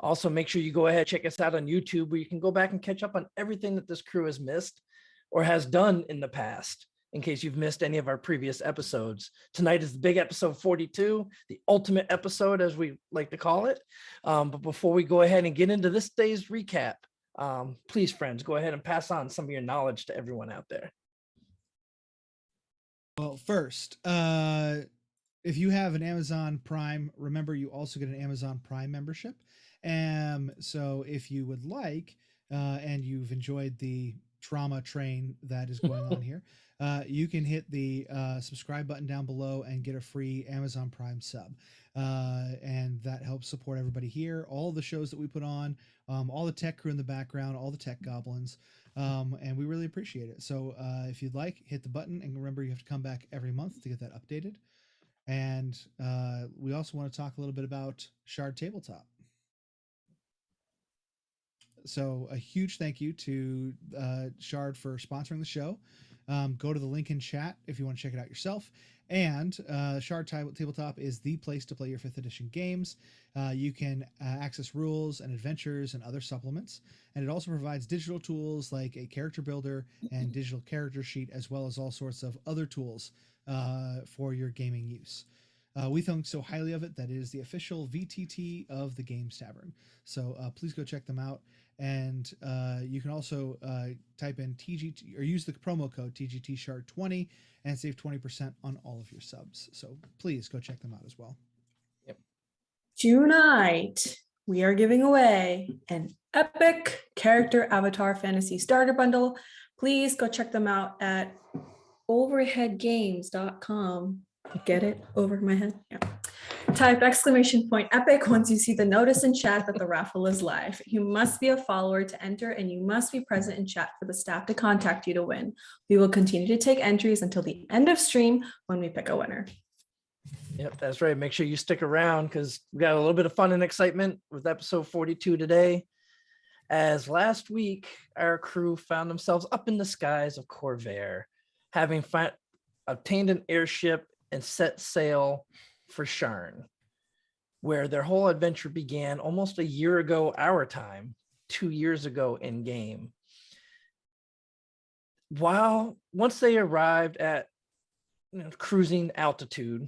Also, make sure you go ahead, check us out on YouTube, where you can go back and catch up on everything that this crew has missed or has done in the past, in case you've missed any of our previous episodes. Tonight is the big episode 42, the ultimate episode, as we like to call it. But before we go ahead and get into this day's recap, please, friends, go ahead and pass on some of your knowledge to everyone out there. Well, first, if you have an Amazon Prime, remember you also get an Amazon Prime membership. So if you would like, and you've enjoyed the trauma train that is going on here, you can hit the subscribe button down below and get a free Amazon Prime sub. And that helps support everybody here, all the shows that we put on, all the tech crew in the background, all the tech goblins. And we really appreciate it. So if you'd like, hit the button, and remember you have to come back every month to get that updated. And we also want to talk a little bit about Shard Tabletop. So a huge thank you to Shard for sponsoring the show. Go to the link in chat if you want to check it out yourself. And Shard Tabletop is the place to play your 5th edition games. You can access rules and adventures and other supplements. And it also provides digital tools like a character builder and digital character sheet, as well as all sorts of other tools for your gaming use. We think so highly of it that it is the official VTT of the Games Tavern. So please go check them out. And you can also type in TGT or use the promo code TGT Shard 20 and save 20% on all of your subs. So please go check them out as well. Yep. Tonight, we are giving away an epic character avatar fantasy starter bundle. Please go check them out at overheadgames.com. Get it over my head? Yeah. Type !epic once you see the notice in chat that the raffle is live. You must be a follower to enter, and you must be present in chat for the staff to contact you to win. We will continue to take entries until the end of stream when we pick a winner. Yep, that's right. Make sure you stick around, because we got a little bit of fun and excitement with episode 42 today. As last week, our crew found themselves up in the skies of Corvair, having obtained an airship and set sail for Sharn, where their whole adventure began almost a year ago our time, 2 years ago in game. Once they arrived at cruising altitude,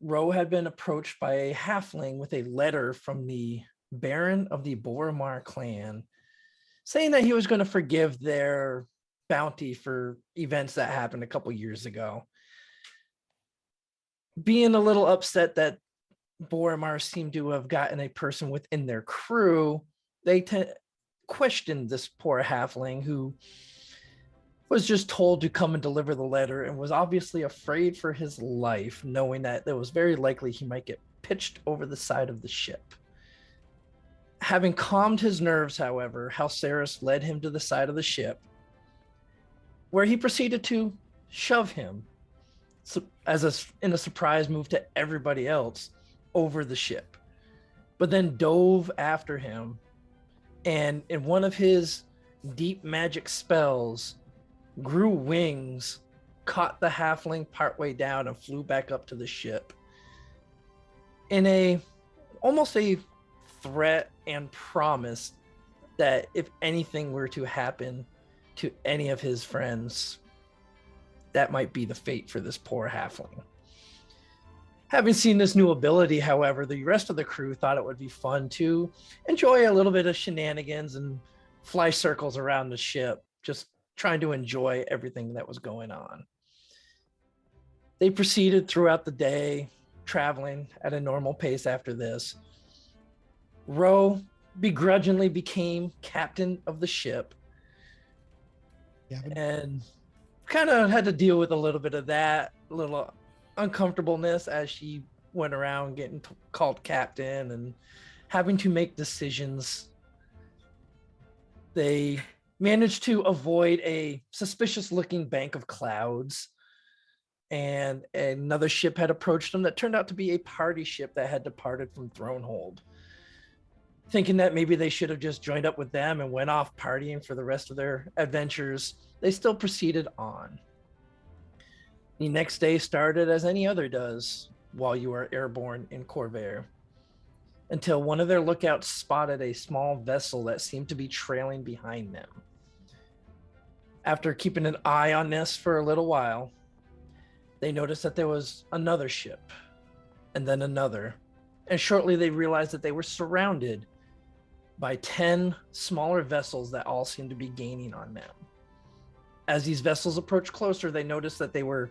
Ro had been approached by a halfling with a letter from the Baron of the Boromar clan, saying that he was going to forgive their bounty for events that happened a couple years ago. Being a little upset that Boromar seemed to have gotten a person within their crew, they questioned this poor halfling, who was just told to come and deliver the letter and was obviously afraid for his life, knowing that it was very likely he might get pitched over the side of the ship. Having calmed his nerves, however, Halceris led him to the side of the ship, where he proceeded to shove him in a surprise move to everybody else over the ship, but then dove after him, and in one of his deep magic spells grew wings, caught the halfling partway down, and flew back up to the ship in almost a threat and promise that if anything were to happen to any of his friends, that might be the fate for this poor halfling. Having seen this new ability, however, the rest of the crew thought it would be fun to enjoy a little bit of shenanigans and fly circles around the ship, just trying to enjoy everything that was going on. They proceeded throughout the day, traveling at a normal pace after this. Ro begrudgingly became captain of the ship, and kind of had to deal with a little bit of that, little uncomfortableness as she went around getting called captain and having to make decisions. They managed to avoid a suspicious looking bank of clouds, and another ship had approached them that turned out to be a party ship that had departed from Thronehold. Thinking that maybe they should have just joined up with them and went off partying for the rest of their adventures, they still proceeded on. The next day started as any other does while you are airborne in Corvair. until one of their lookouts spotted a small vessel that seemed to be trailing behind them. After keeping an eye on this for a little while, they noticed that there was another ship, and then another, and shortly they realized that they were surrounded by 10 smaller vessels that all seemed to be gaining on them. As these vessels approached closer, they noticed that they were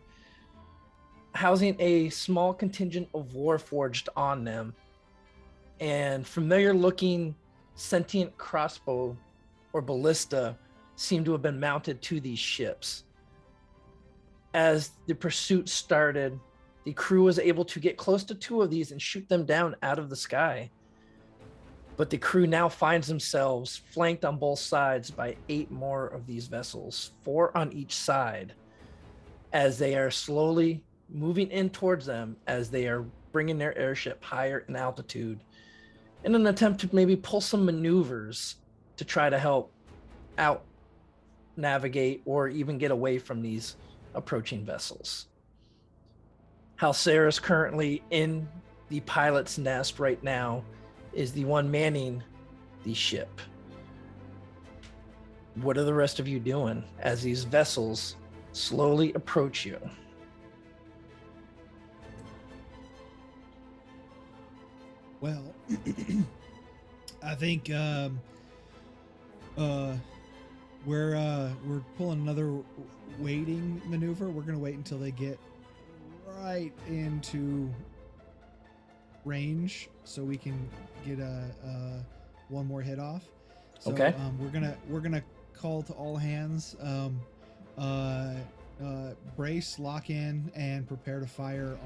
housing a small contingent of Warforged on them, and familiar-looking sentient crossbow or ballista seemed to have been mounted to these ships. As the pursuit started, the crew was able to get close to 2 of these and shoot them down out of the sky. But the crew now finds themselves flanked on both sides by 8 more of these vessels, 4 on each side, as they are slowly moving in towards them as they are bringing their airship higher in altitude in an attempt to maybe pull some maneuvers to try to help out navigate or even get away from these approaching vessels. Halcera's currently in the pilot's nest right now, is the one manning the ship. What are the rest of you doing as these vessels slowly approach you? Well, I think we're pulling another waiting maneuver. We're gonna wait until they get right into range so we can get one more hit off. So, Okay. We're gonna call to all hands. Brace, lock in, and prepare to fire.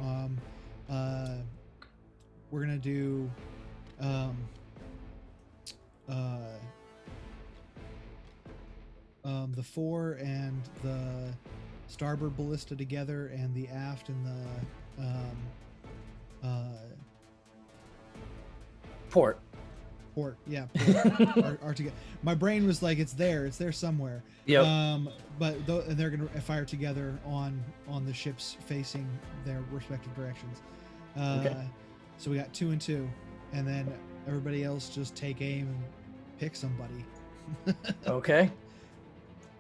We're gonna do the fore and the starboard ballista together, and the aft and the Port. port. Yeah, port are together. My brain was like, it's there somewhere. Yep. And they're gonna fire together on the ships facing their respective directions. Okay. So we got 2 and 2, and then everybody else just take aim and pick somebody. Okay.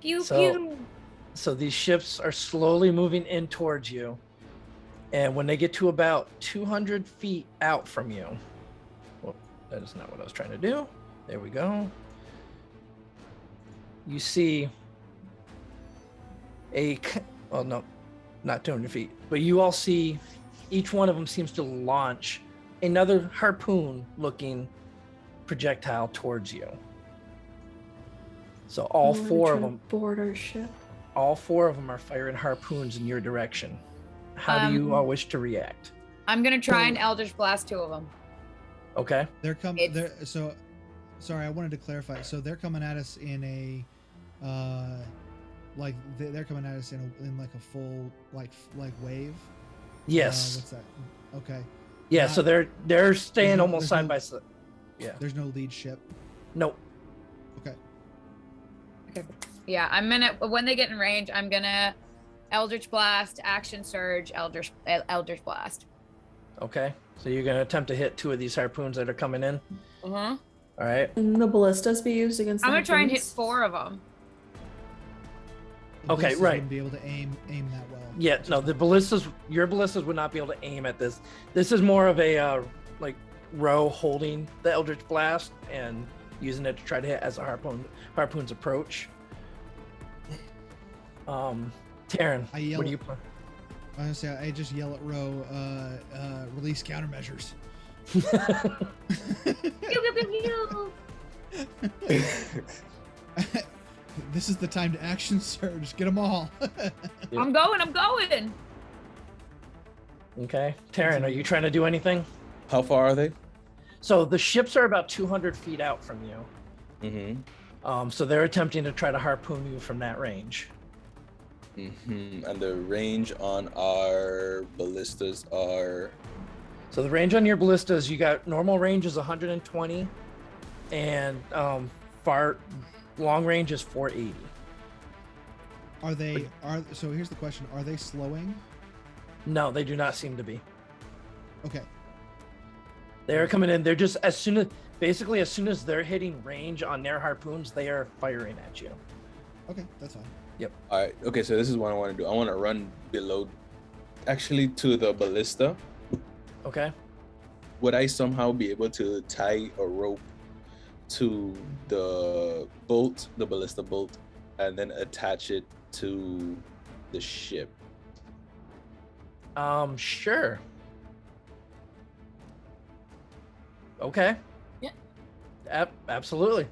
Pew So- pew. So these ships are slowly moving in towards you. And when they get to about 200 feet out from you, well, that is not what I was trying to do. There we go. You see well, no, not 200 feet, but you all see each one of them seems to launch another harpoon looking projectile towards you. So all We're 4 of trying to them, board our ship. all 4 of them are firing harpoons in your direction. How do you all wish to react? I'm gonna try and Eldritch Blast 2 of them. Okay. They're coming. It's- They're so. Sorry, I wanted to clarify. So they're coming at us in a, like they're coming at us in like a full like wave. Yes. What's that? Okay. Yeah. not- So they're staying no- almost there's side no- by side. Yeah. There's no lead ship. Nope. Okay. Yeah, I'm gonna when they get in range, I'm gonna Eldritch Blast, Action Surge, Eldritch Blast. Okay. So you're gonna attempt to hit 2 of these harpoons that are coming in. Uh-huh. All right. And the ballistas be used against. I'm the gonna try and hit harpoons? 4 of them. The Okay, ballistas right. Wouldn't be able to aim that well. Yeah. No, the ballistas. Your ballistas would not be able to aim at this. This is more of a like row holding the Eldritch Blast and using it to try to hit as a harpoons approach. Taryn, I yell what do at- you plan? I was gonna say I just yell at Ro, release countermeasures. Pew, pew, pew, pew. This is the time to action surge. Get them all. I'm going. Okay. Taryn, are you trying to do anything? How far are they? So the ships are about 200 feet out from you. Mm-hmm. So they're attempting to try to harpoon you from that range. Mm-hmm. And the range on our ballistas are. So the range on your ballistas, you got normal range is 120, and long range is 480. So here's the question: are they slowing? No, they do not seem to be. Okay. They're coming in. They're just as soon as they're hitting range on their harpoons, they are firing at you. Okay, that's fine. All right. Okay, so this is what I want to do. I want to run below, actually to the ballista. Okay. Would I somehow be able to tie a rope to the bolt, the ballista bolt, and then attach it to the ship? Sure. Okay. Yeah. Absolutely.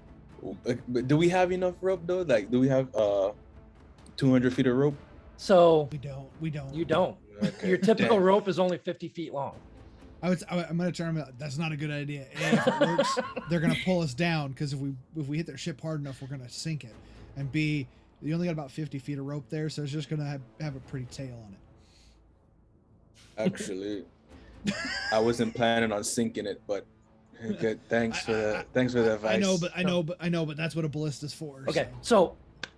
But do we have enough rope though? Like, do we have 200 feet of rope? So We don't. you don't. Okay. Your typical Damn. rope is only 50 feet long. I'm gonna turn. That's not a good idea. A, if it works, they're gonna pull us down because if we hit their ship hard enough, we're gonna sink it. And B, you only got about 50 feet of rope there, so it's just gonna have a pretty tail on it. Actually, I wasn't planning on sinking it, but good. Thanks for the advice. I know, but that's what a ballista's for. Okay. So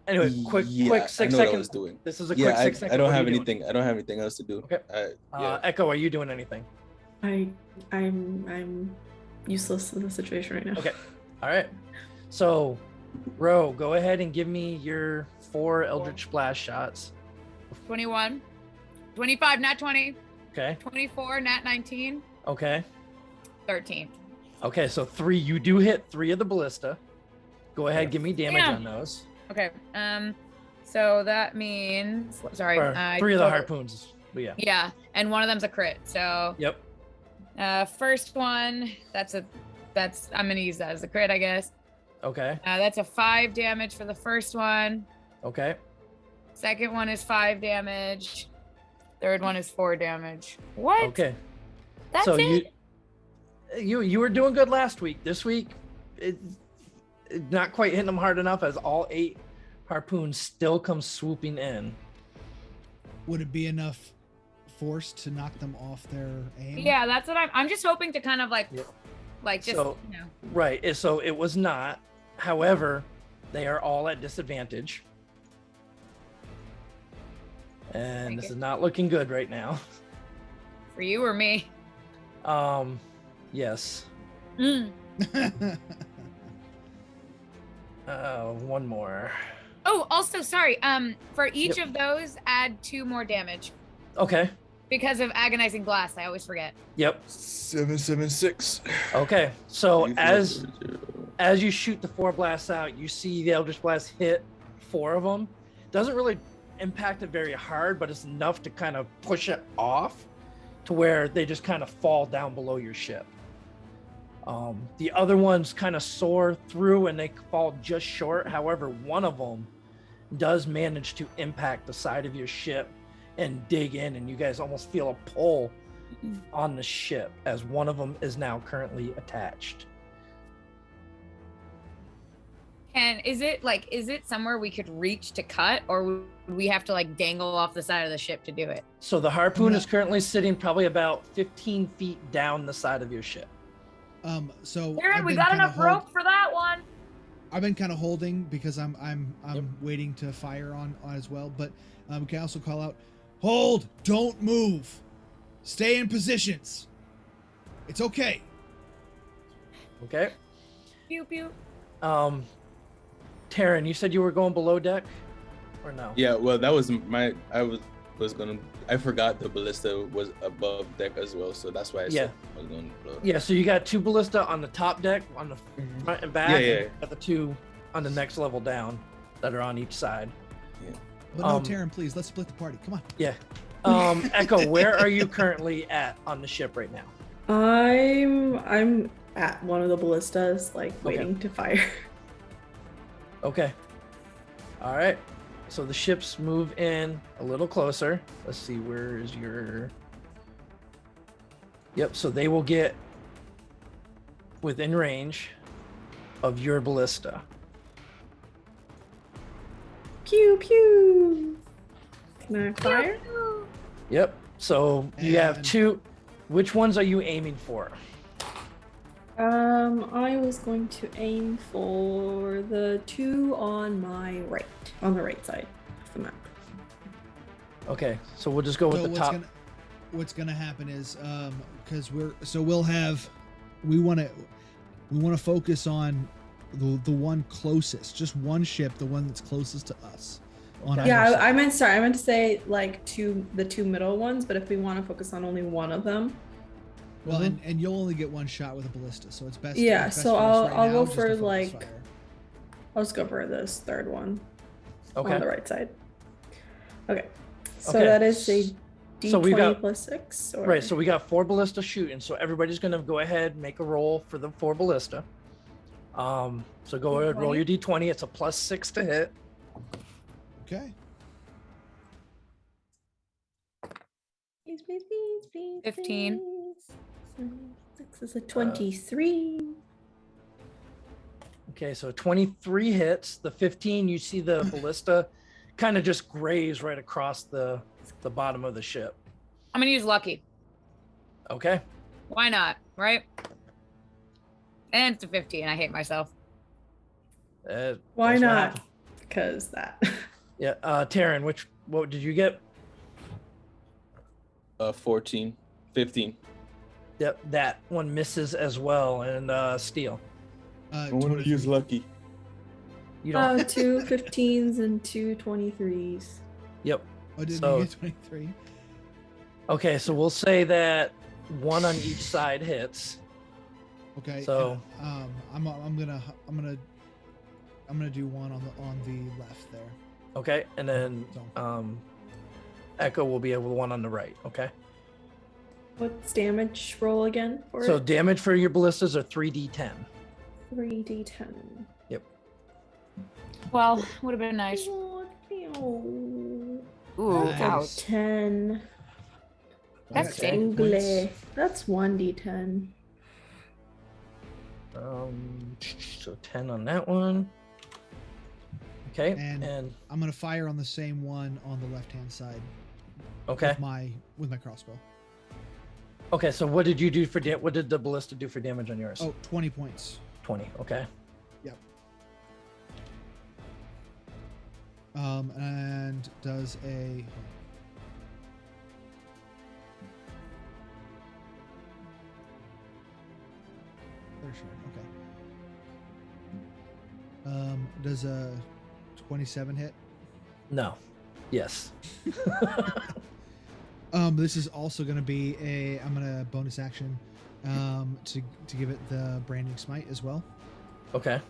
anyway, quick I 6 know what I seconds. was doing. This is a Yeah, quick 6 seconds. I don't What are have you doing? anything. I don't have anything else to do. Okay. Yeah. Echo, are you doing anything? I'm useless in this situation right now. Okay. All right. So, Ro, go ahead and give me your 4 Eldritch Blast shots. 21, 25, nat 20, Okay. 24, nat 19, Okay. 13. Okay. So 3, you do hit 3 of the ballista. Go ahead, Yeah. give me damage Damn. on those. Okay. So that means sorry. Or 3 of the total- harpoons. But yeah. Yeah, and one of them's a crit. So Yep. first one, I'm gonna use that as a crit, I guess. Okay. That's a 5 damage for the first one. Okay. Second one is 5 damage. Third one is 4 damage. What? Okay. That's so it. you were doing good last week. This week, it not quite hitting them hard enough as all 8 harpoons still come swooping in. Would it be enough force to knock them off their aim? Yeah, that's what I'm just hoping to kind of like, Yep. like just So- Right. So it was not. However, they are all at disadvantage. And Thank this you. is not looking good right now. for you or me. Yes. Mm. One more. Oh, also sorry. For each of those, add 2 more damage Okay. because of agonizing blast. I always forget. Yep. 776. Okay. So as you shoot the 4 blasts out, you see the Eldritch Blast hit 4 of them. Doesn't really impact it very hard, but it's enough to kind of push it off to where they just kind of fall down below your ship. The other ones kind of soar through and they fall just short. However, one of them does manage to impact the side of your ship and dig in, and you guys almost feel a pull on the ship as one of them is now currently attached. And is it somewhere we could reach to cut, or would we have to like dangle off the side of the ship to do it? So the harpoon is currently sitting probably about 15 feet down the side of your ship. So Aaron, we got enough rope for that one. I've been kind of holding because I'm waiting to fire on as well. But we can also call out, hold, don't move, stay in positions. It's okay. Okay. Pew pew. Taryn, you said you were going below deck, or no? Yeah, well, that was I forgot the ballista was above deck as well, so that's why I said I was going to blow. Yeah, so you got 2 ballista on the top deck, on the front and back. Yeah, and yeah. you got the 2 on the next level down that are on each side. But no, Taryn, please, let's split the party. Come on. Yeah. Echo, where are you currently at on the ship right now? I'm at one of the ballistas, like waiting to fire. Okay. All right. So the ships move in a little closer. Let's see, where is your... Yep, so they will get within range of your ballista. Pew pew. Can I fire? Yep. So you have And- 2. Which ones are you aiming for? I was going to aim for the 2 on my right, on the right side of the map. Okay, so we'll just go with So the top. what's gonna happen is we'll have we want to focus on the one closest, just one ship, the one that's closest to us. On Okay. either Yeah, side. I meant to say like the two middle ones, but if we want to focus on only one of them, Well, Mhm. and you'll only get one shot with a ballista, so it's best. Yeah, it's best so for us right I'll now go just to for, focus like, fire. I'll just go for this third one on Okay. the right side. Okay, so Okay. that is a So we D20 got- plus 6. Or... Right. So we got 4 ballista shooting. So everybody's gonna go ahead and make a roll for the 4 ballista. So go ahead, roll your D20. It's a +6 to hit. Okay. Please, 15. please. 6 is a 23. Okay, so 23 hits. The 15, you see the ballista kind of just graze right across the bottom of the ship. I'm gonna use lucky. Okay. Why not? Right? And it's a 15. I hate myself. Why that's what not? happened. Because that. Yeah. Taryn, what did you get? 14, 15. Yep, that one misses as well. And Steel, I want to 23. use lucky. you don't. 2 15s and 2 23s. Yep. Oh, did So- you get 23? Okay, so we'll say that 1 on each side hits. Okay. So- I'm gonna do one on the left there. Okay, and then So Echo will be able to 1 on the right. Okay. What's damage roll again for So it? damage for your ballistas are 3d10. 3d10. Well, would have been nice. Oh, no. Ooh, Nice. ouch. 10. That's Okay. big. Angle. That's 1d10. So 10 on that one. Okay, And- and I'm gonna fire on the same one on the left hand side okay, with my crossbow. okay. So what did you do for what did the ballista do for damage on yours? Oh, 20 points. 20. Okay. And does a There, sure. Okay. Does a 27 hit? No. Yes. This is also going to be I'm going to bonus action to give it the branding smite as well. Okay.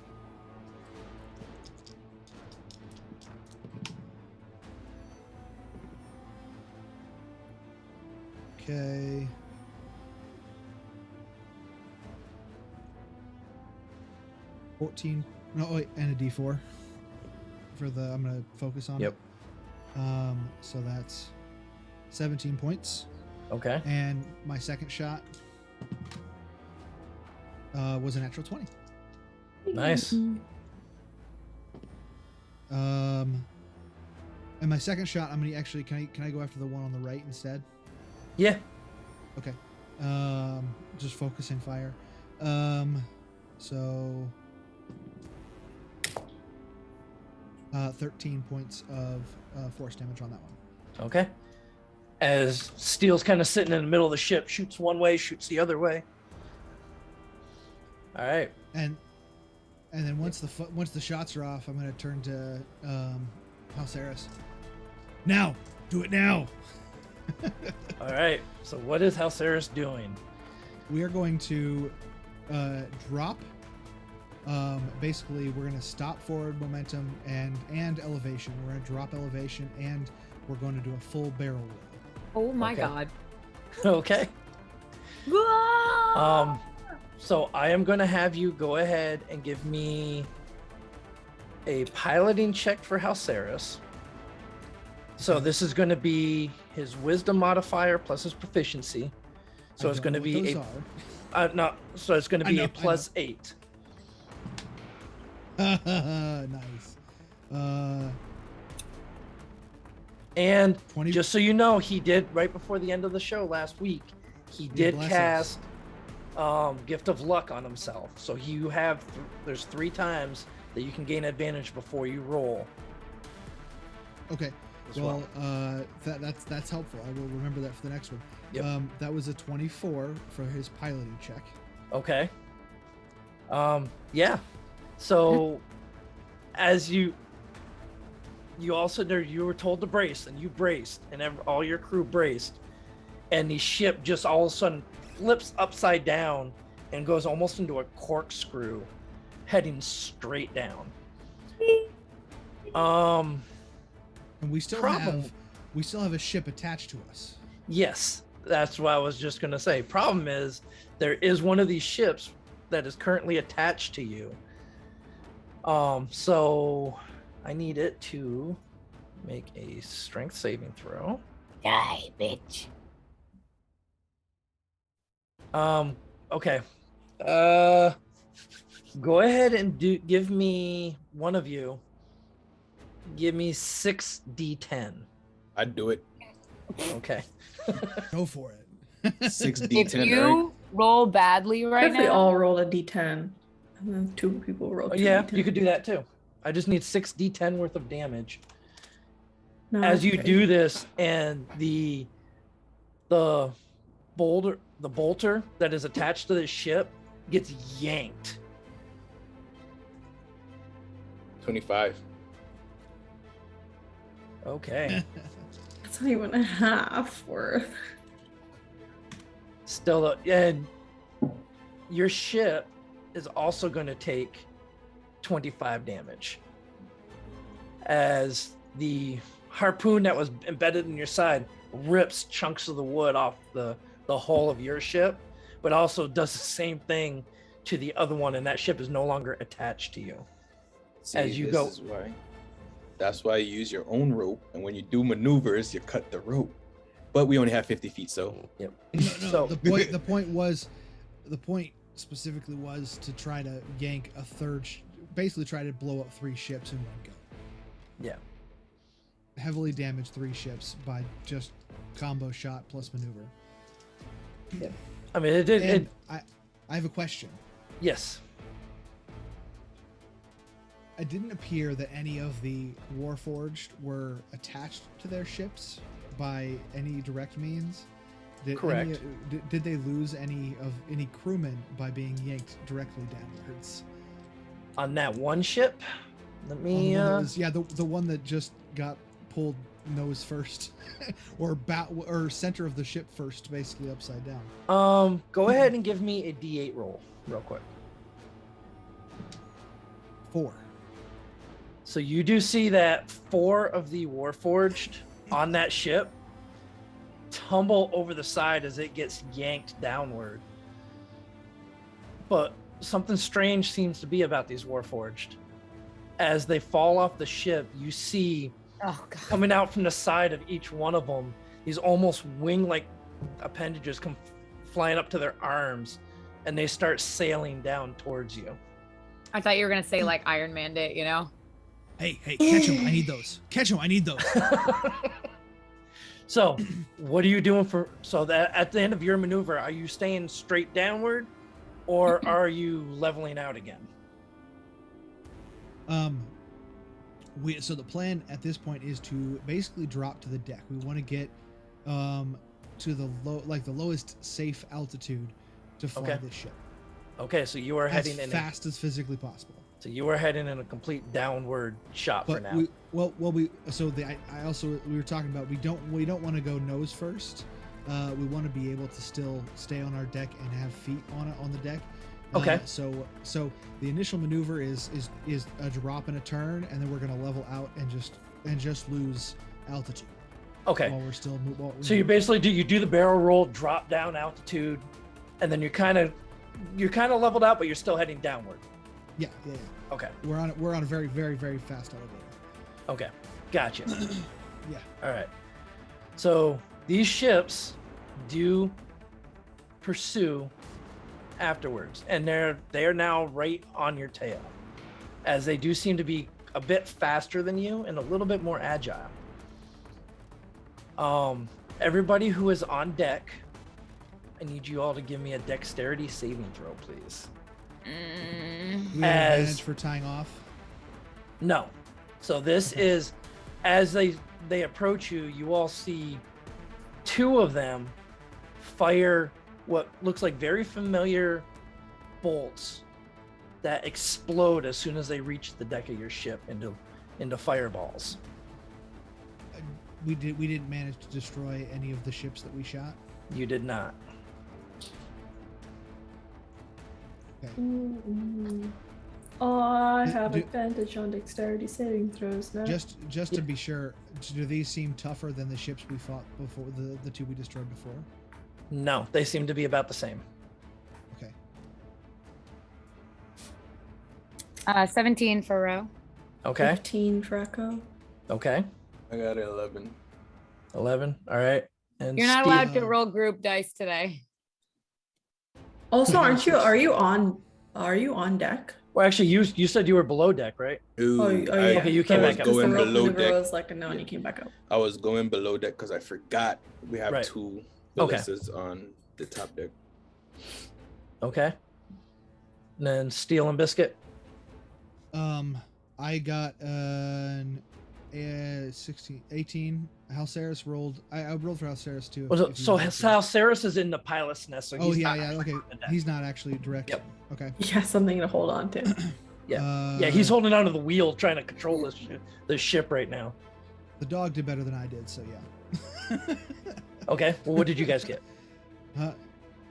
Okay. $14. No, wait, and a D4 for the. I'm gonna focus on Yep. it. So that's 17 points, Okay. and my second shot was a natural 20. Nice. And my second shot, I'm gonna actually. Can I go after the one on the right instead? Yeah. Okay. Just focusing fire. So 13 points of force damage on that one. Okay. As Steel's kind of sitting in the middle of the ship, shoots one way, shoots the other way. All right. And then once the shots are off, I'm gonna turn to Halceris. Now, do it now. All right. So what is Halceris doing? We are going to drop. Basically, we're going to stop forward momentum and elevation. We're going to drop elevation, and we're going to do a full barrel roll. Oh my Okay. god. Okay. So I am going to have you go ahead and give me a piloting check for Halceris. So this is going to be his wisdom modifier plus his proficiency. So I it's don't going to know be what a those no. So it's going to I be know, a I know. plus 8. are. Nice. And 20. just so you know, he did right before the end of the show last week. He did bless cast Gift of Luck on himself. So you have there's 3 times that you can gain advantage before you roll. Okay. As Well, that's helpful. I will remember that for the next one. Yep. That was a 24 for his piloting check. Okay. Yeah. So as you also there, you were told to brace, and you braced, and all your crew braced, and the ship just all of a sudden flips upside down and goes almost into a corkscrew, heading straight down. And we still Problem- have a ship attached to us. Yes, that's what I was just gonna say. Problem is, there is one of these ships that is currently attached to you. So I need it to make a strength saving throw. Die, bitch. Okay. Go ahead and give me one of you. Give me 6d10. I'd do it. Okay. Go for it. 6d10, If you roll badly right If we now, all roll a d10, and then 2 people roll 2 Yeah, d10. you could do that too. I just need 6d10 worth of damage. No, As you okay. do this, and the bolter that is attached to this ship gets yanked. 25. Okay. That's not even a half worth. Still, and your ship is also going to take 25 damage as the harpoon that was embedded in your side rips chunks of the wood off the hull of your ship, but also does the same thing to the other one, and that ship is no longer attached to you. See, As you this go- is why. That's why you use your own rope, and when you do maneuvers, you cut the rope. But we only have 50 feet, so Yep. No, So- the point specifically was to try to yank a third, basically try to blow up 3 ships in one go. Yeah. Heavily damage 3 ships by just combo shot plus maneuver. I mean, it did. And It, I have a question. yes. It didn't appear that any of the Warforged were attached to their ships by any direct means. Correct. Did they lose any crewmen by being yanked directly downwards? On that one ship, let On me. the one that was, the one that just got pulled nose first, or center of the ship first, basically upside down. Go ahead and give me a D8 roll, real quick. 4. So you do see that 4 of the Warforged on that ship tumble over the side as it gets yanked downward. But something strange seems to be about these Warforged. As they fall off the ship, you see oh god, coming out from the side of each one of them, these almost wing-like appendages come flying up to their arms, and they start sailing down towards you. I thought you were gonna say like Iron Man did, you know? Hey, catch him! I need those. Catch him! I need those. So, what are you doing so that at the end of your maneuver, are you staying straight downward, or are you leveling out again? So the plan at this point is to basically drop to the deck. We want to get to the lowest safe altitude to fly Okay. this ship Okay, so you are as heading in. fast as physically possible. So you are heading in a complete downward shot for But now. we were talking about we don't want to go nose first. We want to be able to still stay on our deck and have feet on the deck. Okay. So the initial maneuver is a drop and a turn, and then we're gonna level out and just lose altitude Okay. while we're still. So you basically do the barrel roll, drop down altitude, and then you're kind of leveled out, but you're still heading downward. Yeah. Okay. We're on a very, very, very fast elevator. Okay. Gotcha. Yeah. All right. So these ships do pursue afterwards, and they are now right on your tail, as they do seem to be a bit faster than you and a little bit more agile. Everybody who is on deck, I need you all to give me a dexterity saving throw, please. We have As- advantage for tying off. No. So this is, as they approach you, you all see 2 of them fire what looks like very familiar bolts that explode as soon as they reach the deck of your ship into fireballs. We didn't manage to destroy any of the ships that we shot. You did not. Okay. Oh, I Do- have do- advantage on dexterity saving throws now. Just to be sure, do these seem tougher than the ships we fought before, the two we destroyed before? No, they seem to be about the same. Okay. 17 for Ro. Okay. 15 for Echo. Okay. I got 11. 11. All right. And You're not Steve- allowed to roll group dice today. Also, are you on deck? Well, actually, you said you were below deck, right? Ooh, yeah. Okay, you came I was back up. going The rope below maneuver deck. was like a no, and you came back up. I was going below deck because I forgot we have Right. 2 Okay. ballistas on the top deck. Okay. And then Steel and Biscuit. I got an 16, 18. Halceris rolled. I rolled for Halceris too. Was if it, you so want to. Sal Saris is in the pilot's nest. So Oh he's yeah, not yeah. actually Okay, on the deck. he's not actually direct. Yep. Okay. Yeah, something to hold on to. Yeah, he's holding onto the wheel, trying to control this ship right now. The dog did better than I did, so yeah. Okay. Well, what did you guys get?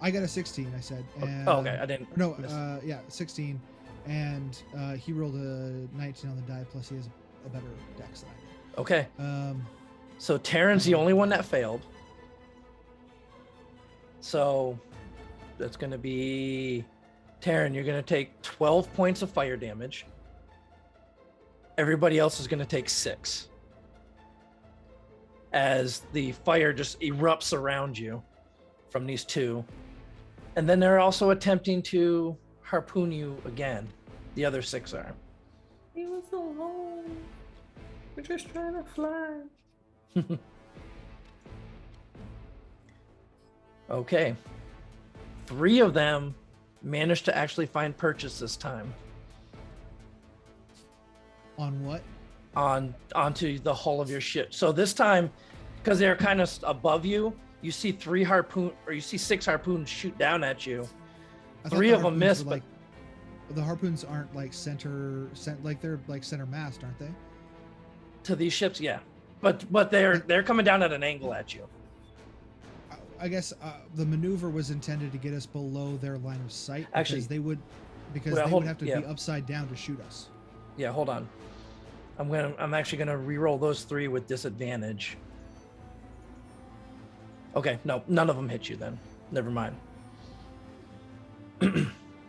I got a 16. I said. And, Oh, okay. I didn't. No, yeah, 16, and he rolled a 19 on the die. Plus, he has a better dex than I Okay. did. So Terran's the only one that failed. So that's going to be Terran. You're going to take 12 points of fire damage. Everybody else is going to take 6. As the fire just erupts around you from these two. And then they're also attempting to harpoon you again. The other 6 are. He was alone. We're just trying to fly. Okay. 3 of them managed to actually find purchase this time On what? onto the hull of your ship. So this time, because they're kind of above you, you see 6 harpoons shoot down at you. I thought 3 the of them harpoons missed, were, but like, the harpoons aren't like like they're like center mast, aren't they? to these ships, yeah. But they're coming down at an angle at you. I guess the maneuver was intended to get us below their line of sight because Actually- they would Well, hold- have to yeah. be upside down to shoot us. Yeah, hold on. I'm actually gonna re-roll those 3 with disadvantage. Okay, no, none of them hit you then. Never mind.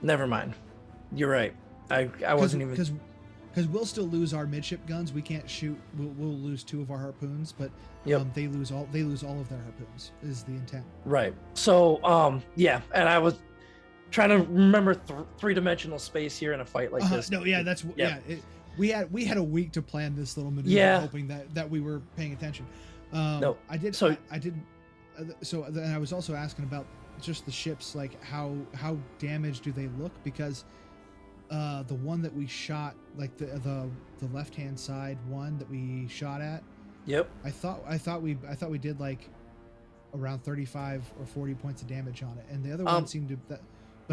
Never mind. You're right. I wasn't even. Because we'll still lose our midship guns. We can't shoot. We'll lose 2 of our harpoons, but Yep. they lose all of their harpoons. Is the intent? Right. So yeah, and I was trying to remember 3-dimensional space here in a fight like this. No, yeah, that's Yeah. we had a week to plan this little maneuver, Yeah. hoping that we were paying attention. No, I did. so- I did. So then I was also asking about just the ships, like how damaged do they look? Because the one that we shot, like the left hand side one that we shot at, Yep. I thought we did like around 35 or 40 points of damage on it, and the other one seemed to but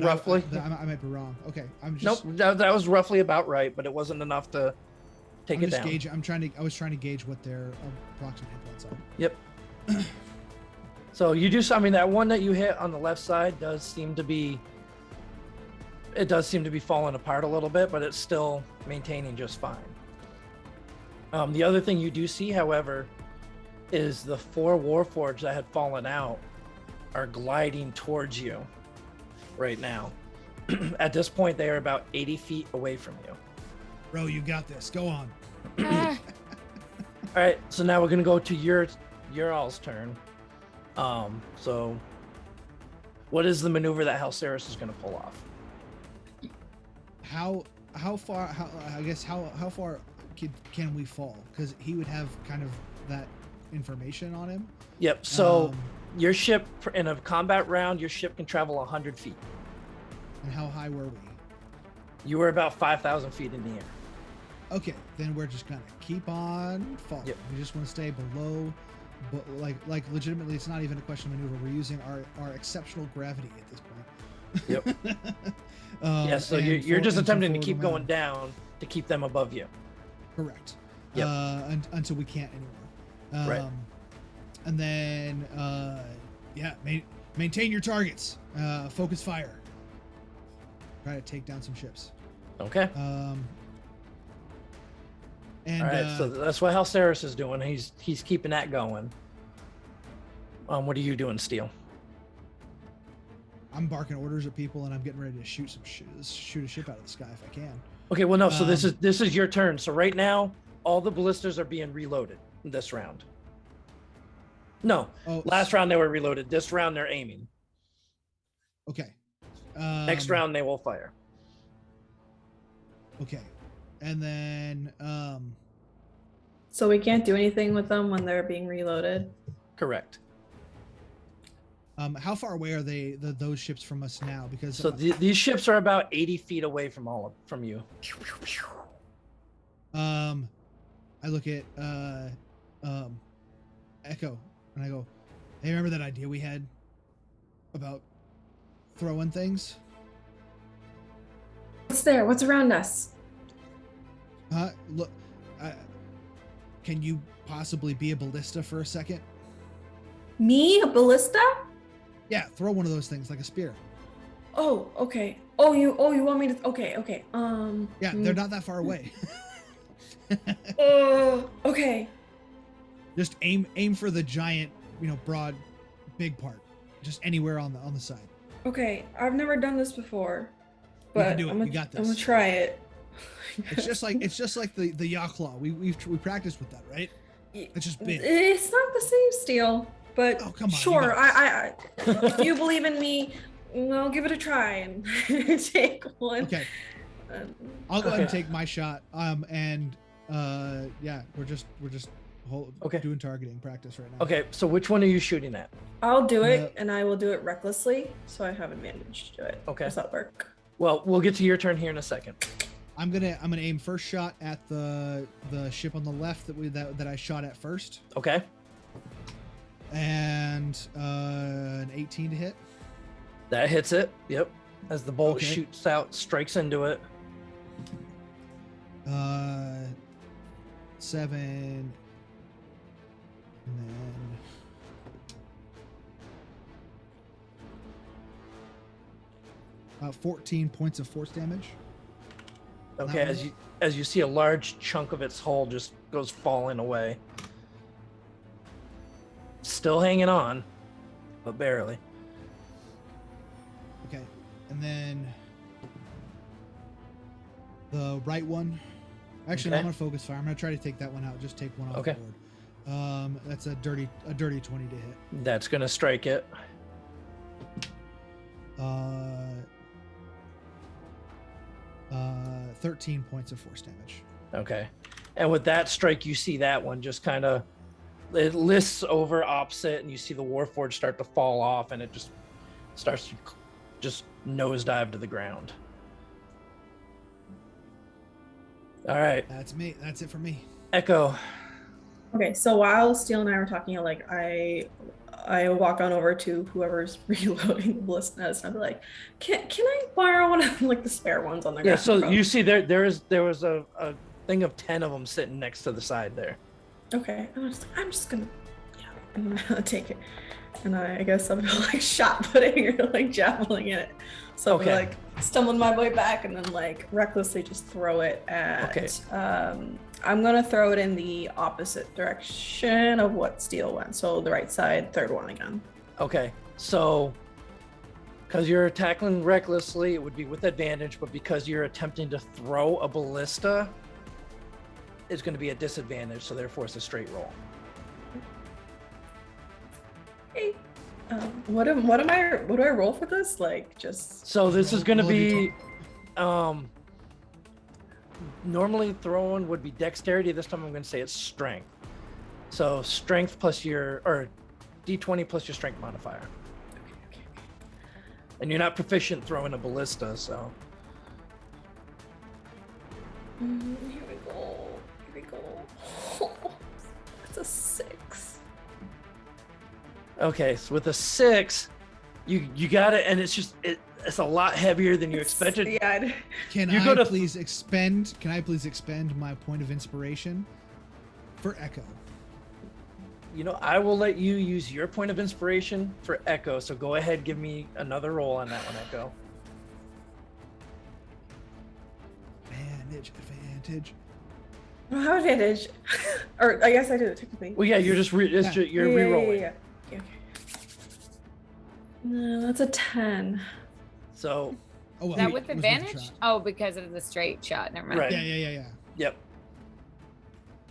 roughly. I might be wrong. Okay, I'm Nope. just That was roughly about right, but it wasn't enough to take I'm it just down. gauging. I was trying to gauge what their approximate hit points are. Yep. So you do. I mean, that one that you hit on the left side does seem to be. It does seem to be falling apart a little bit, but it's still maintaining just fine. The other thing you do see, however, is the 4 Warforged that had fallen out are gliding towards you right now. At this point, they are about 80 feet away from you. Bro, you got this. Go on. Ah, All right, so now we're gonna go to your all's turn. So what is the maneuver that Halceris is gonna pull off? How far? How far can we fall? Because he would have kind of that information on him. Yep. So Um, your ship in a combat round, your ship can travel 100 feet. And how high were we? You were about 5,000 feet in the air. Okay, then we're just gonna keep on falling. Yep. We just want to stay below, but like legitimately, it's not even a question of maneuver. We're using our exceptional gravity at this point. Yep. Yeah, so and you're just and some attempting to forward keep going momentum. down to keep them above you. Correct. Yep. Until we can't anymore. Right. And then, maintain your targets. Focus fire. Try to take down some ships. Okay. And All right, so that's what Halceris is doing. He's keeping that going. What are you doing, Steel? I'm barking orders at people, and I'm getting ready to shoot a ship out of the sky if I can. Okay, well, no. So this is your turn. So right now, all the ballistas are being reloaded this round. No, last round they were reloaded. This round they're aiming. Okay. Next round they will fire. Okay, and then So we can't do anything with them when they're being reloaded. Correct. how far away are those ships from us now? Because So these ships are about 80 feet away from you. I look at Echo and I go, hey, remember that idea we had about throwing things? What's there? What's around us? Look, can you possibly be a ballista for a second? Me? A ballista? Yeah, throw one of those things like a spear. Oh, okay. Oh, you want me to? Okay. Yeah, they're not that far away. Okay. Just aim for the giant, broad, big part. Just anywhere on the side. Okay. I've never done this before, You can but do it. You got this. I'm gonna try it. It's just like the yaw claw. We practiced with that, right? It's just big. It's not the same steel, but Oh, come on, you sure. got If you believe in me, I'll give it a try and take one. Okay. I'll go ahead and take my shot. We're just doing targeting practice right now. Okay, so which one are you shooting at? I'll do it, and I will do it recklessly, so I have advantage to do it. Okay. Does that work? Well, we'll get to your turn here in a second. I'm gonna aim first shot at the ship on the left that I shot at first, Okay. and an 18 to hit. That hits it. Yep. As the bolt Okay. shoots out, strikes into it. 7, and then 14 points of force damage. Okay, That as you see a large chunk of its hull just goes falling away. Still hanging on, but barely. Okay, and then the right one. Actually, no, I'm Okay. gonna focus fire. I'm gonna try to take that one out. Just take one off Okay. the board. That's a dirty 20 to hit. That's gonna strike it. 13 points of force damage. Okay. And with that strike, you see that one just kind of, it lists over opposite, and you see the Warforged start to fall off, and it just starts to just nosedive to the ground. All right, That's me. That's it for me. Echo. Okay, so while Steele and I were talking, like I walk on over to whoever's reloading the ballistas, and I'll be like, "Can I borrow one of like the spare ones on the ground?" Yeah, so you see there was a thing of 10 of them sitting next to the side there. Okay, I'm just gonna, I'm gonna take it, and I guess I'm like shot putting or like javeling in it. So Okay. I'm like stumbling my way back and then like recklessly just throw it at. Okay. I'm gonna throw it in the opposite direction of what Steele went, so the right side, third one again. Okay, so because you're tackling recklessly, it would be with advantage, but because you're attempting to throw a ballista, it's going to be a disadvantage, so therefore it's a straight roll. Hey, what do I roll for this? Like just So this is going to roll a be, normally throwing would be dexterity. This time I'm going to say it's strength. So strength plus or D20 plus your strength modifier. okay. And you're not proficient throwing a ballista, so. Here we go. It's a 6. Okay, so with a 6, you got it, and it's just it's a lot heavier than you expected. Yeah. Can You I go to- please expend? Can I please expend my point of inspiration for Echo? You know, I will let you use your point of inspiration for Echo. So go ahead, give me another roll on that one, Echo. Advantage. I don't have advantage. Or I guess I do technically. Well, yeah, you're just you're Yeah, re-rolling. yeah. Okay. No, that's a 10. So Oh, well, Is that it with was worth a advantage? shot. Oh, because of the straight shot. Never mind. Right. Yeah. yep.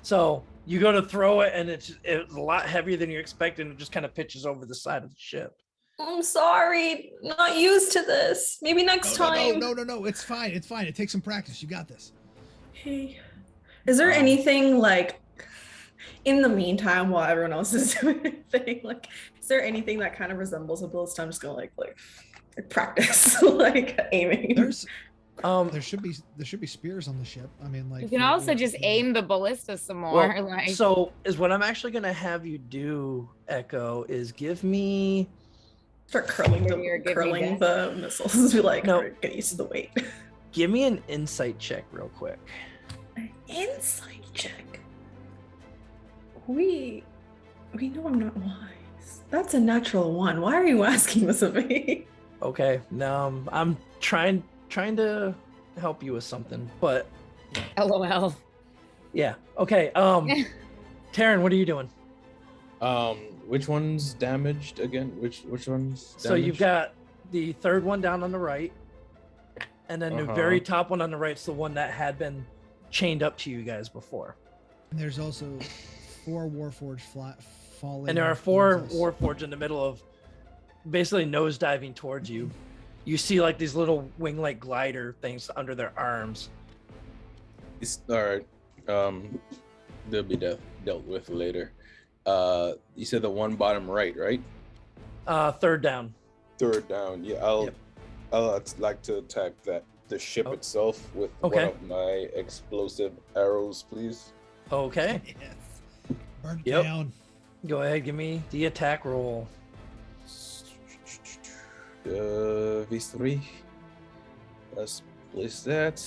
So you go to throw it, and it's a lot heavier than you expected, and it just kind of pitches over the side of the ship. I'm sorry. Not used to this. Maybe next time. No. It's fine. It takes some practice. You got this. Hey. Is there anything like in the meantime while everyone else is doing their thing? Like, is there anything that kind of resembles a ballista? I'm just gonna like practice like aiming. There's Um, there should be spears on the ship. I mean, like You can also just aim the ballista some more. well, like so is what I'm actually gonna have you do, Echo, is give me Start curling Here, give me the missiles. Be like, No. no, get used to the weight. an insight check real quick. An insight check. We know I'm not wise. That's a natural one. Why are you asking this of me? Okay, now I'm trying to help you with something, but LOL. yeah. Okay. Taryn, what are you doing? Which one's damaged again? Which one's damaged? So you've got the third one down on the right, and then the very top one on the right's the one that had been chained up to you guys before. And there's also 4 Warforged falling. And there are 4 beams us. Warforged in the middle of basically nose diving towards you. You see like these little wing-like glider things under their arms. It's all right. They'll be dealt with later. You said the one bottom right? Third down. Third down. Yeah, I'll like to attack the ship itself with Okay. one of my explosive arrows, please. Okay. Yes. Burn it Yep. down. Go ahead, give me the attack roll. V3. Let's place that.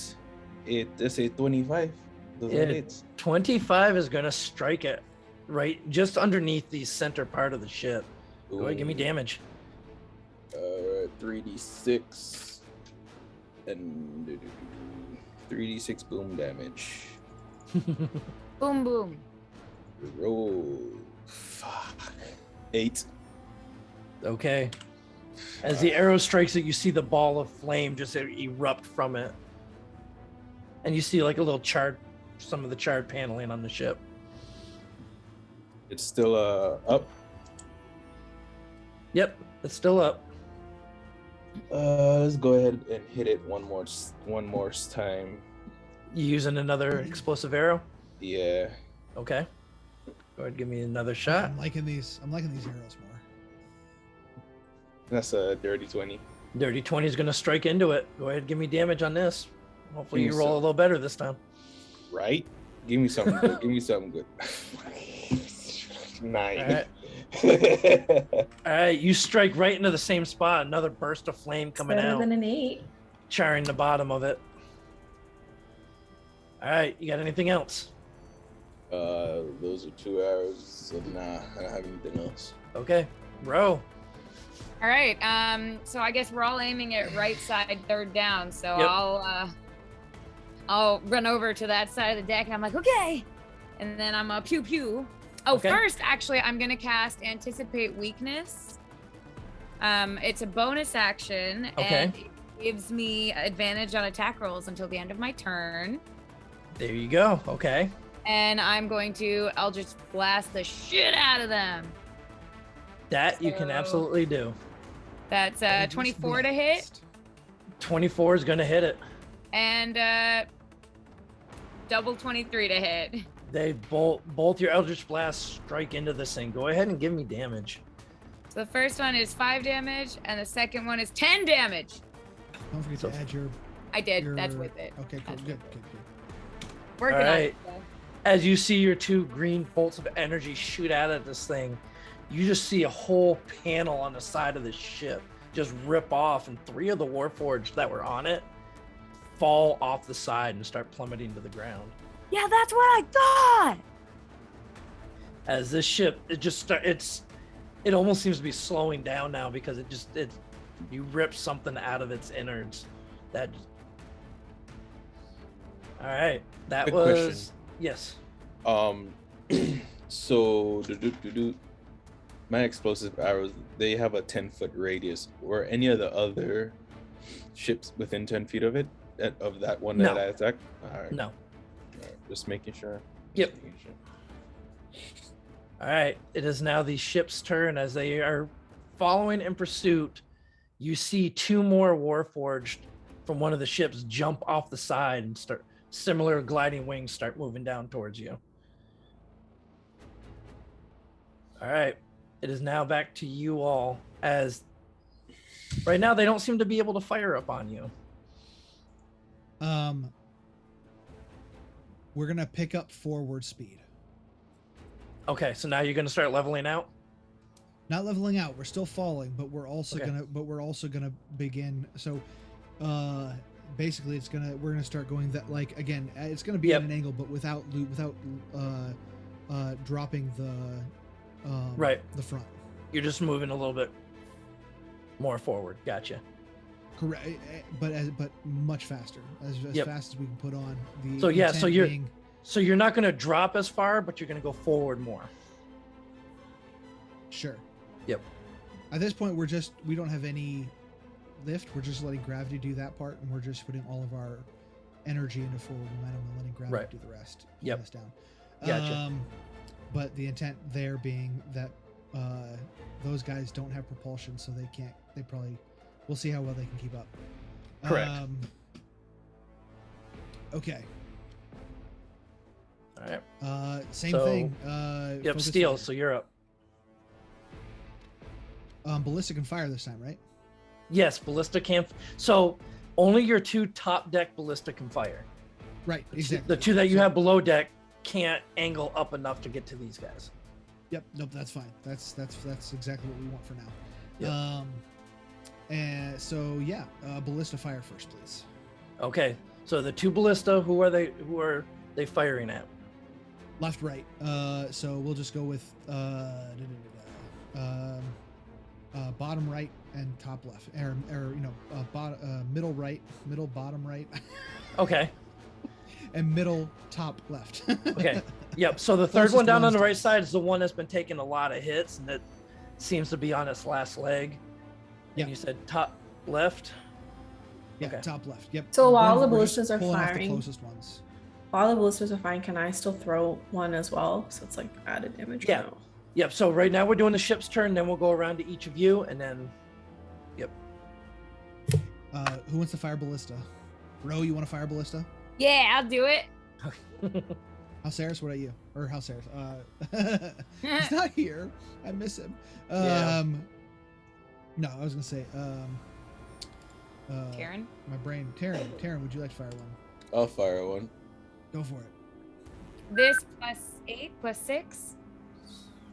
That's a 25. Does that It- hit? 25 is gonna strike it right just underneath the center part of the ship. Go ahead, give me Ooh. damage. 3d6 and 3d6 boom damage. Boom, boom. Roll. Fuck. 8. Okay. As the arrow strikes it, you see the ball of flame just erupt from it. And you see like a little some of the charred paneling on the ship. It's still up. Yep, it's still up. Let's go ahead and hit it one more time. You using another explosive arrow? Yeah. Okay. Go ahead, give me another shot. I'm liking these arrows more. That's a dirty 20. Dirty 20 is gonna strike into it. Go ahead, give me damage on this. Hopefully you Give me roll a some. little better this time. Right? Give me something good. Give me something good. 9. Alright. All right, you strike right into the same spot. Another burst of flame coming Better out, than an 8. charring the bottom of it. All right, you got anything else? Those are 2 arrows. So nah, I don't have anything else. Okay, row. All right. So I guess we're all aiming at right side, third down. So Yep. I'll run over to that side of the deck, and I'm like, okay. And then I'm a pew pew. Oh, Okay. first, actually, I'm gonna cast Anticipate Weakness. It's a bonus action, Okay. and it gives me advantage on attack rolls until the end of my turn. There you go. Okay. And I'm going to Eldritch Blast the shit out of them. That you can So- absolutely do. That's Eldritch 24 to hit, Blast. 24 is gonna hit it. and double 23 to hit. They both your Eldritch Blast strike into this thing. Go ahead and give me damage. So the first one is 5 damage, and the second one is 10 damage. Don't forget So- to add your. I did. That's with it. Okay, cool. That's Good. Working All on right. it. though. As you see your 2 green bolts of energy shoot out at this thing, you just see a whole panel on the side of the ship just rip off, and 3 of the Warforged that were on it fall off the side and start plummeting to the ground. Yeah, that's what I thought. As this ship, it almost seems to be slowing down now because you rip something out of its innards. All right, that Quick was question. yes. So my explosive arrows, they have a 10-foot radius. Were any of the other ships within 10 feet of it, of that one No. that I attacked? All right. No. All right. Just making sure. Yep. Just making sure. All right, it is now the ship's turn. As they are following in pursuit, you see 2 more Warforged from one of the ships jump off the side and start similar gliding wings start moving down towards you. All right, it is now back to you all, as right now they don't seem to be able to fire upon you. We're gonna pick up forward speed. Okay, so now you're going to start leveling out. Not leveling out. We're still falling, but we're also Okay. gonna begin. So, basically, we're gonna start going that, like, again. It's gonna be Yep. at an angle, but without dropping the Right. the front. You're just moving a little bit more forward. Gotcha. Correct, but much faster, as Yep. fast as we can put on. The So, yeah, so intent you're- So you're not going to drop as far, but you're going to go forward more. sure. Yep. At this point, we don't have any lift. We're just letting gravity do that part, and we're just putting all of our energy into forward momentum and letting gravity Right. do the rest. Yep. Pull us down. Gotcha. But the intent there being that those guys don't have propulsion, so they can't. We'll see how well they can keep up. Correct. Okay. All right. Same So- thing. Yep. Focus Steel. fire. So you're up. Ballista can fire this time, right? Yes. Ballista can't. So only your 2 top deck ballista can fire. Right. The Exactly. 2 that you So- have below deck can't angle up enough to get to these guys. Yep. Nope. That's fine. That's exactly what we want for now. Yep. And so yeah, ballista fire first, please. Okay. So the 2 ballista, who are they firing at? Left, right. So we'll just go with bottom right and top left, middle right, middle bottom right, Okay. and middle top left. Okay. Yep. So the third Closest one down on ones the to right us. side is the one that's been taking a lot of hits, and that seems to be on its last leg. Yeah. And you said top left. Yeah, Okay. top left. Yep. So while the We're just ballistas are pulling off the firing- closest ones. While the ballistas are fine, can I still throw one as well? So it's like added damage. or Yeah. no? Yep. So right now we're doing the ship's turn, then we'll go around to each of you, and then. Yep. Who wants to fire ballista? Ro, you want to fire ballista? Yeah, I'll do it. Halceris, what about you? Or Halceris? He's not here. I miss him. Yeah. No, I was gonna say. Karen? My brain. Taryn, would you like to fire one? I'll fire one. Go for it. This +8 +6.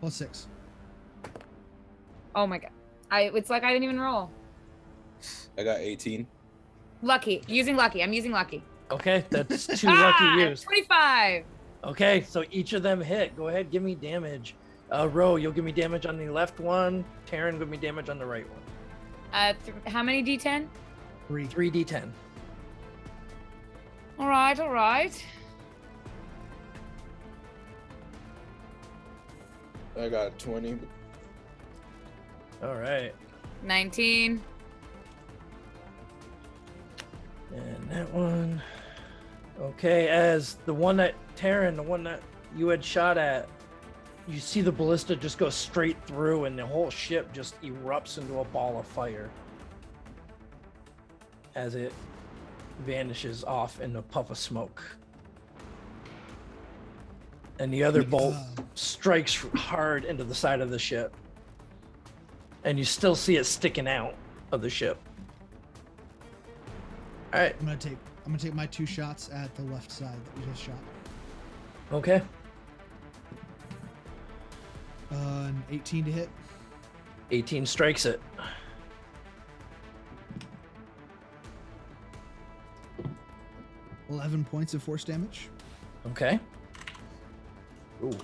+6. Oh my god. It's like I didn't even roll. I got 18. Lucky. Using lucky. I'm using lucky. Okay, that's 2 lucky use. 25. Okay, so each of them hit. Go ahead, give me damage. Ro, you'll give me damage on the left one. Taryn, give me damage on the right one. How many D10? 3. 3d10. All right. I got 20. All right. 19. And that one. Okay, as the one that Taryn, the one that you had shot at, you see the ballista just go straight through, and the whole ship just erupts into a ball of fire as it vanishes off in a puff of smoke. And the other bolt strikes hard into the side of the ship, and you still see it sticking out of the ship. All right. I'm gonna take my 2 shots at the left side that we just shot. Okay. An 18 to hit. 18 strikes it. 11 points of force damage. Okay. Ooh.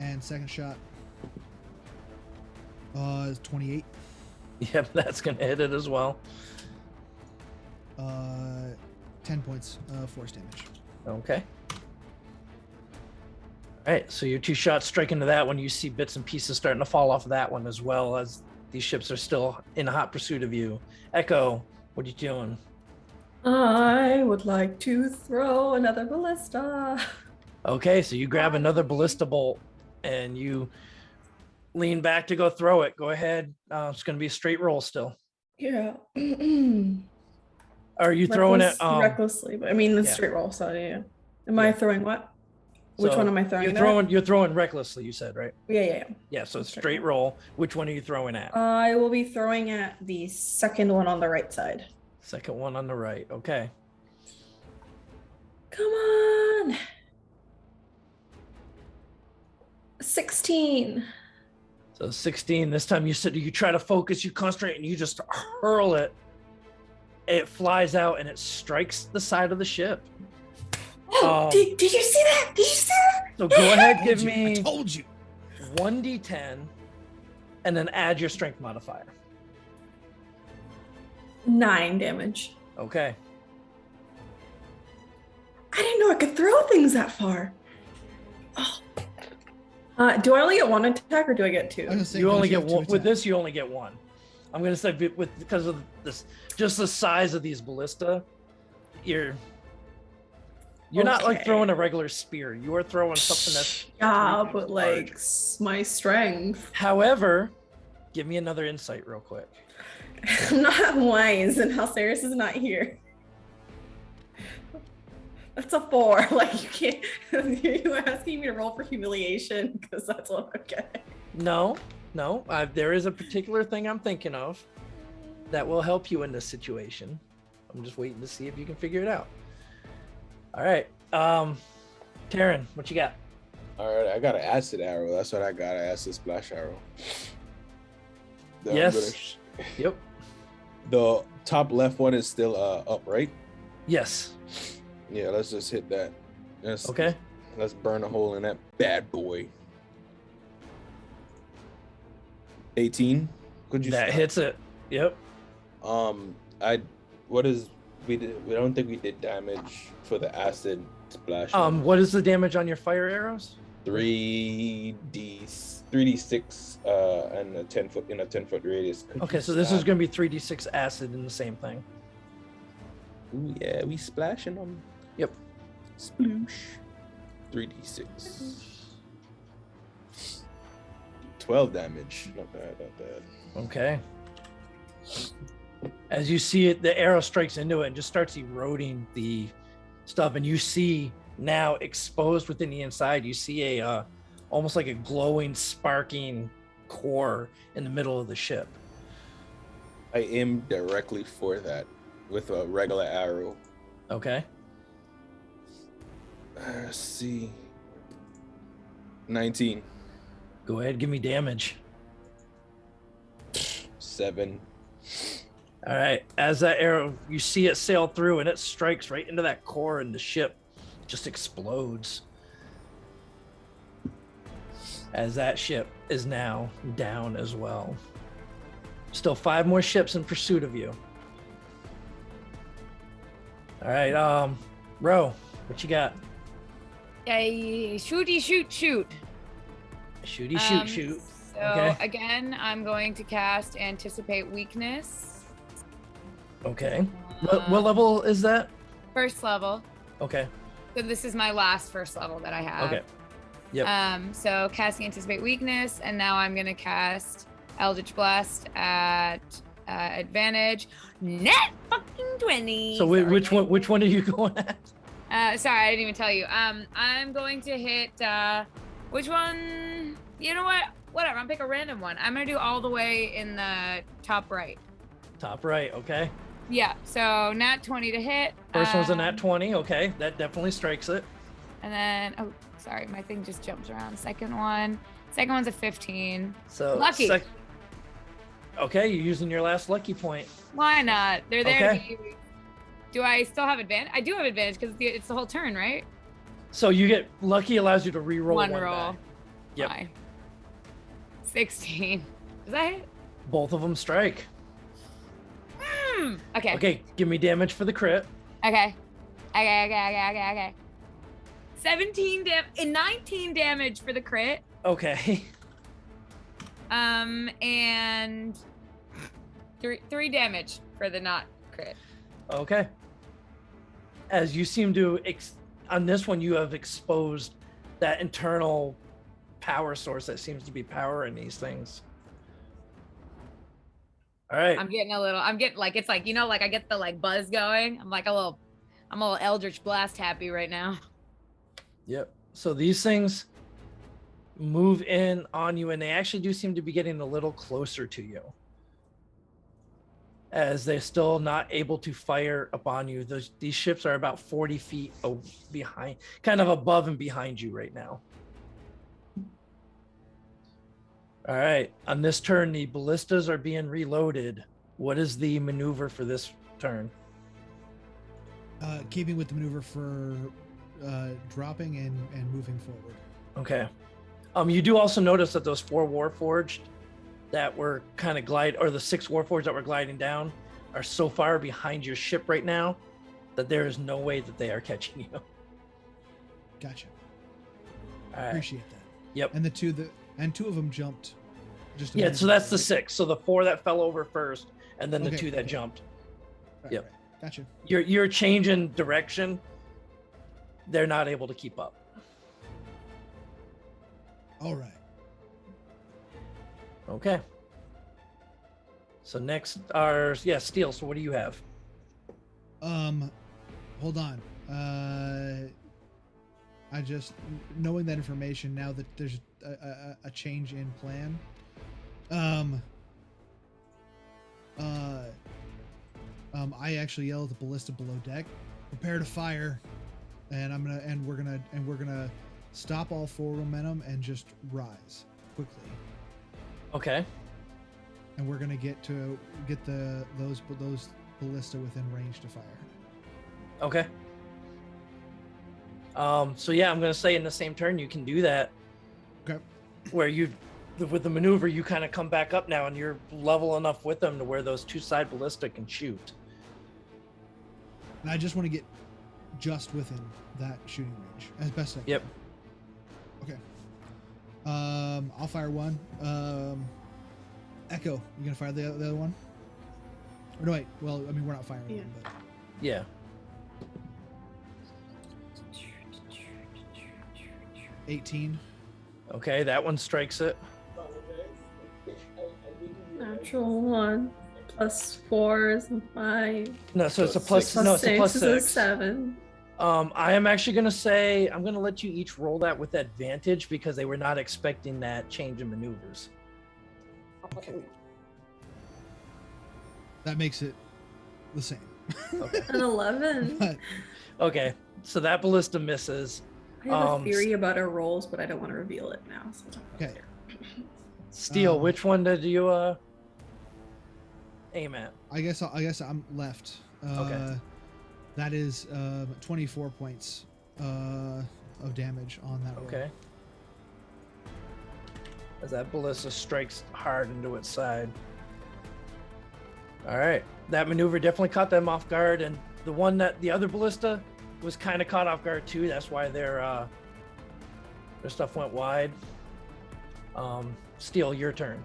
And second shot is 28. Yep, that's gonna hit it as well. 10 points of force damage. Okay. All right, so your 2 shots strike into that one. You see bits and pieces starting to fall off of that one, as well as these ships are still in hot pursuit of you. Echo, what are you doing? I would like to throw another ballista. Okay, so you grab another ballista bolt and you lean back to go throw it. Go ahead. It's going to be a straight roll still. Yeah. Are you throwing it recklessly? But I mean, the yeah. straight roll. So yeah. Am I throwing what? Which so one am I throwing? You're throwing recklessly. You said, right? Yeah. Yeah. So straight roll. Which one are you throwing at? I will be throwing at the second one on the right side. Second one on the right. Okay. Come on. 16. So 16. This time you try to focus, you concentrate, and you just hurl it. It flies out and it strikes the side of the ship. Did you see that? Did you see that? So go ahead, give I me told you. 1d10 and then add your strength modifier. 9 damage. Okay. I didn't know I could throw things that far. Oh. Do I only get 1 attack or do I get 2? I was gonna say, You only don't get have 2 one. With attacks? this, you only get 1. I'm gonna say because of this, just the size of these ballista, you're not like Okay. throwing a regular spear. You are throwing something that's Yeah, 3 but times like large. my strength. However, give me another insight real quick. I'm not wise, and Halcerius is not here. That's a 4. Like you can't. You're asking me to roll for humiliation because that's what I'm getting. No. There is a particular thing I'm thinking of that will help you in this situation. I'm just waiting to see if you can figure it out. All right. Taryn, what you got? All right, I got an acid arrow. That's what I got. An acid splash arrow. Yes. Yep. The top left one is still up, right? Yes. Yeah, let's just hit that. Okay. Let's burn a hole in that bad boy. 18. Could you? That hits it. Yep. We don't think we did damage for the acid splash. What is the damage on your fire arrows? 3d6 and a 10-foot in a 10-foot radius. Okay, so this is going to be 3d6 acid in the same thing. Ooh, yeah, we splashing them. Yep. Sploosh. 3d6. 12 damage. Not bad. Okay. As you see it, the arrow strikes into it and just starts eroding the stuff, and you see now exposed within the inside, you see a almost like a glowing, sparking core in the middle of the ship. I aim directly for that with a regular arrow. Okay. Let's see. 19. Go ahead, give me damage. 7. All right. As that arrow, you see it sail through and it strikes right into that core, and the ship just explodes. As that ship is now down as well. Still 5 more ships in pursuit of you. All right, Ro, what you got? Shooty shoot. Shooty shoot. So Okay. again, I'm going to cast Anticipate Weakness. Okay. What level is that? First level. Okay. So this is my last first level that I have. Okay. Yep. So casting Anticipate Weakness, and now I'm gonna cast Eldritch Blast at advantage. Net fucking 20. So Sorry. which one are you going at? Sorry, I didn't even tell you. I'm going to hit which one? You know what? Whatever. I'm pick a random one. I'm gonna do all the way in the top right. Top right. Okay. Yeah. So nat 20 to hit. First one's a nat 20. Okay, that definitely strikes it. And then sorry, my thing just jumps around. Second one's a 15. So Lucky. Okay, you're using your last lucky point. Why not? They're there Okay. to use. Do I still have advantage? I do have advantage because it's the whole turn, right? So you get lucky allows you to re-roll One one roll. die. Yep. Fine. 16. Does that hit? Both of them strike. Okay. Okay, give me damage for the crit. Okay. 17 and 19 damage for the crit. Okay. And three damage for the not crit. Okay. As you seem to, on this one, you have exposed that internal power source that seems to be powering these things. All right. I'm getting like, it's like, like I get the like buzz going. I'm a little Eldritch Blast happy right now. Yep. So these things move in on you, and they actually do seem to be getting a little closer to you, as they're still not able to fire upon you. These ships are about 40 feet behind, kind of above and behind you right now. All right. On this turn, the ballistas are being reloaded. What is the maneuver for this turn? Keeping with the maneuver for dropping and moving forward. Okay. You do also notice that those 4 Warforged that were kind of or the 6 Warforged that were gliding down are so far behind your ship right now that there is no way that they are catching you. Gotcha. All right. Appreciate that. Yep. And two of them jumped. Just Yeah, so that's the 6. So the 4 that fell over first, and then the Okay, 2 that okay. jumped. Right, Yep. right. Gotcha. You're changing direction. They're not able to keep up. All right. Okay. So next are Steel. So what do you have? Hold on. I just knowing that information now that there's a change in plan. I actually yell at the ballista below deck, prepare to fire, and we're gonna stop all forward momentum and just rise quickly. Okay. And we're gonna get those ballista within range to fire. Okay. So yeah, I'm gonna say in the same turn you can do that. Okay. Where with the maneuver, you kind of come back up now, and you're level enough with them to where those 2 side ballista can shoot. And I just want to get just within that shooting range as best I can. Yep. Okay. I'll fire one. Echo, you gonna fire the other one? Or no, wait. Well, I mean, we're not firing Yeah. them, but Yeah. 18. Okay, that one strikes it. Natural 1 plus 4 is a 5. No, so it's a Plus plus. No, it's a plus is a 6. 7. I am actually gonna say I'm gonna let you each roll that with advantage because they were not expecting that change in maneuvers. Okay. That makes it the same. Okay. An 11. But Okay, so that ballista misses. I have a Um, theory about our rolls, but I don't want to reveal it now. So. okay. Steel, Um, which one did you aim at? I guess I'm left. Okay. That is 24 points of damage on that roll. Okay. As that ballista strikes hard into its side. All right, that maneuver definitely caught them off guard, and the other ballista was kind of caught off guard too. That's why their stuff went wide. Steel, your turn.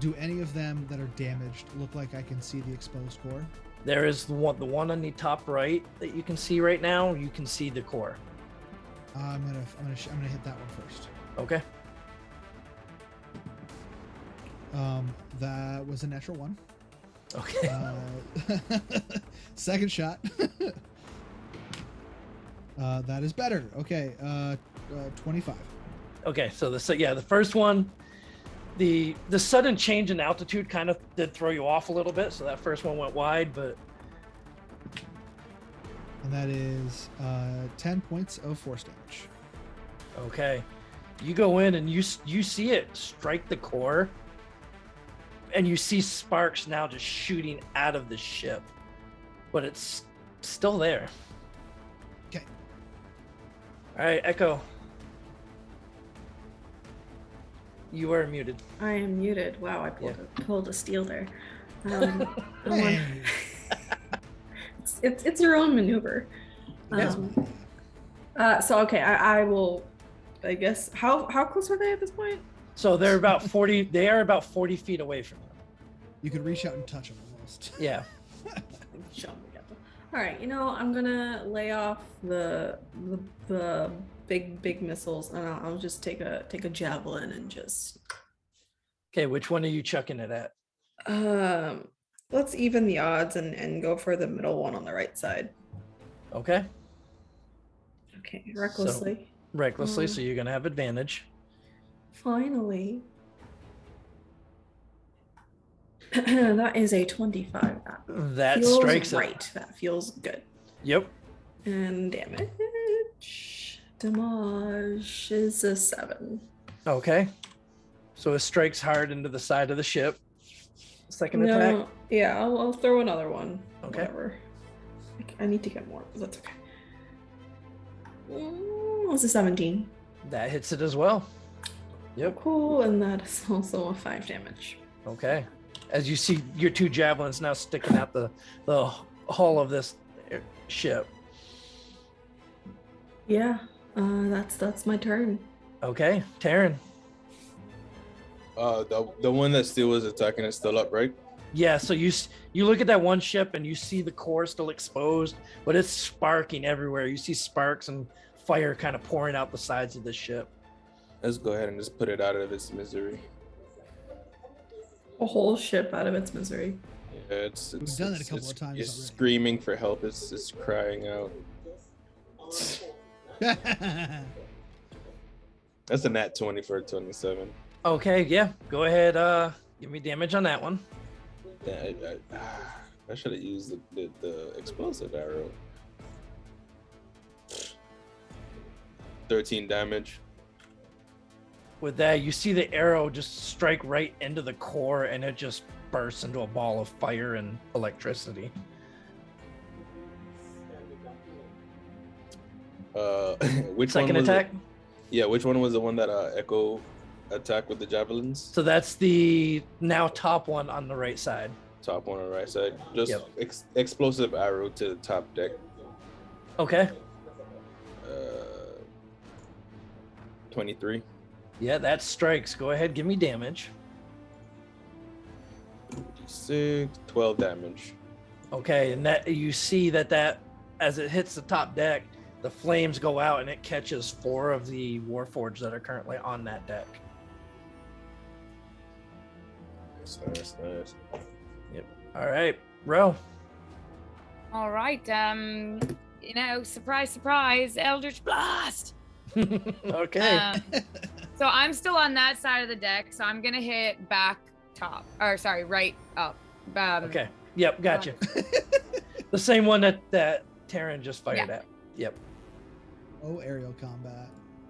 Do any of them that are damaged look like I can see the exposed core? There is the one on the top right that you can see right now. You can see the core. I'm gonna hit that one first. Okay. That was a natural 1. Okay. Second shot. That is better. Okay. 25. Okay. So the first one, the sudden change in altitude kind of did throw you off a little bit. So that first one went wide, but And that is 10 points of force damage. okay. You go in and you see it strike the core, and you see sparks now just shooting out of the ship. but it's still there. Okay. All right, Echo. You are muted. I am muted. Wow, I pulled a steal there. Hey. It's your own maneuver. Yes. So okay, I will. I guess how close are they at this point? So they're about 40. They are about 40 feet away from you. You could reach out and touch them almost. Yeah. Show me. All right, I'm gonna lay off the big missiles, and I'll just take a javelin and just. Okay, which one are you chucking it at? Let's even the odds and go for the middle one on the right side. Okay. Okay, recklessly. Recklessly, so you're gonna have advantage. Finally. That is a 25. That feels strikes right. it. That feels good. Yep. And damage. Damage is a 7. Okay. So it strikes hard into the side of the ship. Second attack. Yeah, I'll throw another one. Okay. Whatever. I need to get more, but that's okay. It's a 17. That hits it as well. Yep. Cool, and that is also a 5 damage. Okay. As you see your 2 javelins now sticking out the hull of this ship. Yeah, that's my turn. Okay, Taryn. The one that still was attacking is still up, right? Yeah, so you look at that one ship and you see the core still exposed, but it's sparking everywhere. You see sparks and fire kind of pouring out the sides of the ship. Let's go ahead and just put it out of its misery. A whole ship out of its misery. Yeah, it's We've done that a couple of times It's already. screaming for help. It's crying out. That's a nat 20 for a 27. Okay, yeah. Go ahead, give me damage on that one. Yeah, I should have used the explosive arrow. 13 damage. With that, you see the arrow just strike right into the core and it just bursts into a ball of fire and electricity. Which Second one was attack. Yeah, which one was the one that Echo attacked with the javelins? So that's the now top one on the right side. Top one on the right side. Just Yep. Explosive arrow to the top deck. Okay. 23. Yeah, that strikes. Go ahead, give me damage. 12 damage. Okay, and that you see that as it hits the top deck, the flames go out and it catches 4 of the Warforged that are currently on that deck. Nice. All right, Ro. All right. Surprise, surprise, Eldritch Blast. Okay. So I'm still on that side of the deck, so I'm gonna hit right up. Okay. Yep, gotcha. The same one that Taryn just fired at. Yep. Oh, aerial combat.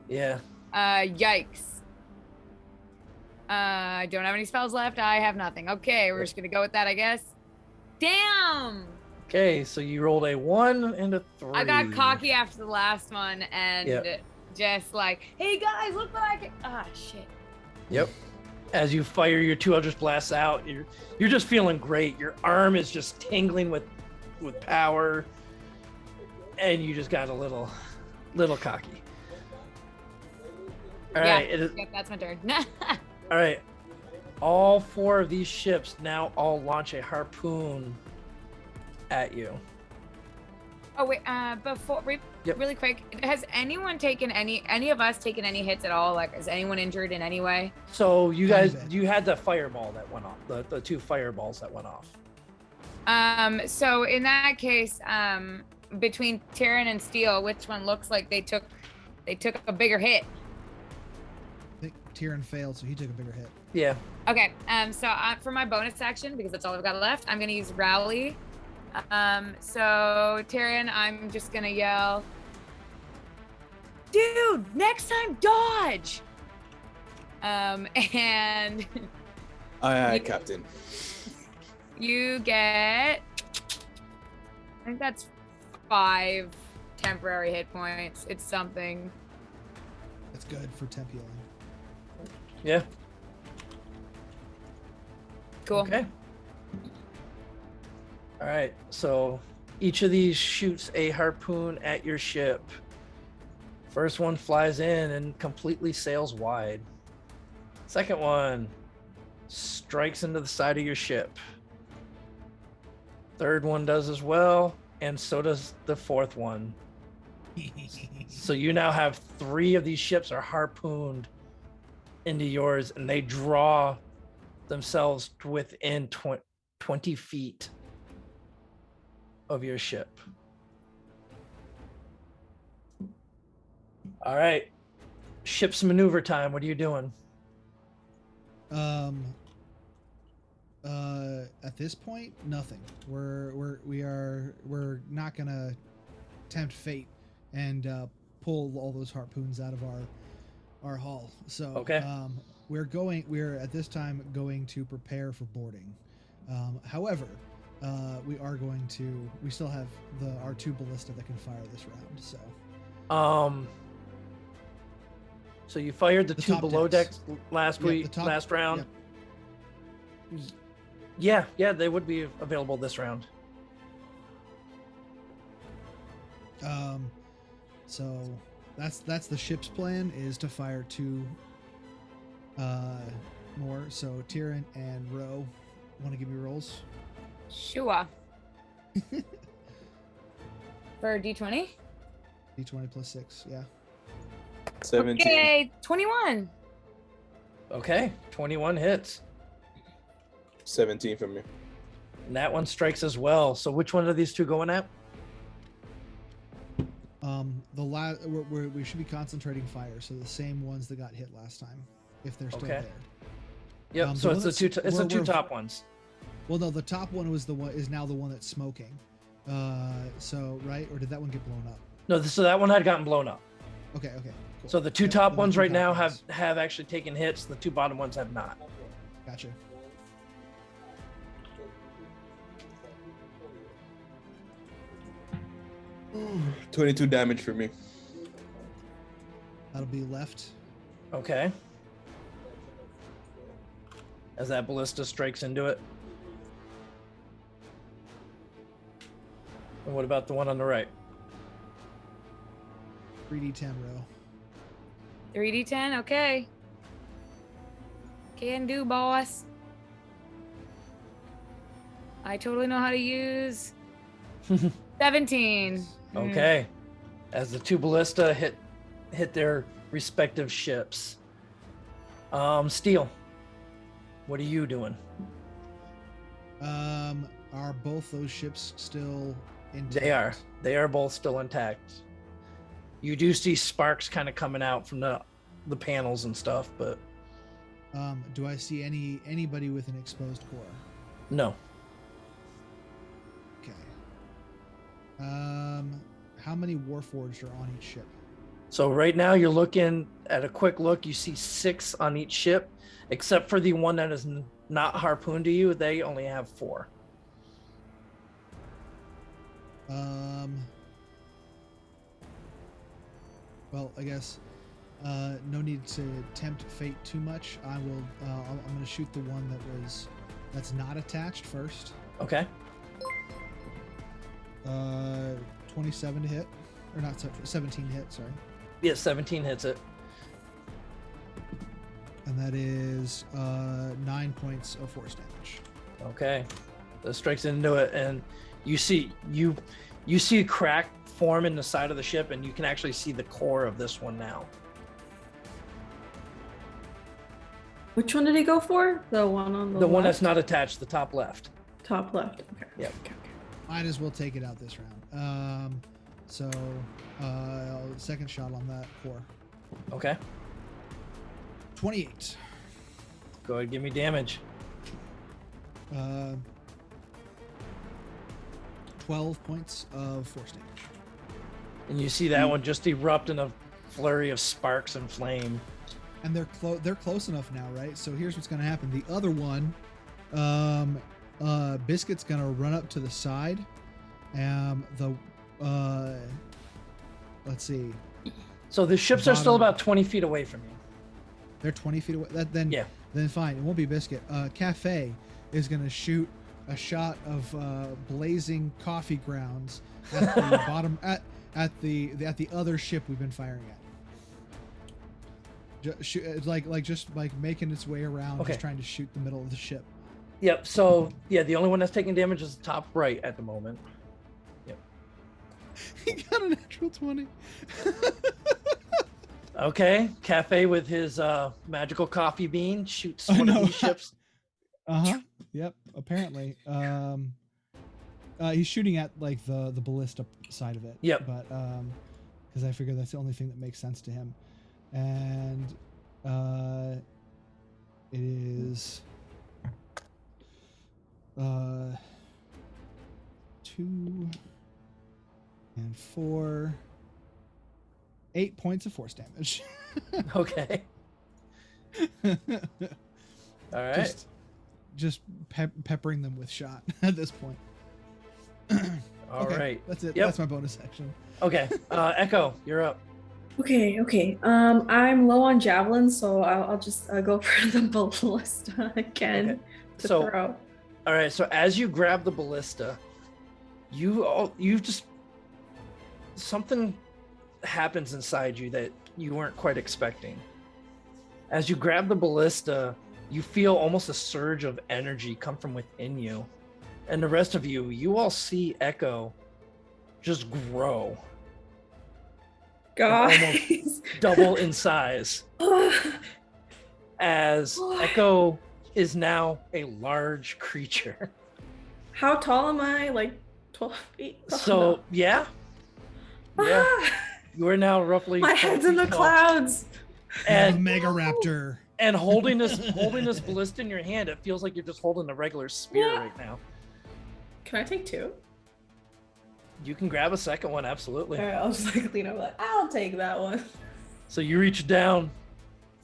Yeah. Yikes. I don't have any spells left. I have nothing. Okay, we're just gonna go with that, I guess. Damn. Okay, so you rolled a 1 and a 3. I got cocky after the last one and just like, hey guys, look what I can. Ah, shit. Yep. As you fire your 2 Eldritch Blasts out, you're just feeling great. Your arm is just tingling with power, and you just got a little cocky. All right. Yep, that's my turn. All right. All 4 of these ships now all launch a harpoon at you. Oh wait, before really quick, has anyone taken any of us taken any hits at all? Like, is anyone injured in any way? So you guys, Kinda. you had the fireball that went off, the 2 fireballs that went off. So in that case, between Taryn and Steel, which one looks like they took a bigger hit? I think Tyrion failed, so he took a bigger hit. Yeah. Okay, so for my bonus action, because that's all I've got left, I'm gonna use Rally. So Taryn, I'm just gonna yell, dude, next time dodge. And Aye, Captain. you get think that's 5 temporary hit points. It's something. That's good for temp healing. Yeah. Cool. Okay. All right. So each of these shoots a harpoon at your ship. First one flies in and completely sails wide. Second one strikes into the side of your ship. Third one does as well, and so does the fourth one. So you now have 3 of these ships are harpooned into yours, and they draw themselves within 20 feet of your ship. All right. Ship's maneuver time. What are you doing? At this point, nothing. We're not gonna tempt fate and pull all those harpoons out of our hull. So Okay. we're at this time going to prepare for boarding. However, we still have our 2 ballista that can fire this round. So you fired the 2 top below decks. decks last Yep, last round. Yep. Yeah, they would be available this round. So that's the ship's plan, is to fire 2 more. So Tyrion and Ro, want to give me rolls? Sure. For D20? D20 plus 6, yeah. 17. Okay, 21. Okay, 21 hits. 17 for me. And that one strikes as well. So which one are these 2 going at? We should be concentrating fire, so the same ones that got hit last time, if they're still Okay. there. Yep. So it's the 2 top ones. Well, no, the top one is now the one that's smoking. So right, or did that one get blown up? No, so that one had gotten blown up. Okay, cool. So the 2 Yep, top the ones 2 right top now ones. have actually taken hits. The 2 bottom ones have not. Gotcha. Ooh, 22 damage for me. That'll be left. Okay. As that ballista strikes into it. And what about the one on the right? 3d10 row. 3D10, okay. Can do, boss. I totally know how to use 17. Okay. As the 2 ballista hit their respective ships. Steel, what are you doing? Are both those ships still intact? They are both still intact. You do see sparks kind of coming out from the panels and stuff, but Do I see anybody with an exposed core? no. Okay. How many Warforged are on each ship? So right now you're looking at a quick look. You see 6 on each ship, except for the one that is not harpooned to you. They only have 4. Well, I guess no need to tempt fate too much. I'm going to shoot the one that's not attached first. Okay. 27 to hit, or not 17 to hit. Sorry. Yeah, 17 hits it. And that is 9 points of force damage. Okay. That strikes into it, and you see a crack form in the side of the ship, and you can actually see the core of this one now. Which one did he go for? The one on the The one left? that's not attached, the top left. Top left. Okay. Yep. Might as well take it out this round. Second shot on that core. Okay. 28. Go ahead, give me damage. 12 points of force damage. And you see that one just erupt in a flurry of sparks and flame. And they're close enough now, right? So here's what's going to happen. The other one, Biscuit's going to run up to the side The let's see, So the ships are still Bottom. about 20 feet away from you. they're 20 feet away. Yeah. Then fine, it won't be Biscuit. Cafe is gonna shoot a shot of blazing coffee grounds at the bottom at the other ship we've been firing at. Just like making its way around, Okay. just trying to shoot the middle of the ship. Yep. So yeah, the only one that's taking damage is the top right at the moment. He got a natural 20. Okay. Cafe with his magical coffee bean shoots I one of know. these ships. Yep. Apparently, he's shooting at like the ballista side of it. Yep. But because I figure that's the only thing that makes sense to him, and it is 2 and 4, 8 points of force damage. Okay. All right. Just peppering them with shot at this point. All Okay, right. That's it. Yep. That's my bonus action. Okay. Echo, you're up. Okay. I'm low on javelins, so I'll just go for the ballista again Okay. to So- throw. All right. So as you grab the ballista, you just something happens inside you that you weren't quite expecting. As you grab the ballista, you feel almost a surge of energy come from within you. And the rest of you all see Echo just grow, Guys. double in size, as Echo is now a large creature. How tall am I? Like 12 feet? Oh, So, no. yeah, you are now roughly My 12 head's in the feet tall. clouds. And Mega Raptor. And holding this ballista in your hand, it feels like you're just holding a regular spear What? right now. Can I take two? You can grab a second one, absolutely. All right, I'll just like lean over. Like, I'll take that one. So you reach down.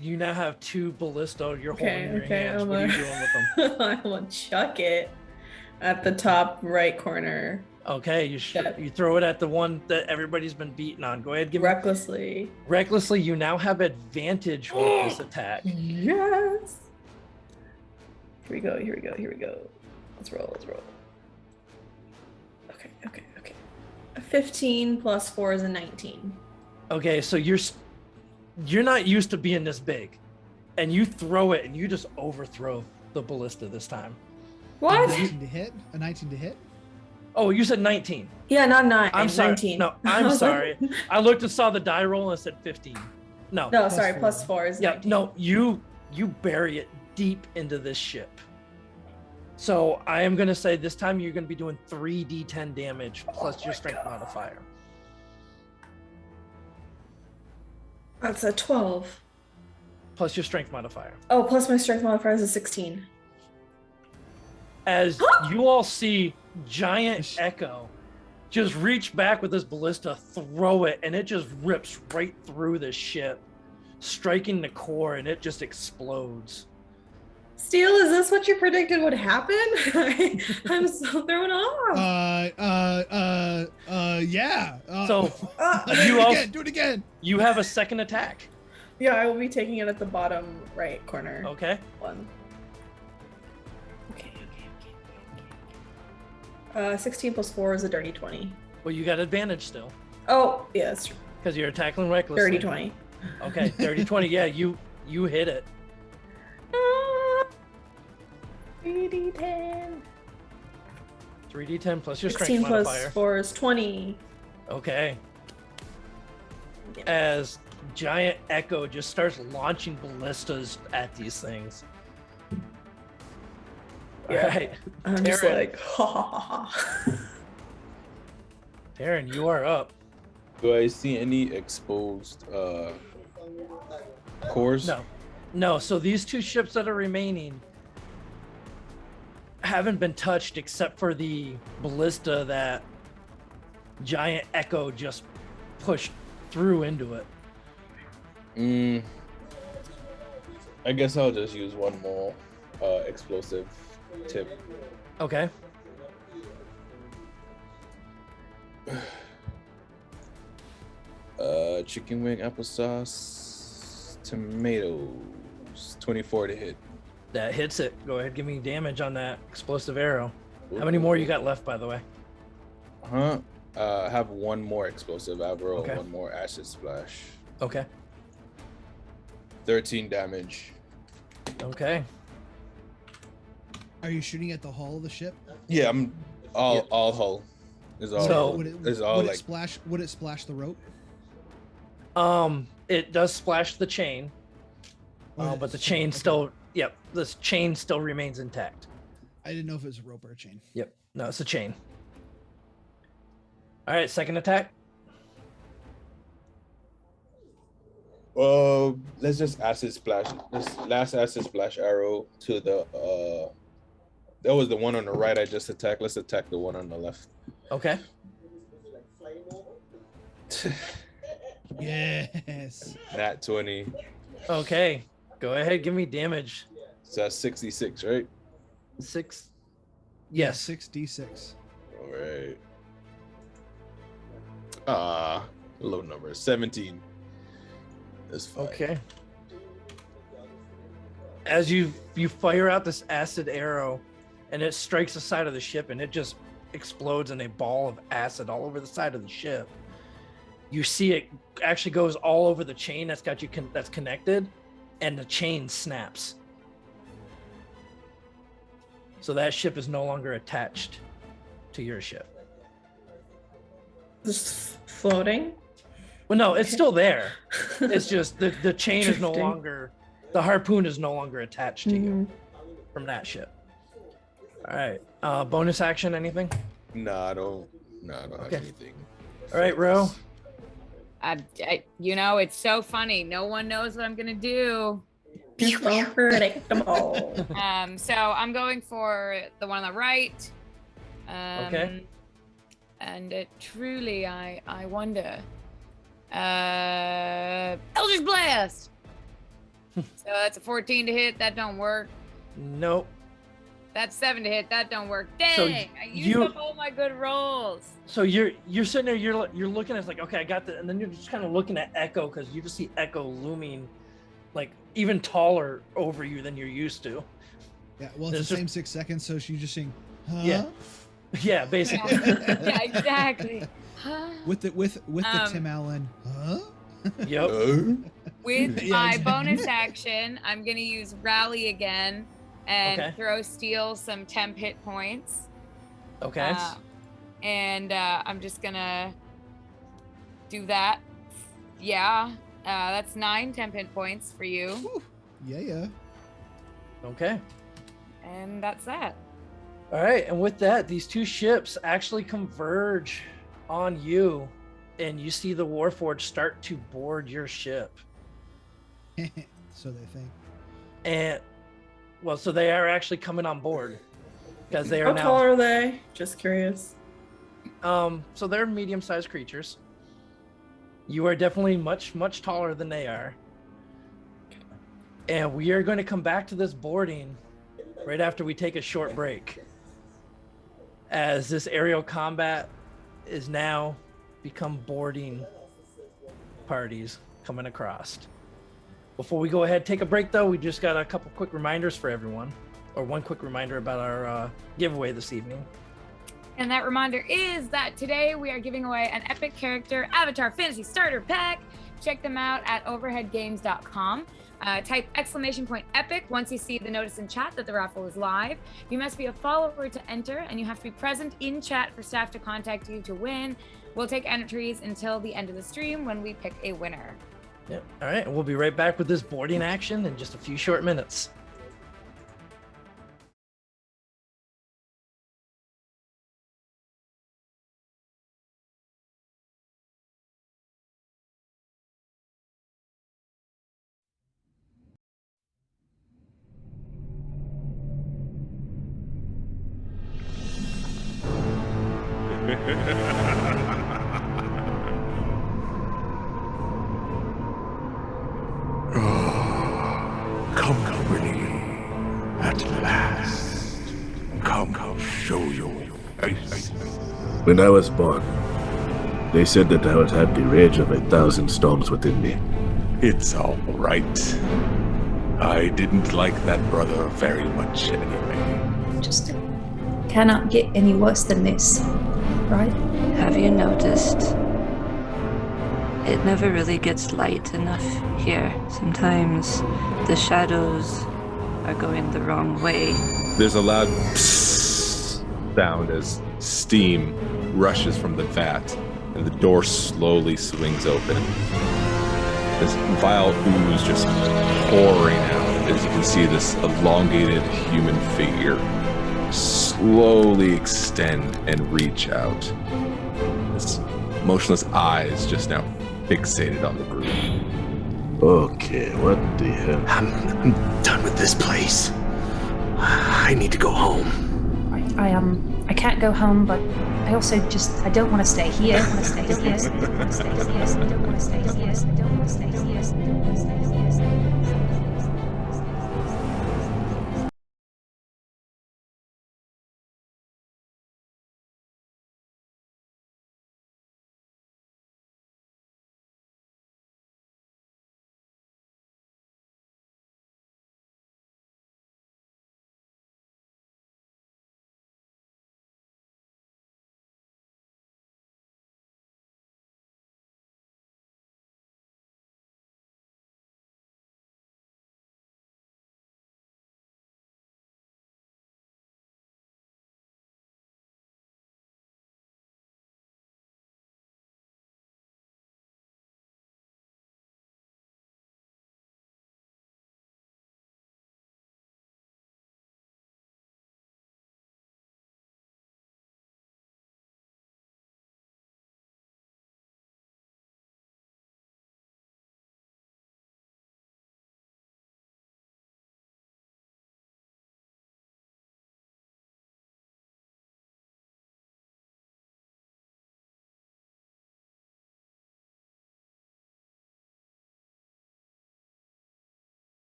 You now have 2 ballista you're holding in your hands. I'm What are you like- doing with them? I will chuck it at the top right corner Okay, you throw it at the one that everybody's been beating on. Go ahead, give me. recklessly. Recklessly, you now have advantage with this attack. Yes. Here we go. Let's roll. Okay. A 15 plus 4 is a 19. Okay, so you're not used to being this big, and you throw it, and you just overthrow the ballista this time. What? 19 to hit. A 19 to hit. Oh, you said 19. Yeah, not 9. I'm sorry. 19. No, I I'm was sorry. like- I looked and saw the die roll and it said 15. No. No, Plus sorry. 4. Plus 4 is Yeah, 19. no, you bury it deep into this ship. So I am gonna say this time you're gonna be doing 3d10 damage plus your strength modifier. That's a 12. Plus your strength modifier. Oh, plus my strength modifier is a 16. As you all see Giant Echo just reach back with this ballista, throw it, and it just rips right through the ship, striking the core, and it just explodes. Steel, is this what you predicted would happen? I'm so thrown off. Yeah. So do you it all- again. Do it again. you have a second attack, Yeah, I will be taking it at the bottom right corner. okay? One. Okay. 16 plus 4 is a dirty 20. Well, you got advantage still Oh, yeah, that's true. because you're attacking recklessly. Dirty 20. Okay, 30-20. Yeah, you hit it. 3d10. 3d10 plus your 16 strength plus modifier. 4 is 20. Okay. Yeah. As Giant Echo just starts launching ballistas at these things. Yeah. All right, I'm just Taryn. like, ha ha ha ha. Taryn, you are up. Do I see any exposed cores? No. So these 2 ships that are remaining haven't been touched except for the ballista that Giant Echo just pushed through into it. I guess I'll just use one more explosive tip. Okay. Chicken wing, applesauce, tomatoes. 24 to hit. That hits it. Go ahead, give me damage on that explosive arrow. How many more you got left, by the way? I have one more explosive arrow, Okay. one more acid splash. Okay. 13 damage. Okay. Are you shooting at the hull of the ship? Yeah, I'm all Yep. all hull. Is all. So- would it, is all would like it splash? Would it splash the rope? It does splash the chain, but the chain Okay. still, yep, this chain still remains intact. I didn't know if it was a rope or a chain. Yep. No, it's a chain. All right, second attack. let's just acid splash. This last acid splash arrow to the that was the one on the right I just attacked. Let's attack the one on the left. Okay. Yes. Nat 20. Okay. Go ahead, give me damage. So that's 66, right? 6. Yes. 6d6. All right. Low number 17. That's fine. Okay. As you fire out this acid arrow, and it strikes the side of the ship, and it just explodes in a ball of acid all over the side of the ship. You see it actually goes all over the chain that's got you that's connected, and the chain snaps. So that ship is no longer attached to your ship. Just floating. Well, no, it's still there. It's just the chain is no Drifting. longer, the harpoon is no longer attached to you Mhm. from that ship. All right. Bonus action, anything? No, I don't have Okay. anything. All right, Ro. It's so funny. No one knows what I'm gonna do. It's unpredictable. So I'm going for the one on the right. Okay. And truly, I wonder. Eldritch Blast. So that's a 14 to hit. That don't work. Nope. That's 7 to hit. That don't work. Dang! So I used you- up all my good rolls. So you're sitting there, you're looking at it's like, okay, I got the, and then you're just kind of looking at Echo because you just see Echo looming, like even taller over you than you're used to. Yeah. Well, it's There's the just- same 6 seconds, so she just saying, huh? Yeah. Yeah, basically. Yeah, exactly. Huh? With the Tim Allen, huh? Yep. With Yeah, my exactly. bonus action, I'm gonna use Rally again and Okay. throw Steel some temp hit points. Okay. And I'm just gonna do that. Yeah, that's 9 temp hit points for you, Whew. Yeah. Okay. and that's that. All right, and with that, these two ships actually converge on you, and you see the Warforged start to board your ship. So they think. And well, so they are actually coming on board because they are How now. tall are they? Just curious. So they're medium-sized creatures. You are definitely much, much taller than they are. And we are going to come back to this boarding right after we take a short break. As this aerial combat is now become boarding parties coming across. Before we go ahead, take a break though, we just got a couple quick reminders for everyone. Or one quick reminder about our giveaway this evening. And that reminder is that today we are giving away an epic character avatar fantasy starter pack. Check them out at overheadgames.com. Type !epic once you see the notice in chat that the raffle is live. You must be a follower to enter, and you have to be present in chat for staff to contact you to win. We'll take entries until the end of the stream when we pick a winner. Yep. All right, and we'll be right back with this boarding action in just a few short minutes. Company at last. Come, show your face. When I was born, They said that I would have the rage of 1,000 storms within me. It's all right. I didn't like that brother very much anyway. Just cannot get any worse than this, right? Have you noticed? It never really gets light enough here. Sometimes the shadows are going the wrong way. There's a loud psst sound as steam rushes from the vat, and the door slowly swings open. This vile ooze just pouring out as you can see this elongated human figure slowly extend and reach out. His motionless eyes just now fixated on the group. Okay, what the hell? I'm done with this place. I need to go home. I can't go home, but I also I don't want to stay here. I don't want to stay here. I don't want to stay here. I don't want to stay here. I don't want to stay here. I don't want to stay here.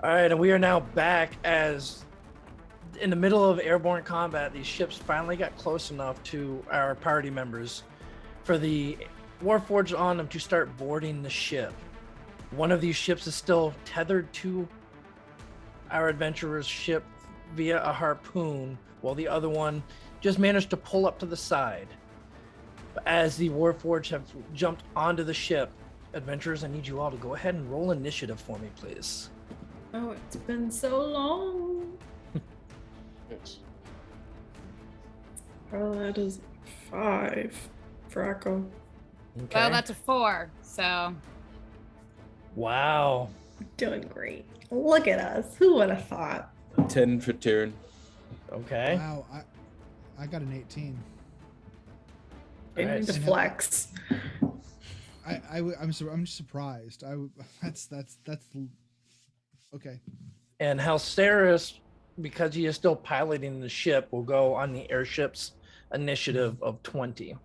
All right, and we are now back as in the middle of airborne combat, these ships finally got close enough to our party members for the Warforged on them to start boarding the ship. One of these ships is still tethered to our adventurer's ship via a harpoon, while the other one just managed to pull up to the side. But as the Warforged have jumped onto the ship, adventurers, I need you all to go ahead and roll initiative for me, please. Oh, it's been so long. Yes. Oh, that is 5 for Echo. Okay. Well, that's a 4. So Wow. Doing great. Look at us. Who would have thought? 10 for Tyrion. Okay. Wow, I got an 18. I Alright, need to so- flex. I'm just surprised. That's okay. And Halceris, because he is still piloting the ship, will go on the airship's initiative of 20.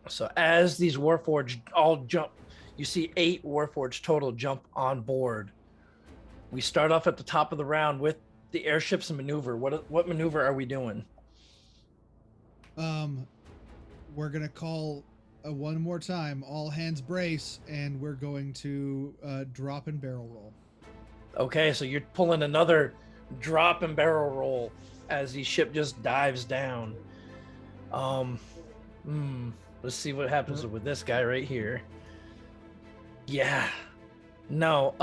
So as these Warforged all jump, you see 8 Warforged total jump on board. We start off at the top of the round with the airship's maneuver. What maneuver are we doing? We're gonna call one more time, all hands brace, and we're going to drop and barrel roll. Okay, so you're pulling another drop and barrel roll as the ship just dives down. Let's see what happens with this guy right here. Yeah. No,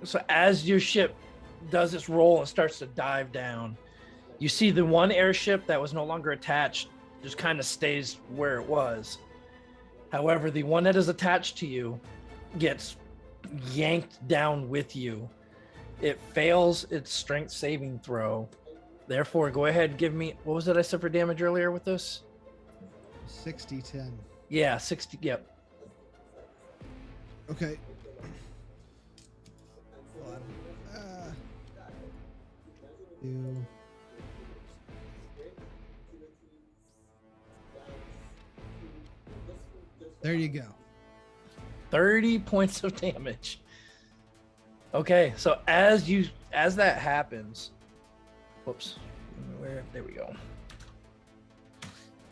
so as your ship does its roll and starts to dive down, you see the one airship that was no longer attached just kind of stays where it was. However, the one that is attached to you gets yanked down with you. It fails its strength saving throw. Therefore, go ahead and give me, what was it I said for damage earlier with this? 60-10. Yeah, 60, yep. Okay. Do. There you go. 30 points of damage. Okay, so as that happens, whoops, there we go.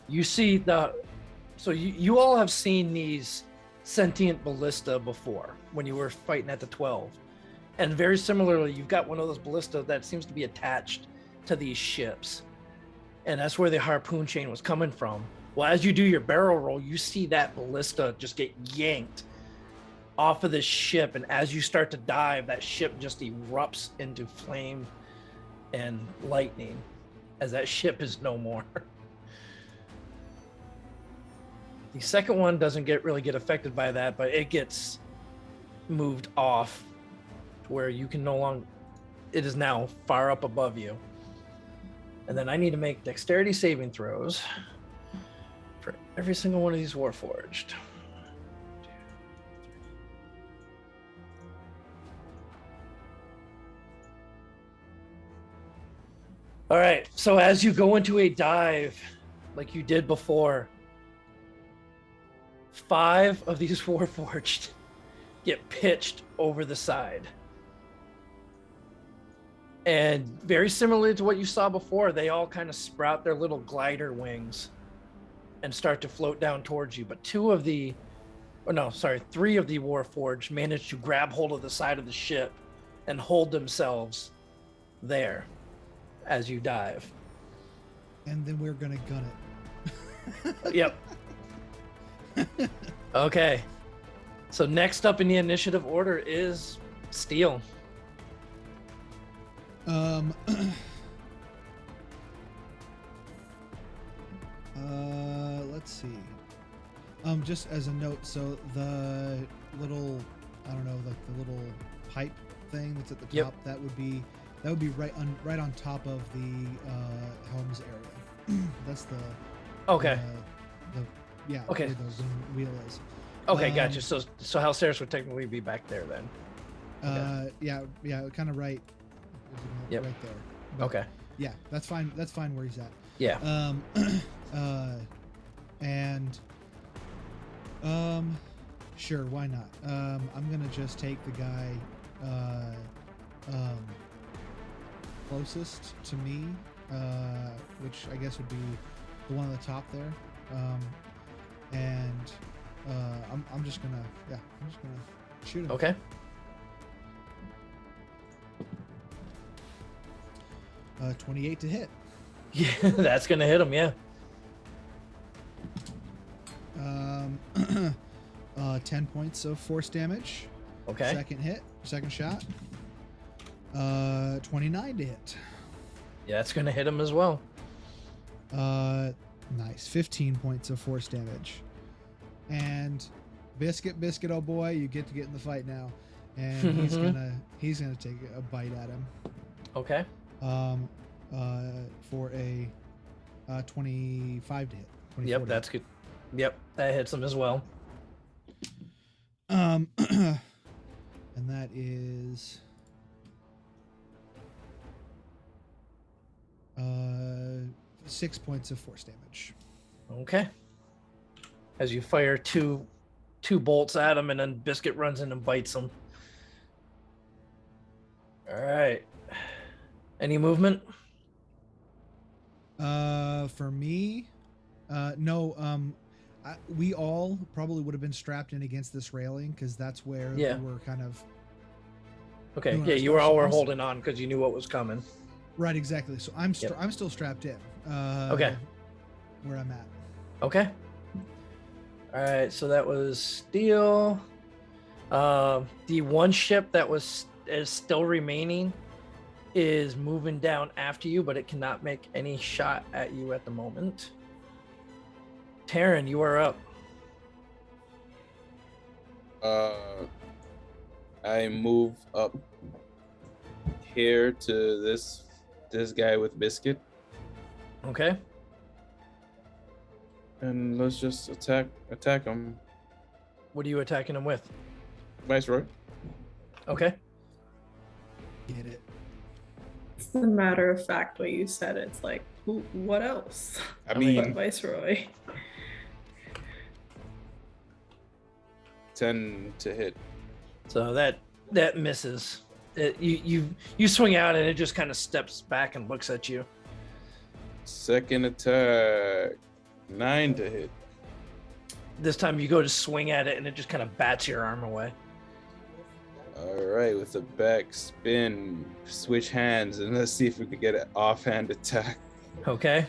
You see so you all have seen these sentient ballista before when you were fighting at the 12. And very similarly, you've got one of those ballista that seems to be attached to these ships. And that's where the harpoon chain was coming from. Well, as you do your barrel roll, you see that ballista just get yanked off of this ship. And as you start to dive, that ship just erupts into flame and lightning as that ship is no more. The second one doesn't really get affected by that, but it gets moved off where you can no longer, it is now far up above you. And then I need to make dexterity saving throws for every single one of these Warforged. All right, so as you go into a dive like you did before, 5 of these Warforged get pitched over the side. And very similarly to what you saw before, they all kind of sprout their little glider wings and start to float down towards you. But 3 of the Warforged manage to grab hold of the side of the ship and hold themselves there as you dive. And then we're gonna gun it. Yep. Okay. So next up in the initiative order is Steel. Let's see. Just as a note, so the little, I don't know, like the little pipe thing that's at the top, Yep. that would be right on top of the helms area. That's the Okay. where Okay. the wheel is. Okay, gotcha. So Halceres would technically be back there then. Yeah, kind of right. Yep. Right there. But Okay. yeah, that's fine. That's fine where he's at. Yeah. Sure, why not? I'm gonna just take the guy closest to me, which I guess would be the one on the top there. I'm just gonna shoot him. Okay. 28 to hit. Yeah, that's gonna hit him. Yeah. 10 points of force damage. Okay. Second shot. 29 to hit. Yeah, that's gonna hit him as well. Nice. 15 points of force damage. And biscuit, oh boy, you get to get in the fight now. And he's gonna take a bite at him. Okay. For a 25 to hit. 24 Yep, to that's good. Yep, that hits him as well. And that is 6 points of force damage. Okay. As you fire two bolts at him, and then Biscuit runs in and bites him. All right. Any movement? For me, no. We all probably would have been strapped in against this railing because that's where we were kind of. Okay. Yeah, you all were holding on because you knew what was coming. Right. Exactly. So I'm still strapped in. Okay. Where I'm at. Okay. All right. So that was Steel. The one ship that is still remaining is moving down after you, but it cannot make any shot at you at the moment. Tavern, you are up. I move up here to this guy with Biscuit, Okay. and let's just attack him. What are you attacking him with? Viceroy. Okay. Get it. It's a matter of fact what you said. It's like, what else? I mean, Viceroy. 10 to hit. So that misses. You swing out and it just kind of steps back and looks at you. Second attack, 9 to hit. This time you go to swing at it and it just kind of bats your arm away. All right, with the back spin, switch hands, and let's see if we can get an offhand attack. Okay.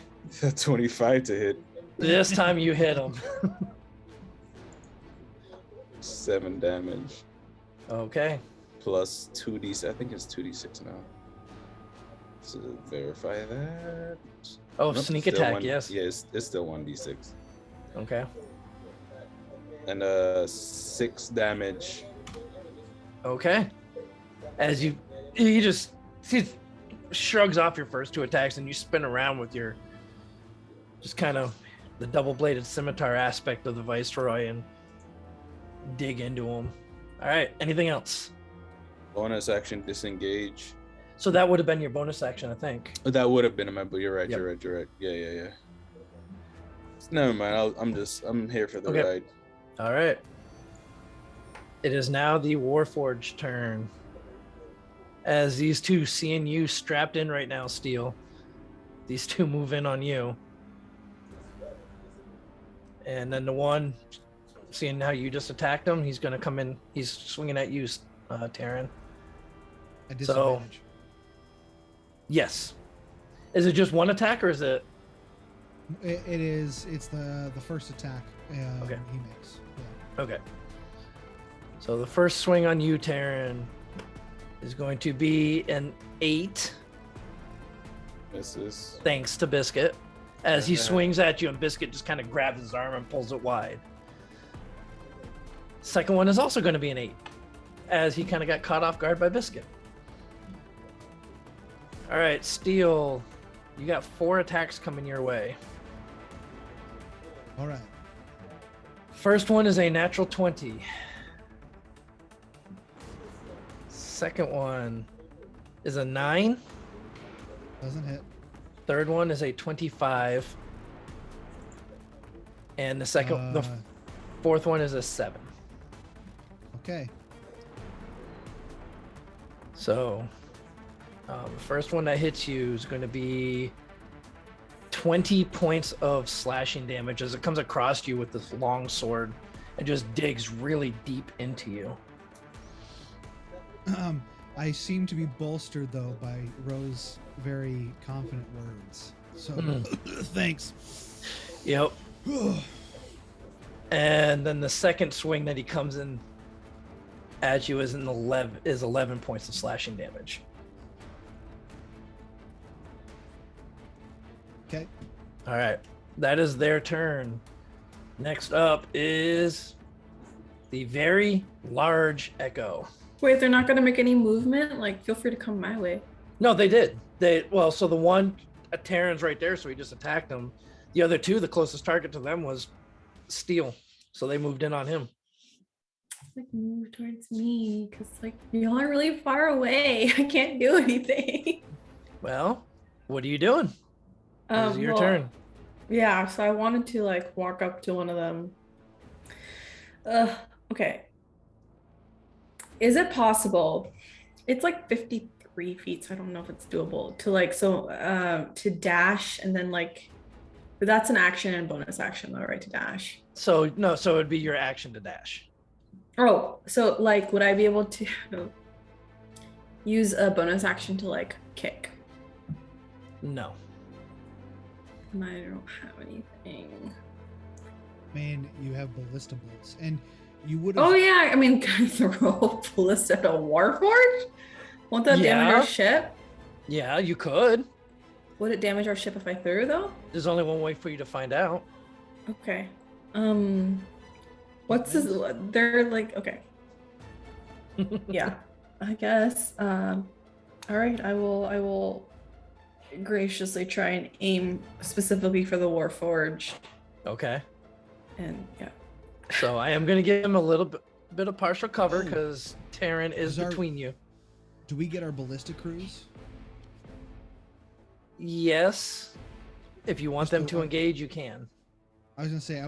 25 to hit. This time you hit him. 7 damage. Okay. Plus 2d6. I think it's 2d6 now. So verify that. Oh, Nope, sneak still attack, yes. Yeah, it's still 1d6. Okay. And 6 damage. Okay. As he shrugs off your first 2 attacks and you spin around with your just kind of the double-bladed scimitar aspect of the Viceroy and dig into him. All right. Anything else? Bonus action, disengage. So that would have been your bonus action, I think. That would have been my, but you're right. Yep. You're right. Yeah. Never mind. I'm here for the Okay. ride. All right. It is now the Warforged turn. As these two, seeing you strapped in right now, Steel, these two move in on you. And then the one, seeing how you just attacked him, he's going to come in. He's swinging at you, Tavern. A disadvantage. Yes. Is it just one attack or is it? It is. It's the first attack Okay. he makes. Yeah. Okay. So the first swing on you, Tavern, is going to be an 8. Misses. Thanks to Biscuit. As he swings at you, and Biscuit just kind of grabs his arm and pulls it wide. Second one is also going to be an 8, as he kind of got caught off guard by Biscuit. All right, Steel, you got 4 attacks coming your way. All right. First one is a natural 20. Second one is a 9. Doesn't hit. Third one is a 25. And the fourth one is a 7. Okay. So, the first one that hits you is going to be 20 points of slashing damage as it comes across you with this long sword and just digs really deep into you. I seem to be bolstered though by Rose's very confident words. So thanks. Yep. And then the second swing that he comes in at you is 11 points of slashing damage. Okay. All right. That is their turn. Next up is the very large Echo. Wait, they're not gonna make any movement? Like, feel free to come my way. No, they did. So the one, Terran's right there, so he just attacked him. The other two, the closest target to them was Steel, so they moved in on him. Like, move towards me, because like y'all are really far away. I can't do anything. Well, what are you doing? This is your turn. Yeah, so I wanted to like walk up to one of them. Okay. Is it possible? It's like 53 feet, so I don't know if it's doable to like to dash and then like, but that's an action and bonus action though, right? To dash. So it'd be your action to dash. Oh, so like, would I be able to use a bonus action to like kick? No. And I don't have anything. Man, you have ballista bolts, and you would have. Oh yeah, I mean, can I throw a ballista at a Warforged? Won't that damage our ship? Yeah, you could. Would it damage our ship if I threw though? There's only one way for you to find out. Okay. What's this? They're like, okay. Yeah, I guess. All right, I will graciously try and aim specifically for the Warforged. Okay. And yeah. So I am going to give him a little bit of partial cover because Terran is between you. Do we get our ballista crews? Yes. If you want them to engage, you can. I was gonna say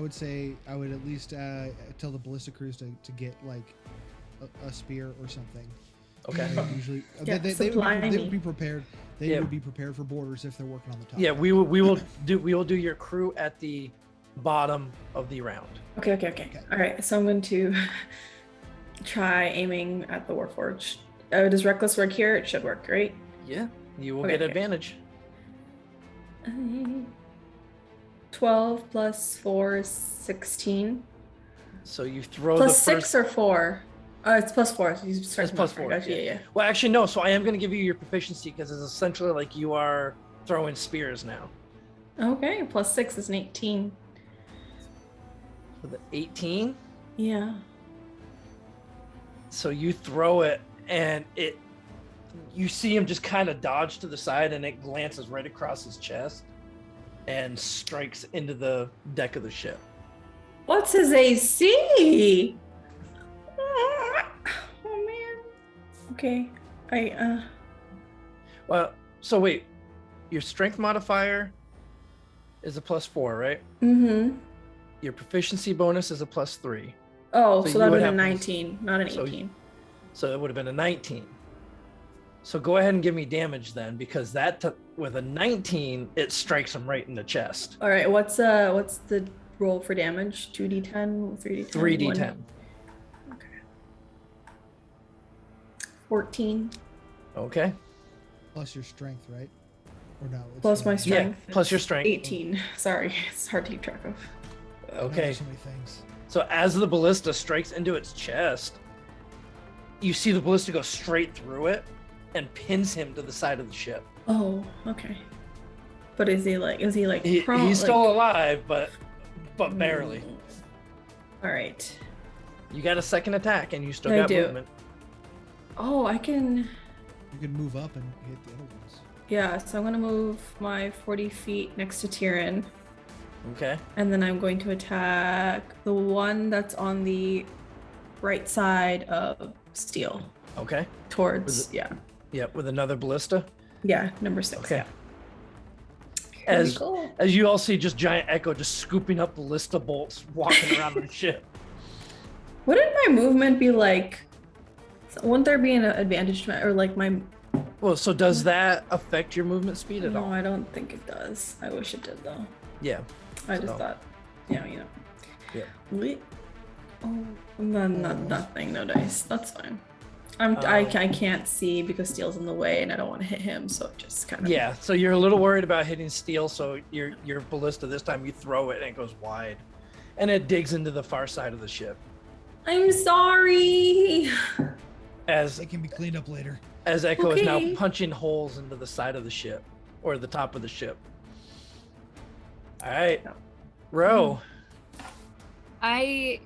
I would at least tell the ballista crews to get like a spear or something. Okay. Usually Yeah, they would be prepared. They would be prepared for borders if they're working on the top. Yeah, we will do your crew at the bottom of the round. Okay. All right, so I'm going to try aiming at the Warforged. Does Reckless work here? It should work, right? Yeah, you will get advantage. 12 plus 4 is 16. So you throw plus the first... 6 or 4? It's plus 4. It's plus 4. Yeah. Well, actually, no. So I am going to give you your proficiency because it's essentially like you are throwing spears now. Okay, plus 6 is an 18. So the 18? Yeah. So you throw it, and you see him just kind of dodge to the side, and it glances right across his chest and strikes into the deck of the ship. What's his AC? Oh man. Okay. Well, so wait, your strength modifier is a plus 4, right? Mm-hmm. your proficiency bonus is a +3. Oh, So so you that would would have have to- 19, not an so- 18. So it would have been a 19. So go ahead and give me damage then, because with a 19, it strikes him right in the chest. All right, what's the roll for damage? 2d10, 3d10? 3d10. 14 Okay. Plus your strength, right? Or no? it's plus my your- strength. Yeah, plus your It's strength. 18. Sorry, it's hard to keep track of. Okay. There's so many things. So as the ballista strikes into its chest, you see the ballista go straight through it and pins him to the side of the ship. Oh, okay. But is he like prone, He's still alive, but barely. All right. You got a second attack and you still I got do. movement. Oh, I can. You can move up and hit the other ones. Yeah, so I'm gonna move my 40 feet next to Tyrion, Okay. and then I'm going to attack the one that's on the right side of Steel Okay. towards Yep, with another ballista. number 6. Okay. Here we As go. as you all see, just giant Echo just scooping up ballista bolts, walking around the ship. Wouldn't my movement be like? Wouldn't there be an advantage to my, or like my? Well, so does that affect your movement speed at No, all? I don't think it does. I wish it did though. Yeah. I just So- thought, yeah. Yeah. Wait. Oh, nothing. No dice. That's fine. I can't see because Steel's in the way, and I don't want to hit him. So it just kind of. Yeah. So you're a little worried about hitting steel, so your ballista this time you throw it and it goes wide, and it digs into the far side of the ship. I'm sorry. As It can be cleaned up later. Echo is now Okay. punching holes into the side of the ship or the top of the ship. All right, Ro. I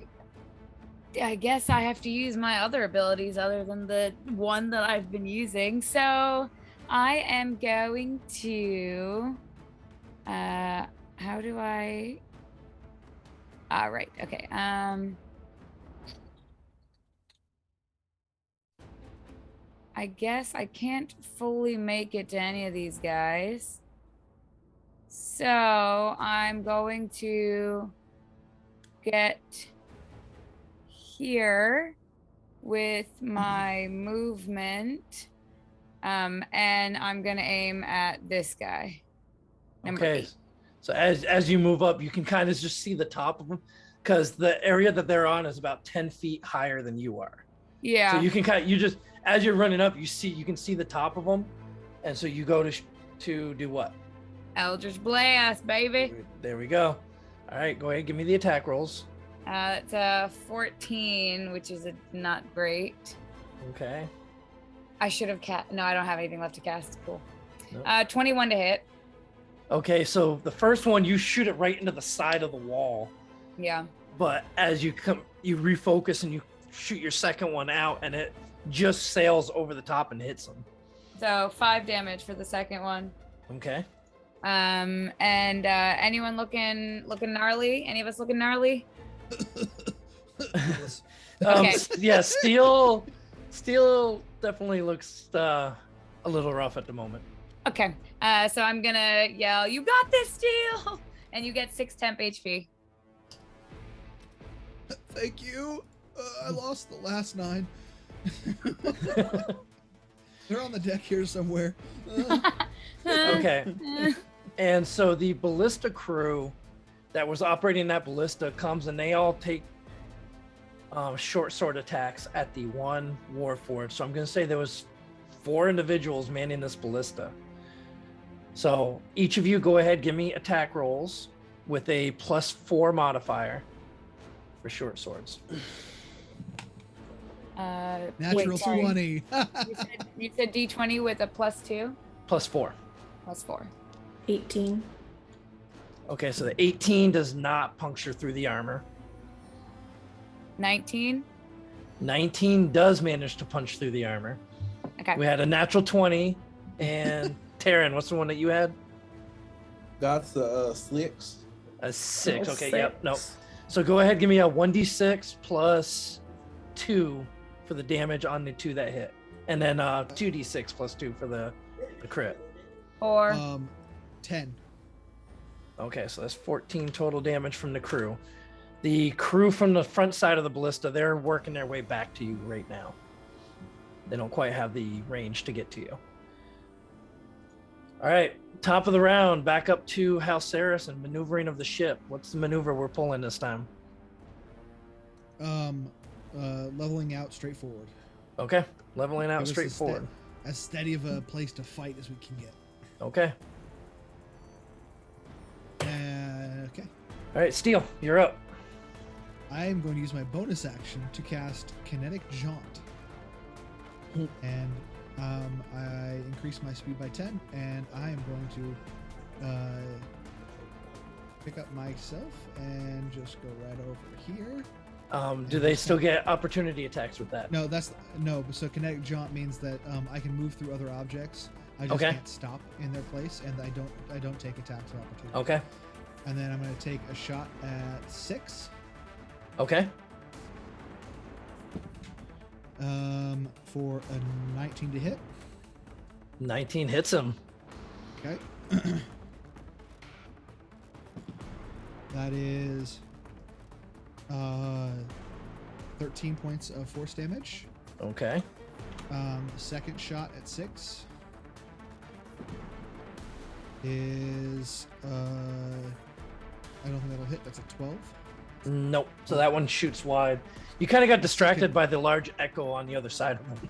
guess I have to use my other abilities other than the one that I've been using. So I am going to how do I right, okay. I guess I can't fully make it to any of these guys. So I'm going to get here with my movement. And I'm gonna aim at this guy. Number Okay. 8. So as you move up, you can kind of just see the top of them, because the area that they're on is about 10 feet higher than you are. Yeah. So you can as you're running up, you can see the top of them, and so you go to do what? Eldritch Blast, baby. There we go. All right, go ahead, give me the attack rolls. It's a 14, which is not great. Okay. I should have no, I don't have anything left to cast. Cool. Nope. 21 to hit. Okay, so the first one you shoot it right into the side of the wall, Yeah. but as you refocus and you shoot your second one out, and it just sails over the top and hits them. So 5 damage for the second one. Okay. And anyone looking gnarly? Any of us looking gnarly? Okay. Yeah, Steel definitely looks a little rough at the moment. Okay. So I'm gonna yell, "You got this, Steel!" And you get 6 temp HP. Thank you. I lost the last 9. They're on the deck here somewhere. Okay. And so the ballista crew that was operating that ballista comes, and they all take short sword attacks at the one warforged. So I'm going to say there was 4 individuals manning this ballista. So each of you go ahead, give me attack rolls with a +4 modifier for short swords. Natural sorry. 20. You said D20 with a +2? +4. +4. 18. Okay, so the 18 does not puncture through the armor. 19. 19 does manage to punch through the armor. Okay. We had a natural 20, and Taryn, what's the one that you had? That's the slicks. A 6. Oh, Okay, 6. yep, no. So go ahead, give me a 1d6 plus 2 for the damage on the 2 that hit, and then 2d6 plus 2 for the crit. 4. 10. Okay, so that's 14 total damage from the crew. The crew from the front side of the ballista, they're working their way back to you right now. They don't quite have the range to get to you. All right, top of the round, back up to Halceris and maneuvering of the ship. What's the maneuver we're pulling this time? Leveling out straightforward. Okay, leveling out Give us straightforward. As steady of a place to fight as we can get. Okay. Okay. All right, Steel, you're up. I am going to use my bonus action to cast Kinetic Jaunt. And I increase my speed by 10, and I am going to pick up myself and just go right over here. Do they still get opportunity attacks with that? No, so Kinetic Jaunt means that I can move through other objects. I just can't stop in their place, and I don't take attacks of opportunity. Okay. And then I'm going to take a shot at 6. Okay. For a 19 to hit. 19 hits him. Okay. That is 13 points of force damage. Okay. Second shot at 6 is I don't think that'll hit. That's a 12. Nope. So that one shoots wide. You kind of got distracted by the large echo on the other side of him.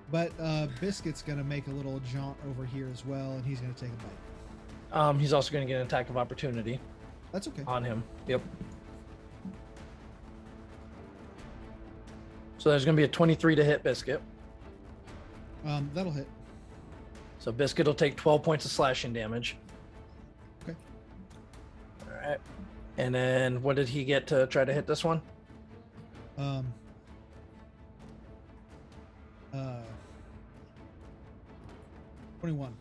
But Biscuit's gonna make a little jaunt over here as well, and he's gonna take a bite. He's also going to get an attack of opportunity. That's okay. On him. Yep. So there's going to be a 23 to hit Biscuit. That'll hit. So Biscuit will take 12 points of slashing damage. Okay. All right. And then what did he get to try to hit this one? 21.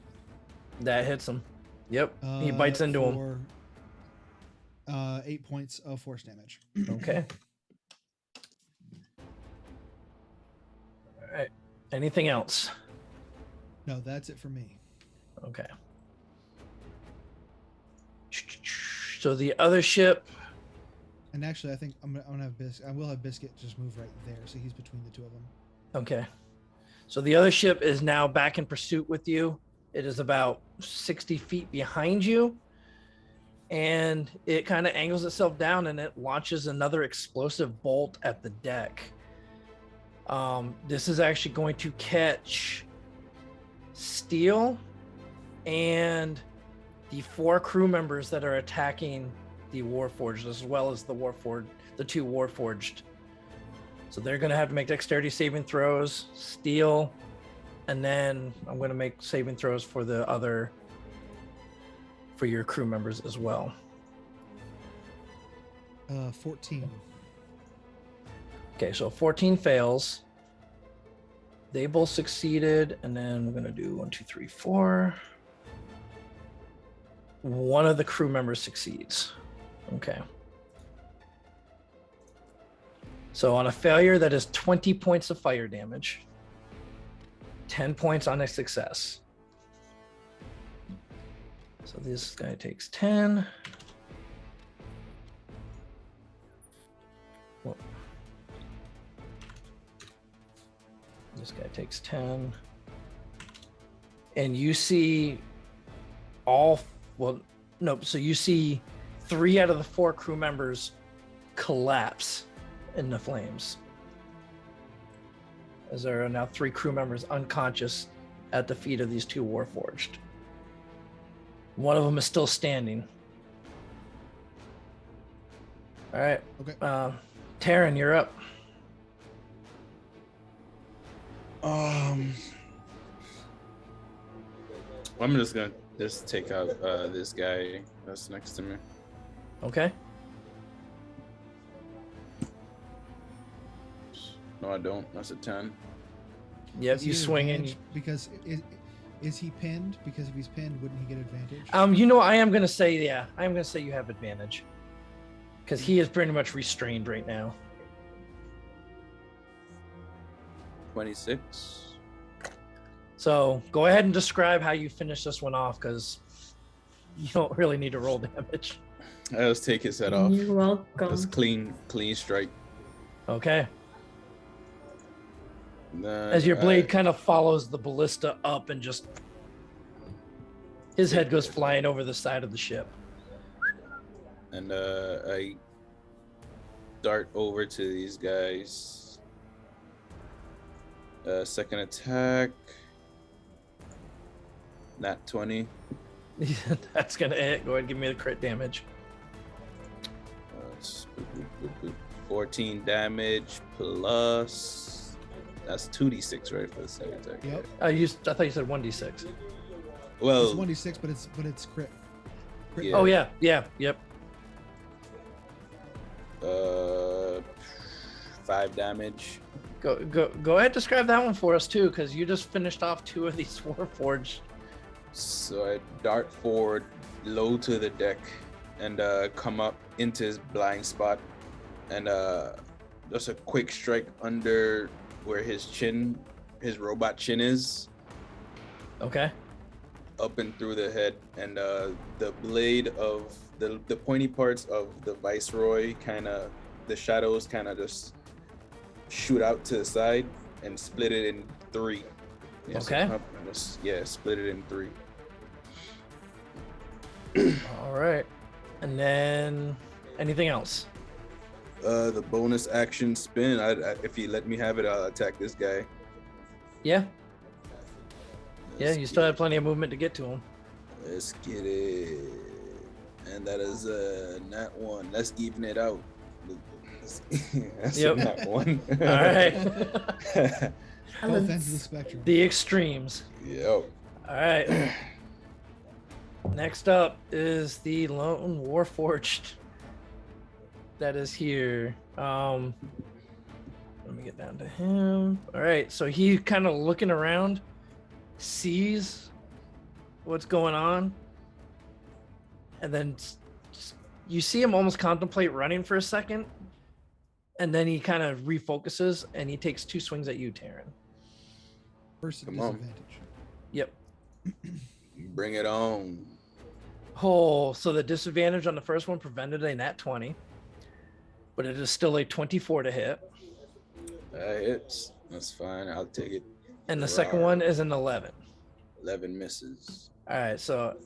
That hits him. Yep. He bites into him. 8 points of force damage. Okay. All right. Anything else? No, that's it for me. Okay. So the other ship. And actually, I think I'm gonna have Biscuit. I will have Biscuit just move right there, so he's between the two of them. Okay. So the other ship is now back in pursuit with you. It is about 60 feet behind you. And it kind of angles itself down and it launches another explosive bolt at the deck. This is actually going to catch Steel and the 4 crew members that are attacking the Warforged, as well as the 2 Warforged. So they're going to have to make dexterity saving throws, Steel, and then I'm going to make saving throws for your crew members as well. 14. Okay, so 14 fails. They both succeeded, and then we're going to do 1, 2, 3, 4. One of the crew members succeeds. Okay. So on a failure, that is 20 points of fire damage. 10 points on a success. So this guy takes 10. Whoa. This guy takes 10. And you see so you see 3 out of the 4 crew members collapse in the flames. As there are now 3 crew members unconscious at the feet of these 2 Warforged. One of them is still standing. All right. Okay. Tavern, you're up. I'm just gonna take out this guy that's next to me. Okay. No, I don't. That's a 10. Yep, you swing in. Because is he pinned? Because if he's pinned, wouldn't he get advantage? I am gonna say you have advantage. Because he is pretty much restrained right now. 26. So go ahead and describe how you finish this one off, because you don't really need to roll damage. I'll just take his head off. You're welcome. Just clean strike. Okay. Then As your blade kind of follows the ballista up and just his head goes flying over the side of the ship. And I dart over to these guys. Second attack. Nat 20. That's gonna hit. Go ahead and give me the crit damage. 14 damage plus. That's 2d6, right, for the second attack. Yep. I thought you said 1d6. Well, It's 1d6, but it's crit. yeah. Oh yeah, yep. 5 damage. Go ahead, describe that one for us too, because you just finished off 2 of these Warforged. So I dart forward low to the deck and come up into his blind spot and just a quick strike under where his robot chin is, Okay. up and through the head, and the blade of the pointy parts of the Viceroy the shadows kind of just shoot out to the side and split it in 3. Yeah, Okay. Split it in 3. All right. And then anything else? The bonus action spin. If you let me have it, I'll attack this guy. Yeah. Yeah, Let's you still get have plenty of movement to get to him. Let's get it. And that is a nat 1. Let's even it out. That's Yep. a nat 1. All right. Both ends of the spectrum. The extremes. Yep. All right. Next up is the Lone Warforged that is here. Let me get down to him. All right, so he kind of looking around, sees what's going on, and then you see him almost contemplate running for a second, and then he kind of refocuses and he takes 2 swings at you, Taryn. First Come on. disadvantage. Yep. Bring it on. Oh, so the disadvantage on the first one prevented a nat 20, but it is still a 24 to hit. That hits. That's fine. I'll take it. And the second one is an 11. 11 misses. All right, so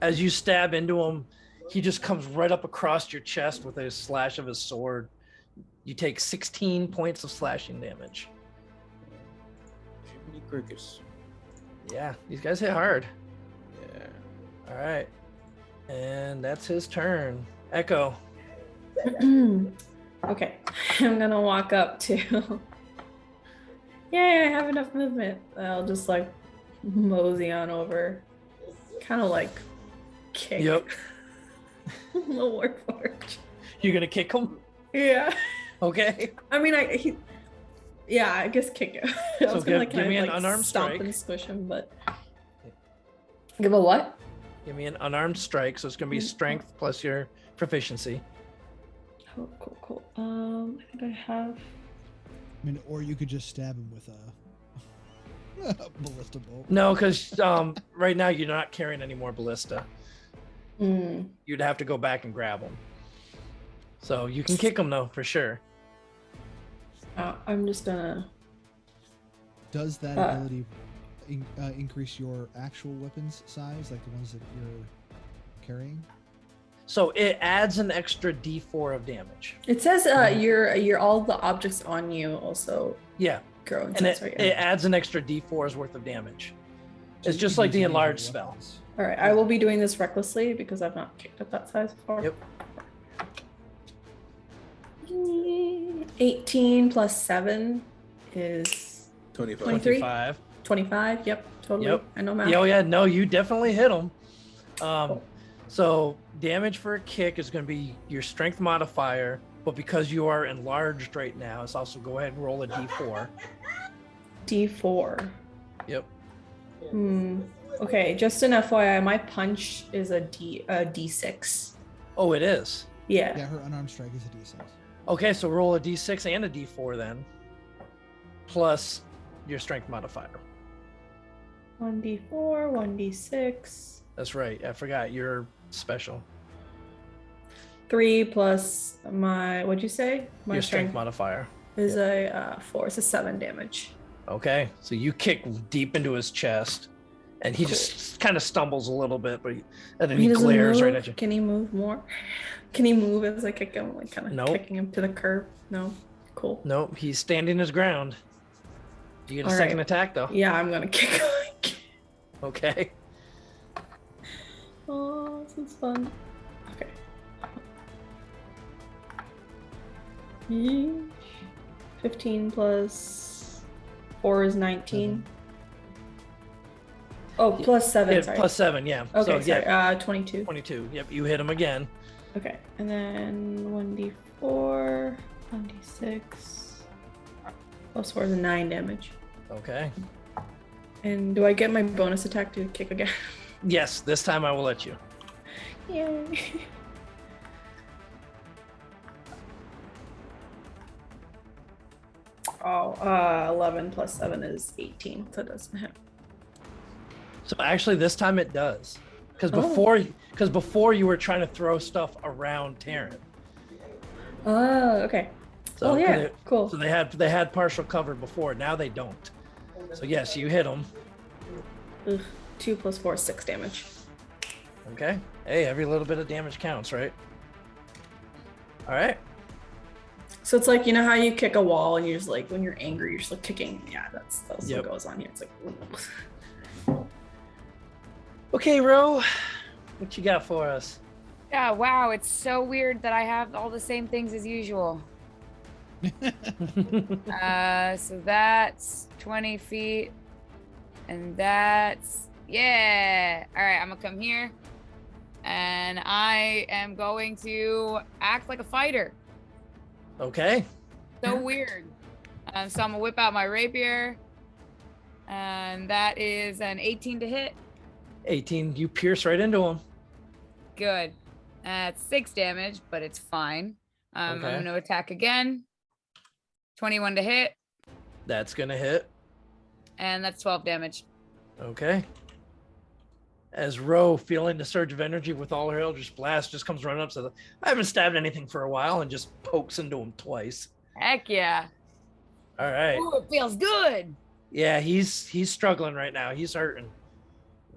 as you stab into him, he just comes right up across your chest with a slash of his sword. You take 16 points of slashing damage. Jiminy Crickets. Yeah, these guys hit hard. Yeah. All right. And that's his turn. Echo. Okay, I'm gonna walk up to. Yay, I have enough movement. I'll just like mosey on over, kind of like kick. Yep. the Warforged. You're going to kick him? Yeah. Okay. I mean, I guess kick it. I was gonna give me an unarmed stomp strike. and squish him, but give a what? Give me an unarmed strike, so it's going to be strength plus your proficiency. Oh, cool. I think I have. I mean, or you could just stab him with a ballista bolt. No, because right now you're not carrying any more ballista. You'd have to go back and grab them. So you can kick them though, for sure. I'm just gonna. Does that ability increase your actual weapons size, like the ones that you're carrying? So it adds an extra D4 of damage. It says your all the objects on you also Yeah. grow in And size, right? it adds an extra D4's worth of damage. It's just like the enlarged spell. All right, I will be doing this recklessly because I've not kicked at that size before. Yep. 18 plus 7 is 25. 23? 25. 25. Yep, totally. Yep. I know math. Yeah, oh yeah, no, you definitely hit him. So damage for a kick is going to be your strength modifier, but because you are enlarged right now, it's also go ahead and roll a D4. D4. Yep. Okay, just an FYI, my punch is a D6. Oh, it is. Yeah. Yeah, her unarmed strike is a D6. Okay, so roll a D6 and a D4 then, plus your strength modifier. 1D4, 1D6. That's right. I forgot you're special. 3 plus my, what'd you say? My Your strength modifier. is a 4. It's a 7 damage. Okay, so you kick deep into his chest, and he just kind of stumbles a little bit, and then he doesn't glares move. right at you. Can he move more? Can he move as I kick him, like kind of Nope. kicking him to the curb? No. Cool. Nope, he's standing his ground. Do you get a All second right. attack though? Yeah, I'm gonna kick him. Okay. Oh, this is fun. Okay. 15 plus 4 is 19. Oh, plus 7. Yeah, sorry. plus 7, yeah. Okay, so, yeah, sorry. 22. 22. Yep, you hit him again. Okay, and then 1d4, 1d6. Plus 4 is 9 damage. Okay. And do I get my bonus attack to kick again? Yes, this time I will let you. Yay. Oh, 11 plus 7 is 18, so it doesn't hit. So actually, this time it does, because Oh. before you were trying to throw stuff around Taryn. Oh, okay. So Oh, yeah, they- cool. So they had partial cover before. Now they don't. So yes, you hit them. Ugh, 2 plus 4 is 6 damage. Okay. Hey, every little bit of damage counts, right? All right. So it's like, you know how you kick a wall and you're just like, when you're angry, you're just like kicking. Yeah, that's Yep. what goes on here. It's like, Okay, Ro, what you got for us? Yeah, wow, it's so weird that I have all the same things as usual. So that's 20 feet. And that's, yeah. All right, I'm gonna come here. And I am going to act like a fighter. Okay. So weird. So I'm gonna whip out my rapier. And that is an 18 to hit. 18. You pierce right into him. Good. That's 6 damage, but it's fine. I'm Okay. going to attack again. 21 to hit, That's gonna hit. and that's 12 damage. Okay. As Ro, feeling the surge of energy with all her Eldritch Blast, just comes running up, says, I haven't stabbed anything for a while, and just pokes into him twice. Heck yeah. All right. Ooh, it feels good. Yeah, he's struggling right now. He's hurting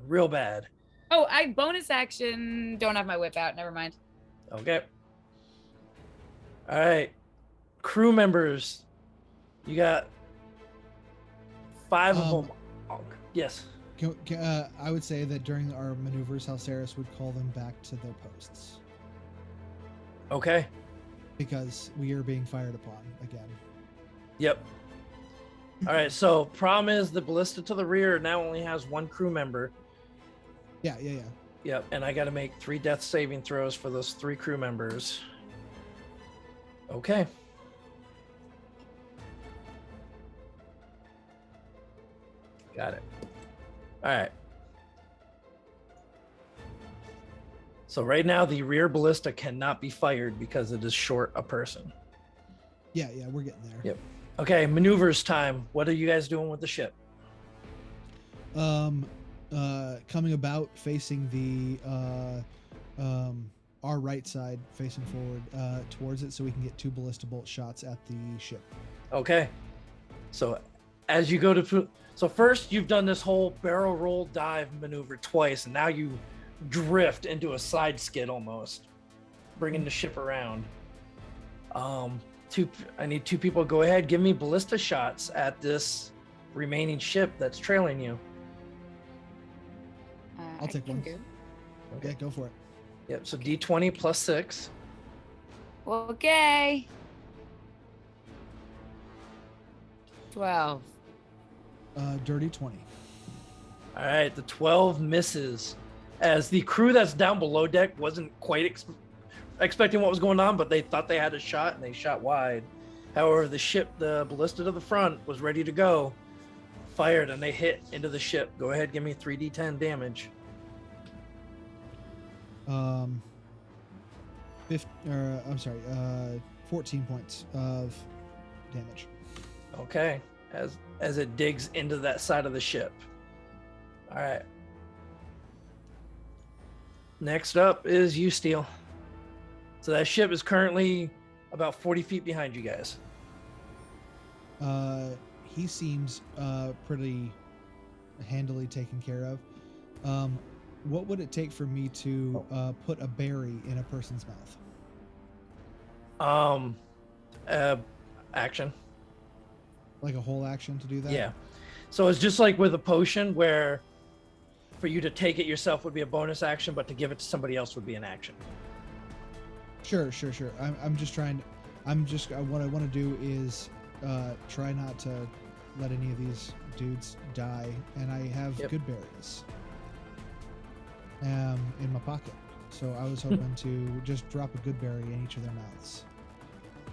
real bad. Oh, I bonus action. Don't have my whip out. Never mind. Okay. All right. Crew members, you got 5 of them. Oh, yes. I would say that during our maneuvers, Halceris would call them back to their posts Okay. because we are being fired upon again. Yep. All right. So, problem is the ballista to the rear now only has 1 crew member. Yeah. Yep. And I got to make 3 death saving throws for those 3 crew members. Okay. Got it. All right. So right now the rear ballista cannot be fired because it is short a person. Yeah, we're getting there. Yep. Okay, maneuvers time. What are you guys doing with the ship? Coming about facing the our right side, facing forward towards it, so we can get 2 ballista bolt shots at the ship. Okay. So as you go to so first you've done this whole barrel roll dive maneuver twice, and now you drift into a side skid almost, bringing the ship around. I need 2 people. Go ahead, give me ballista shots at this remaining ship that's trailing you. I'll take one. Do. Okay, go for it. Yep. So D20 plus 6. Okay. 12. Dirty 20. All right. The 12 misses, as the crew that's down below deck wasn't quite expecting what was going on, but they thought they had a shot and they shot wide. However, the ship, the ballista to the front, was ready to go, fired, and they hit into the ship. Go ahead, give me 3d10 damage. 14 points of damage. Okay, as it digs into that side of the ship. All right. Next up is you, Steel. So that ship is currently about 40 feet behind you guys. He seems pretty handily taken care of. What would it take for me to put a berry in a person's mouth? Action. Like a whole action to do that? Yeah. So it's just like with a potion where for you to take it yourself would be a bonus action, but to give it to somebody else would be an action. Sure. I'm just trying. What I want to do is try not to let any of these dudes die, and I have good berries in my pocket. So I was hoping to just drop a good berry in each of their mouths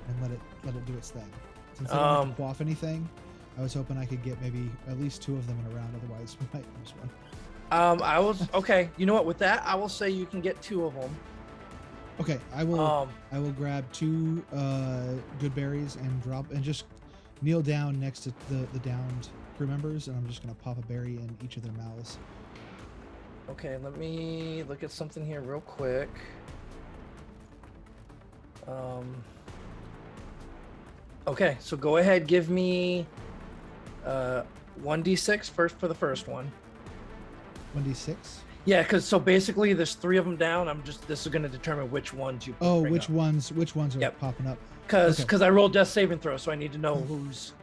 and let it do its thing. Since I don't have to quaff anything, I was hoping I could get maybe at least 2 of them in a round. Otherwise, we might lose one. Okay. You know what? With that, I will say you can get 2 of them. Okay, I will grab 2 good berries and just kneel down next to the downed crew members, and I'm just gonna pop a berry in each of their mouths. Okay, let me look at something here real quick. Okay, so go ahead, give me 1d6 first for the first one. 1d6. Yeah, because so basically there's 3 of them down. This is going to determine which ones you. Which ones are popping up? Because I rolled death saving throw, so I need to know who's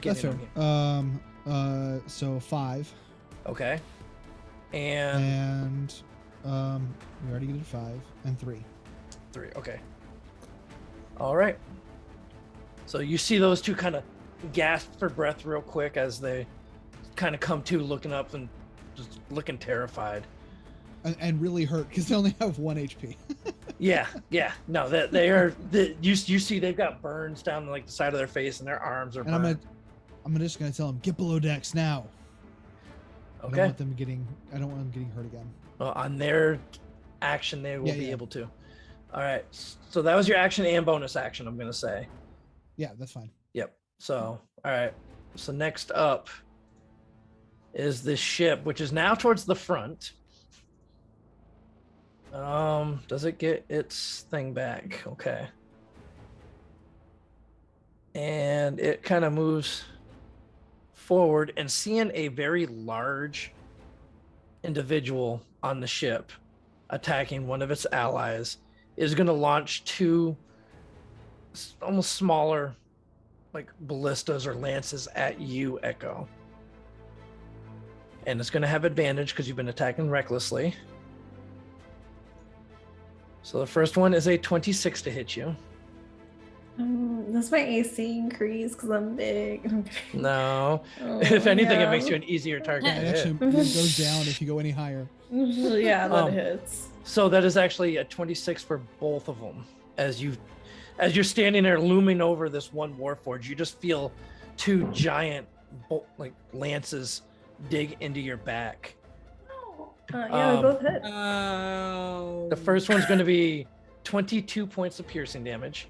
getting them here. So 5. Okay. And we already did 5 and 3. 3. Okay. All right. So you see those 2 kind of gasp for breath real quick as they kind of come to, looking up and just looking terrified and really hurt because they only have 1 HP. yeah no, that they are you see they've got burns down like the side of their face and their arms are burned. I'm just gonna tell them, get below decks now. Okay. I don't want them getting hurt again. Well, on their action they will be able to. All right, so that was your action and bonus action, I'm gonna say. Yeah, that's fine. Yep. So all right, so next up is this ship, which is now towards the front. Does it get its thing back? Okay. And it kind of moves forward, and seeing a very large individual on the ship attacking one of its allies is going to launch 2 almost smaller like ballistas or lances at you, Echo. And it's going to have advantage because you've been attacking recklessly. So the first one is a 26 to hit you. Does my AC increase because I'm big? No. If anything, it makes you an easier target to It actually hit. goes down if you go any higher. Yeah, that hits. So that is actually a 26 for both of them. As you're standing there looming over this one warforge, you just feel 2 giant lances dig into your back. Yeah, they both hit. The first one's going to be 22 points of piercing damage.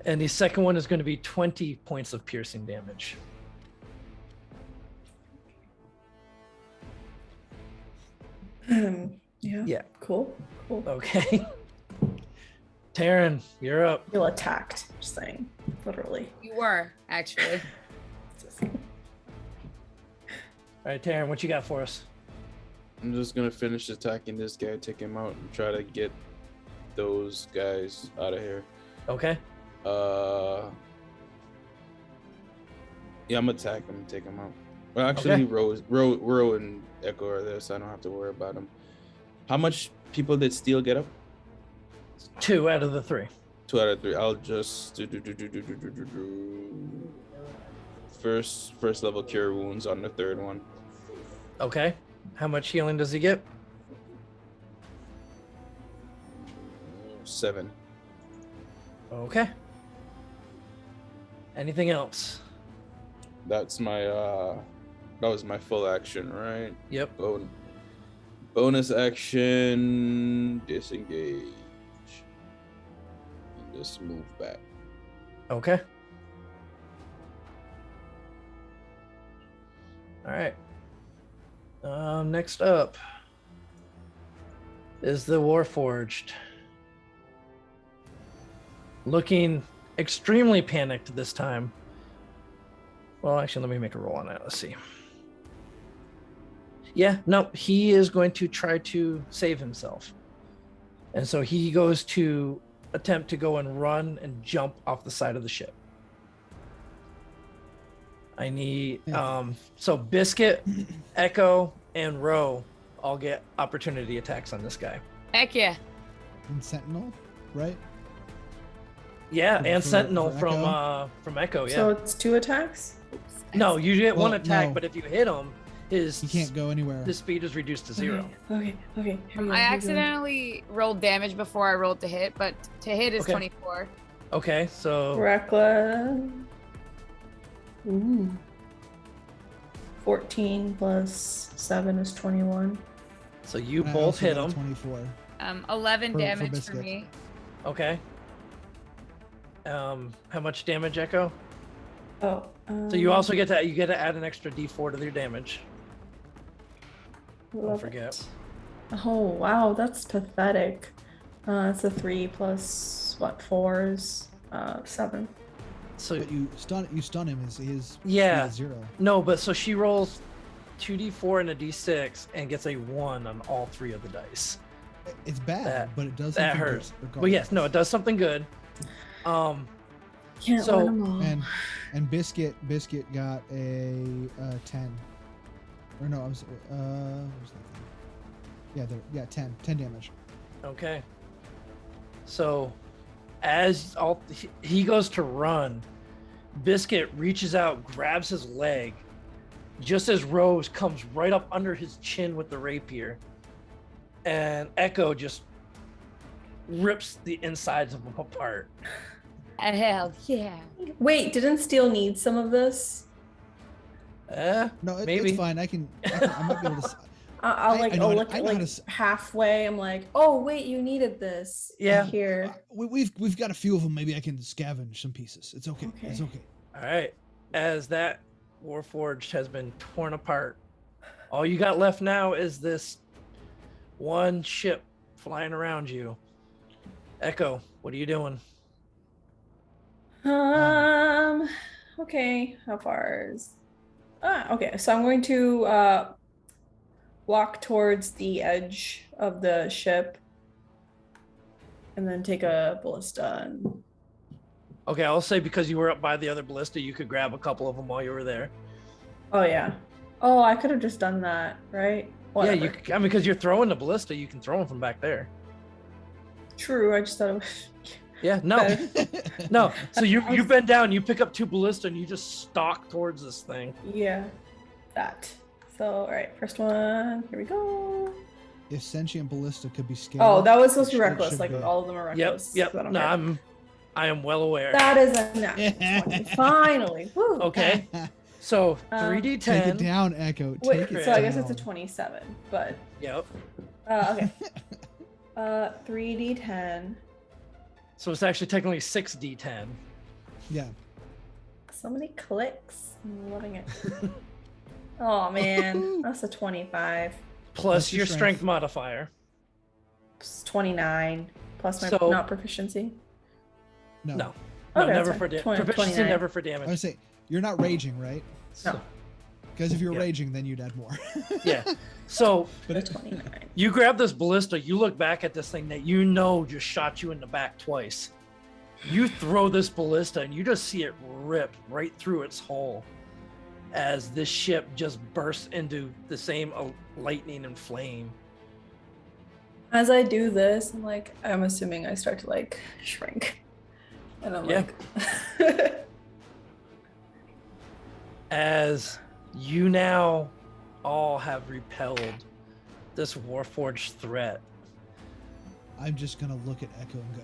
And the second one is going to be 20 points of piercing damage. Yeah. Cool. Okay. Taryn, you're up. Feel attacked. Just saying. Literally. You were, actually. All right, Taryn, what you got for us? I'm just gonna finish attacking this guy, take him out, and try to get those guys out of here. Okay. Yeah, I'm gonna attack him and take him out. Well, actually, Ro and Echo are there, so I don't have to worry about them. How much people did Steel get up? 2 out of the 3. 2 out of 3. I'll just first level cure wounds on the third one. Okay. How much healing does he get? 7. Okay. Anything else? That's my that was my full action, right? Yep. Bonus action, disengage. And just move back. Okay. All right. Next up is the Warforged. Looking extremely panicked this time. Well, actually, let me make a roll on it. Let's see. Yeah, no, he is going to try to save himself. And so he goes to attempt to go and run and jump off the side of the ship. I need, so Biscuit, Echo, and Ro all get opportunity attacks on this guy. Heck yeah. And Sentinel, right? Yeah, and For Sentinel Echo? from Echo, yeah. So it's 2 attacks? No, you get one Well, attack, no. but if you hit him, He can't go anywhere. his speed is reduced to 0. Okay. Here we go, I here we go. accidentally rolled damage before I rolled to hit, but to hit is Okay. 24. Okay, so Reckless. Ooh. 14 plus 7 is 21. so you I both also hit got a him. 24. 11 For damage for Biscuit. me. Okay. How much damage, Echo? Oh. So you also get to add an extra D4 to your damage. Don't love forget. it. Oh wow, that's pathetic. It's a 3 plus what? 4 is 7. So But you stun him. His Yeah. speed is 0. no, but so she rolls 2d4 and a d6 and gets a 1 on all 3 of the dice. It's bad, That- but it does. That something good hurts. But regardless. yes, no, it does something good. Can't So- win 'em all. And Biscuit got a 10. Or no, I was what was that thing? Yeah, 10 damage. Okay. So as he goes to run, Biscuit reaches out, grabs his leg, just as Rose comes right up under his chin with the rapier, and Echo just rips the insides of him apart. Hell yeah. Wait, didn't Steel need some of this? No, maybe. it's fine. I might be able to. I'll I know I'll how- look I at know how like to halfway. I'm like, oh wait, you needed this. Yeah. Here. We've got a few of them. Maybe I can scavenge some pieces. It's okay. It's Okay. okay. All right. As that Warforged has been torn apart, all you got left now is this one ship flying around you. Echo, what are you doing? Okay, how far is okay, so I'm going to walk towards the edge of the ship and then take a ballista and Okay, I'll say because you were up by the other ballista, you could grab a couple of them while you were there. oh yeah. Oh, I could have just done that, right? Whatever. Yeah, I mean, because you're throwing the ballista, you can throw them from back there. True, I just thought it was Yeah, no, better. no. So you bend down, you pick up 2 ballista, and you just stalk towards this thing. Yeah, that. So, all right, first one. Here we go. If sentient ballista could be scaled. Oh, that was supposed to be it reckless. should Like be. all of them are Yep, reckless. yep. so I don't No, care. I am well aware. That is a natural 20. Finally. Woo. Okay, so Take it 3d10. down, Echo. Wait, Take it so I guess it's a down. 27, but Yep. okay. 3d10. So it's actually technically 6d10. Yeah. So many clicks. I'm loving it. Oh man, that's a 25. Plus your your strength. strength modifier. It's 29 plus my So- not proficiency. No. No. Okay, No, that's never fine. for damage. 20 Proficiency 29. never for I damage. would say you're not raging, right? No. Because if you're Yeah. raging, then you'd add more. Yeah. So But it, 29. you grab this ballista, you look back at this thing that you know just shot you in the back twice. You throw this ballista and you just see it rip right through its hull as this ship just bursts into the same lightning and flame. As I do this, I'm assuming I start to like shrink. And I'm Yeah. like As you now all have repelled this Warforged threat. I'm just gonna look at Echo and go.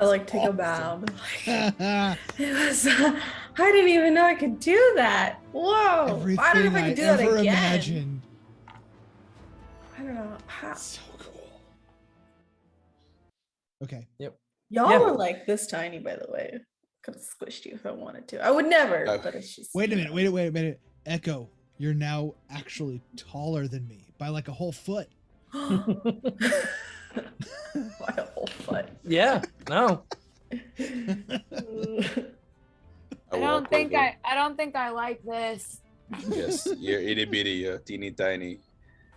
I like take a bow. but, like, Everything it was I didn't even know I could do that. Whoa. I don't know if I could do that ever again. imagined. I don't know. How. So cool. Okay. Y'all Yeah. are like this tiny, by the way. Could have squished you if I wanted to. I would never, but it's just Wait a minute. Wait a minute. Echo, you're now actually taller than me by like a whole foot. By a whole foot. Yeah, no. I don't think I like this. Yes, you're itty bitty, teeny tiny.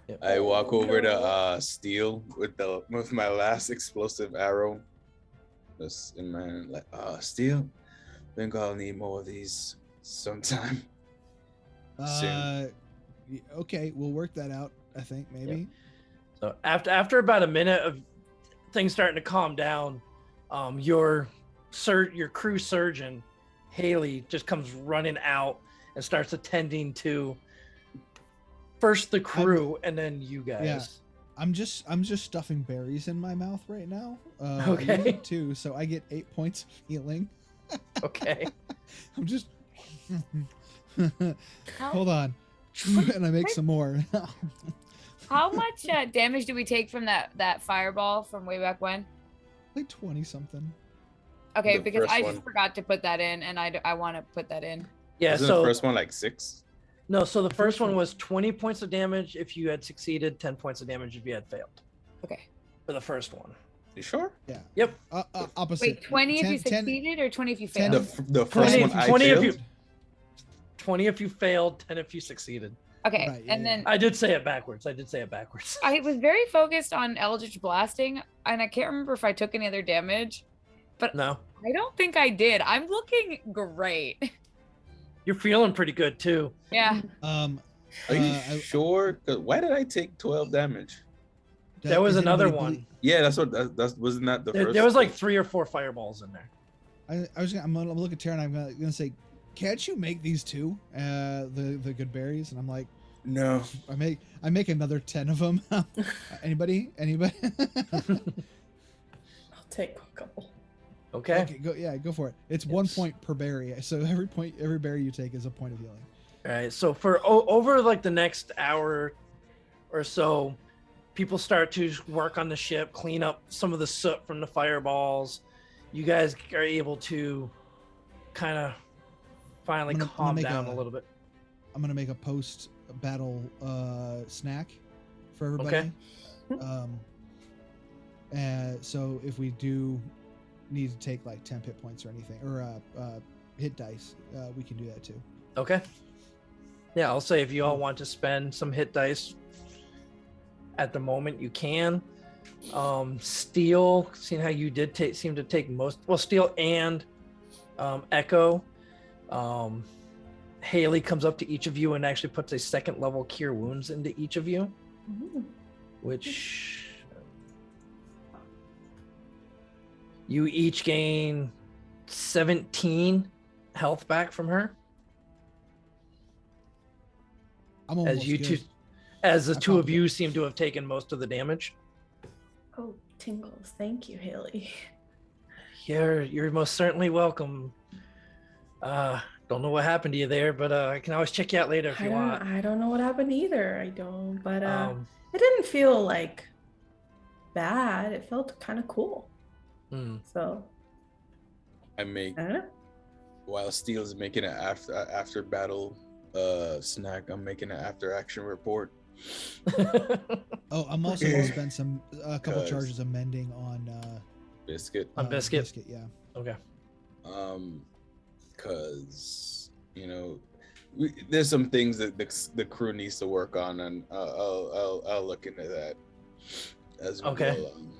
Yep. I walk over to Steel with my last explosive arrow. Just in my hand, like, Steel, think I'll need more of these sometime. Soon. Okay, we'll work that out. I think maybe. So after about a minute of things starting to calm down, your crew surgeon, Haley, just comes running out and starts attending to first the crew and then you guys. Yeah. I'm just stuffing berries in my mouth right now. Okay. Too, so I get 8 points of healing. Okay. I'm just hold on, and I make some more. How much damage do we take from that fireball from way back when? Like 20 something. Okay, The because first I one. just forgot to put that in, and I want to put that in. Yeah, Isn't so the first one like 6? no, so the first one was 20 points of damage if you had succeeded, 10 points of damage if you had failed. Okay. For the first one. You sure? Yeah. Yep. Opposite. Wait, 20 if you 10 succeeded or 20 if you 10 failed? The first 20 one I 20 if failed? you 20 if you failed, 10 if you succeeded. Okay, Right, yeah, and then I did say it backwards. I was very focused on Eldritch Blasting, and I can't remember if I took any other damage, but No. I don't think I did. I'm looking great. You're feeling pretty good too. Yeah. Are you sure? 'Cause why did I take 12 damage? There was Does another anybody one. believe- Yeah, that wasn't that the first. There was like 3 or 4 fireballs in there. I'm gonna look at Tara and I'm gonna say, can't you make these too? The good berries, and I'm like, no. I make another 10 of them. Anybody? I'll take a couple. Okay. Go for it. It's 1 point per berry, so every berry you take is a point of healing. All right. So for over like the next hour or so, people start to work on the ship, clean up some of the soot from the fireballs. You guys are able to kind of finally I'm gonna calm make down a little bit. I'm gonna make a post battle snack for everybody. Okay. So if we do need to take like 10 hit points or anything, or hit dice, we can do that too. Okay. Yeah, I'll say if you all want to spend some hit dice at the moment, you can. Steel, seeing how you did seem to take most, well, Steel and Echo. Haley comes up to each of you and actually puts a 2nd level cure wounds into each of you, which you each gain 17 health back from her. I'm almost As you good. two, as the I two of probably- you seem to have taken most of the damage. Oh, tingles. Thank you, Haley. You're most certainly welcome. Don't know what happened to you there, but I can always check you out later if you want. I don't know what happened either. I don't, but it Um, didn't feel like bad. It felt kind of cool. hmm. So I make I don't know. while Steel's making an after battle snack, I'm making an after action report. Oh, I'm also gonna spend a couple 'Cause- charges of mending on Biscuit. On Biscuit. Yeah. Okay. Because there's some things that the crew needs to work on, and I'll look into that as we Okay. go along.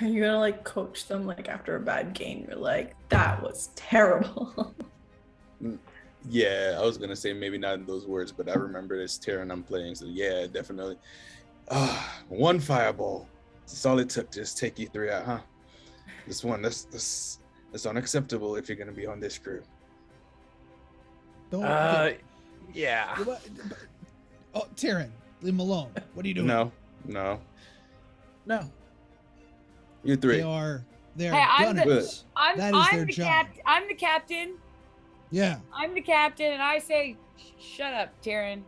You're gonna like coach them like after a bad game. You're like, that was terrible. Yeah, I was gonna say maybe not in those words, but I remember this Terran I'm playing, so yeah, definitely. One fireball. That's all it took to just take you 3 out, huh? This one, that's unacceptable if you're gonna be on this crew. Don't. Yeah. Oh, Taryn, leave him alone. What are you doing? No. You 3. They are Hey, I'm gunners. That is their job. I'm the captain. Yeah. I'm the captain, and I say, shut up, Taryn.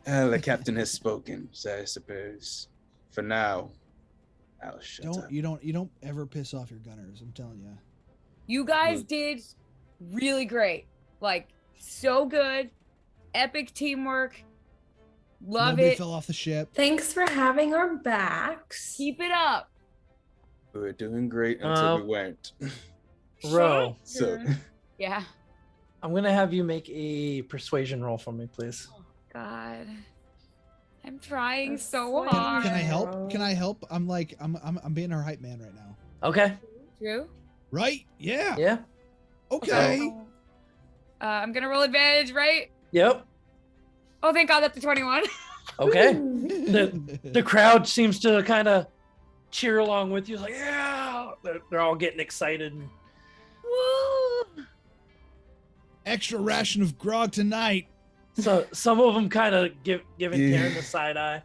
The captain has spoken, so I suppose for now, I'll shut up. You don't ever piss off your gunners. I'm telling you. You guys did really great. Like, so good. Epic teamwork. Love Nobody it. fell off the ship. Thanks for having our backs. Keep it up. We were doing great until we weren't. Ro, So Yeah. I'm gonna have you make a persuasion roll for me, please. Oh, God. I'm trying so Persuasion. hard. Can I help? Can I help? I'm like, I'm being her hype man right now. Okay. True. Right? Yeah. Yeah. Okay. I'm gonna roll advantage, right? Yep. Oh, thank God, that's a 21. Okay. The crowd seems to kind of cheer along with you. Like, yeah. They're all getting excited. Woo! Extra ration of grog tonight. So some of them kind of giving Yeah. Karen the side eye.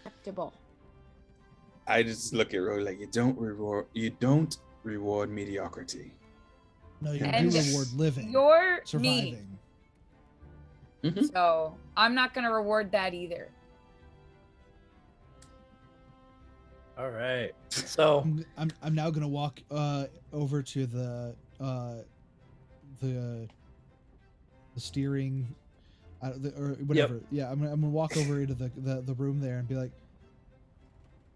Acceptable. I just look at Roy like you don't reward mediocrity. No, you And do reward living, You're surviving. me, so I'm not gonna reward that either. All right. So I'm now gonna walk over to the steering, or whatever. Yeah, I'm gonna walk over into the room there and be like,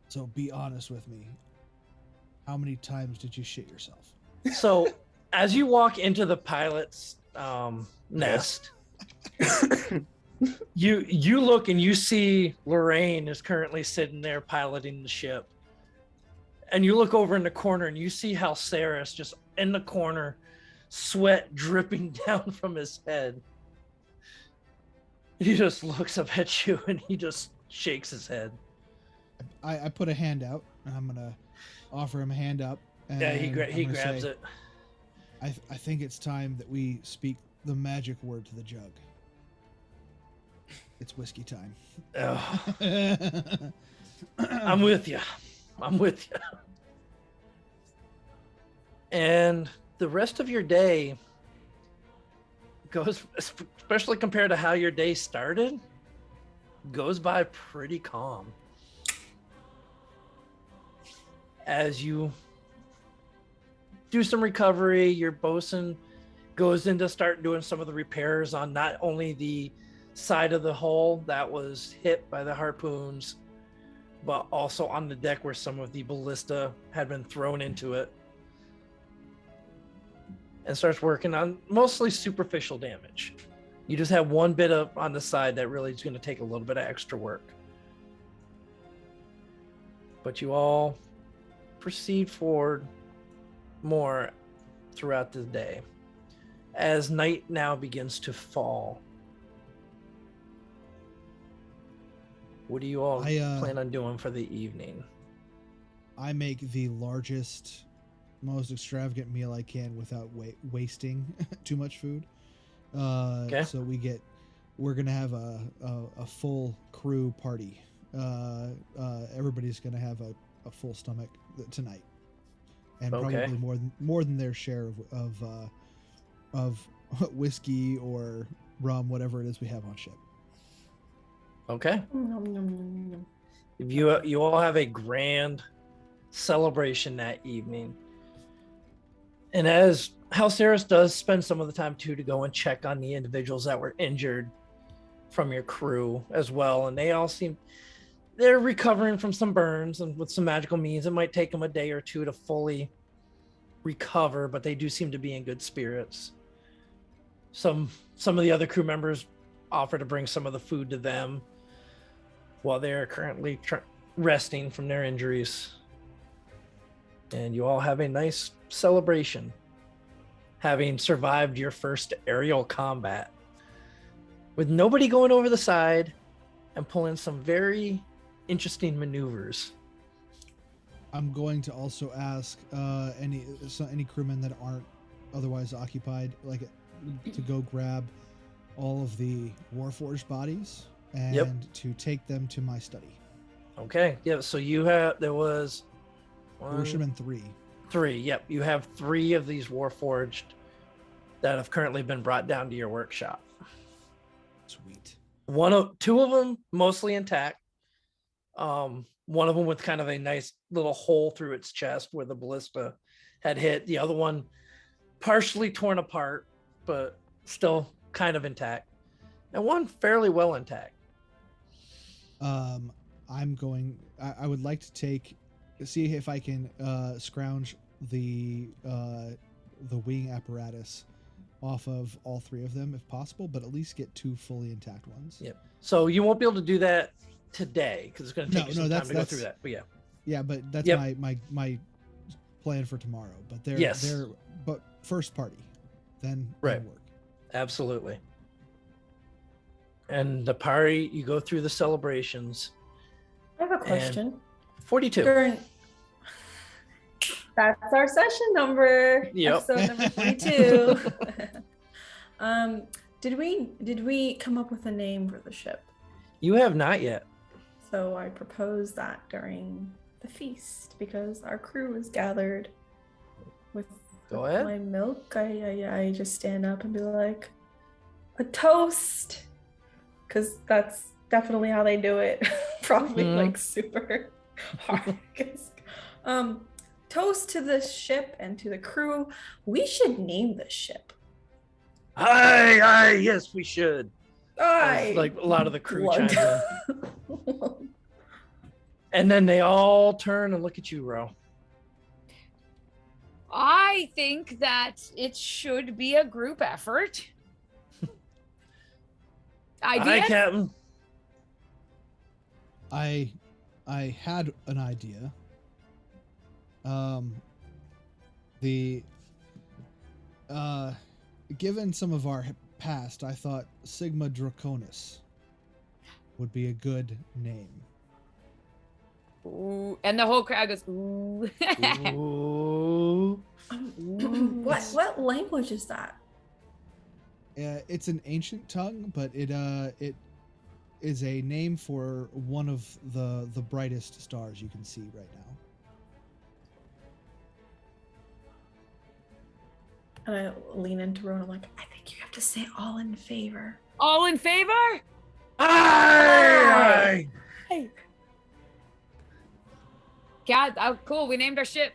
so be honest with me. How many times did you shit yourself? So as you walk into the pilot's nest, you look and you see Lorraine is currently sitting there piloting the ship. And you look over in the corner and you see how Sarah's just in the corner, sweat dripping down from his head. He just looks up at you and he just shakes his head. I put a hand out and I'm gonna offer him a hand up. And Yeah, he I'm gonna grabs say, it. I think it's time that we speak the magic word to the jug. It's whiskey time. Ugh. I'm with you. I'm with you. And the rest of your day goes, especially compared to how your day started, goes by pretty calm. As you do some recovery, your bosun goes in to start doing some of the repairs on not only the side of the hull that was hit by the harpoons, but also on the deck where some of the ballista had been thrown into it, and starts working on mostly superficial damage. You just have one bit up on the side that really is going to take a little bit of extra work. But you all proceed forward more throughout the day as night now begins to fall. What do you all plan on doing for the evening? I make the largest, most extravagant meal I can without wasting too much food. Okay. So we're gonna have a full crew party. Everybody's gonna have a full stomach tonight, and Okay. probably more than their share of whiskey or rum, whatever it is we have on ship. Okay. Nom, nom, nom, nom. If you all have a grand celebration that evening. And as Halceris does spend some of the time too to go and check on the individuals that were injured from your crew as well, and they all they're recovering from some burns, and with some magical means it might take them a day or two to fully recover, but they do seem to be in good spirits. Some of the other crew members offer to bring some of the food to them while they're currently resting from their injuries. And you all have a nice celebration, having survived your first aerial combat with nobody going over the side and pulling some very interesting maneuvers. I'm going to also ask any crewmen that aren't otherwise occupied, like, to go grab all of the Warforged bodies and to take them to my study. Okay. Yeah. So there was There should have been three. Yep. You have 3 of these Warforged that have currently been brought down to your workshop. Sweet. 2 of them mostly intact. One of them with kind of a nice little hole through its chest where the ballista had hit. The other one partially torn apart, but still kind of intact. And one fairly well intact. I would like to see if I can scrounge the wing apparatus off of all three of them if possible, but at least get 2 fully intact ones. Yep. So you won't be able to do that today because it's going to take you some time to go through that. But yeah. Yeah, but that's my plan for tomorrow. But they're but first party, then work. Absolutely. And the party, you go through the celebrations. I have a question. 42. That's our session number. Yep. Episode number 42. Did we come up with a name for the ship? You have not yet. So I propose that during the feast because our crew is gathered with Go ahead. my milk. I just stand up and be like, a toast, because that's definitely how they do it. Probably like super hard. Toast to the ship and to the crew. We should name the ship. Aye, yes, we should. Aye. Like a lot of the crew chimes in. And then they all turn and look at you, Ro. I think that it should be a group effort. Aye, Captain. I had an idea. Given some of our past, I thought Sigma Draconis would be a good name. Ooh, and the whole crowd goes, ooh. Ooh. What language is that? It's an ancient tongue, but it is a name for one of the brightest stars you can see right now. And I lean into Rona like, I think you have to say all in favor. All in favor? Aye! Hey. God, oh, cool. We named our ship.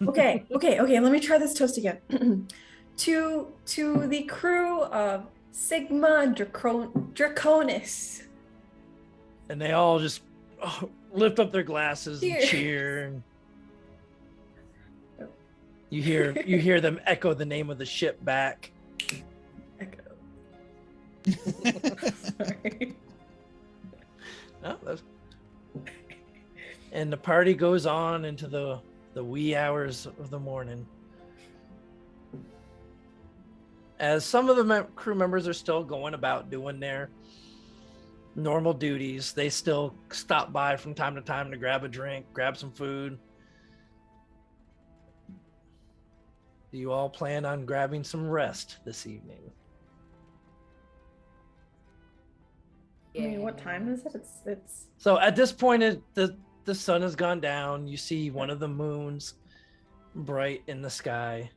Okay. Let me try this toast again. to the crew of Sigma Draconis. And they all just lift up their glasses and Cheers. cheer. And you hear them echo the name of the ship back. Echo. Sorry. No, and the party goes on into the wee hours of the morning. As some of the crew members are still going about doing their normal duties, they still stop by from time to time to grab a drink, grab some food. Do you all plan on grabbing some rest this evening? I mean, what time is it? It's So at this point, the sun has gone down. You see one of the moons bright in the sky.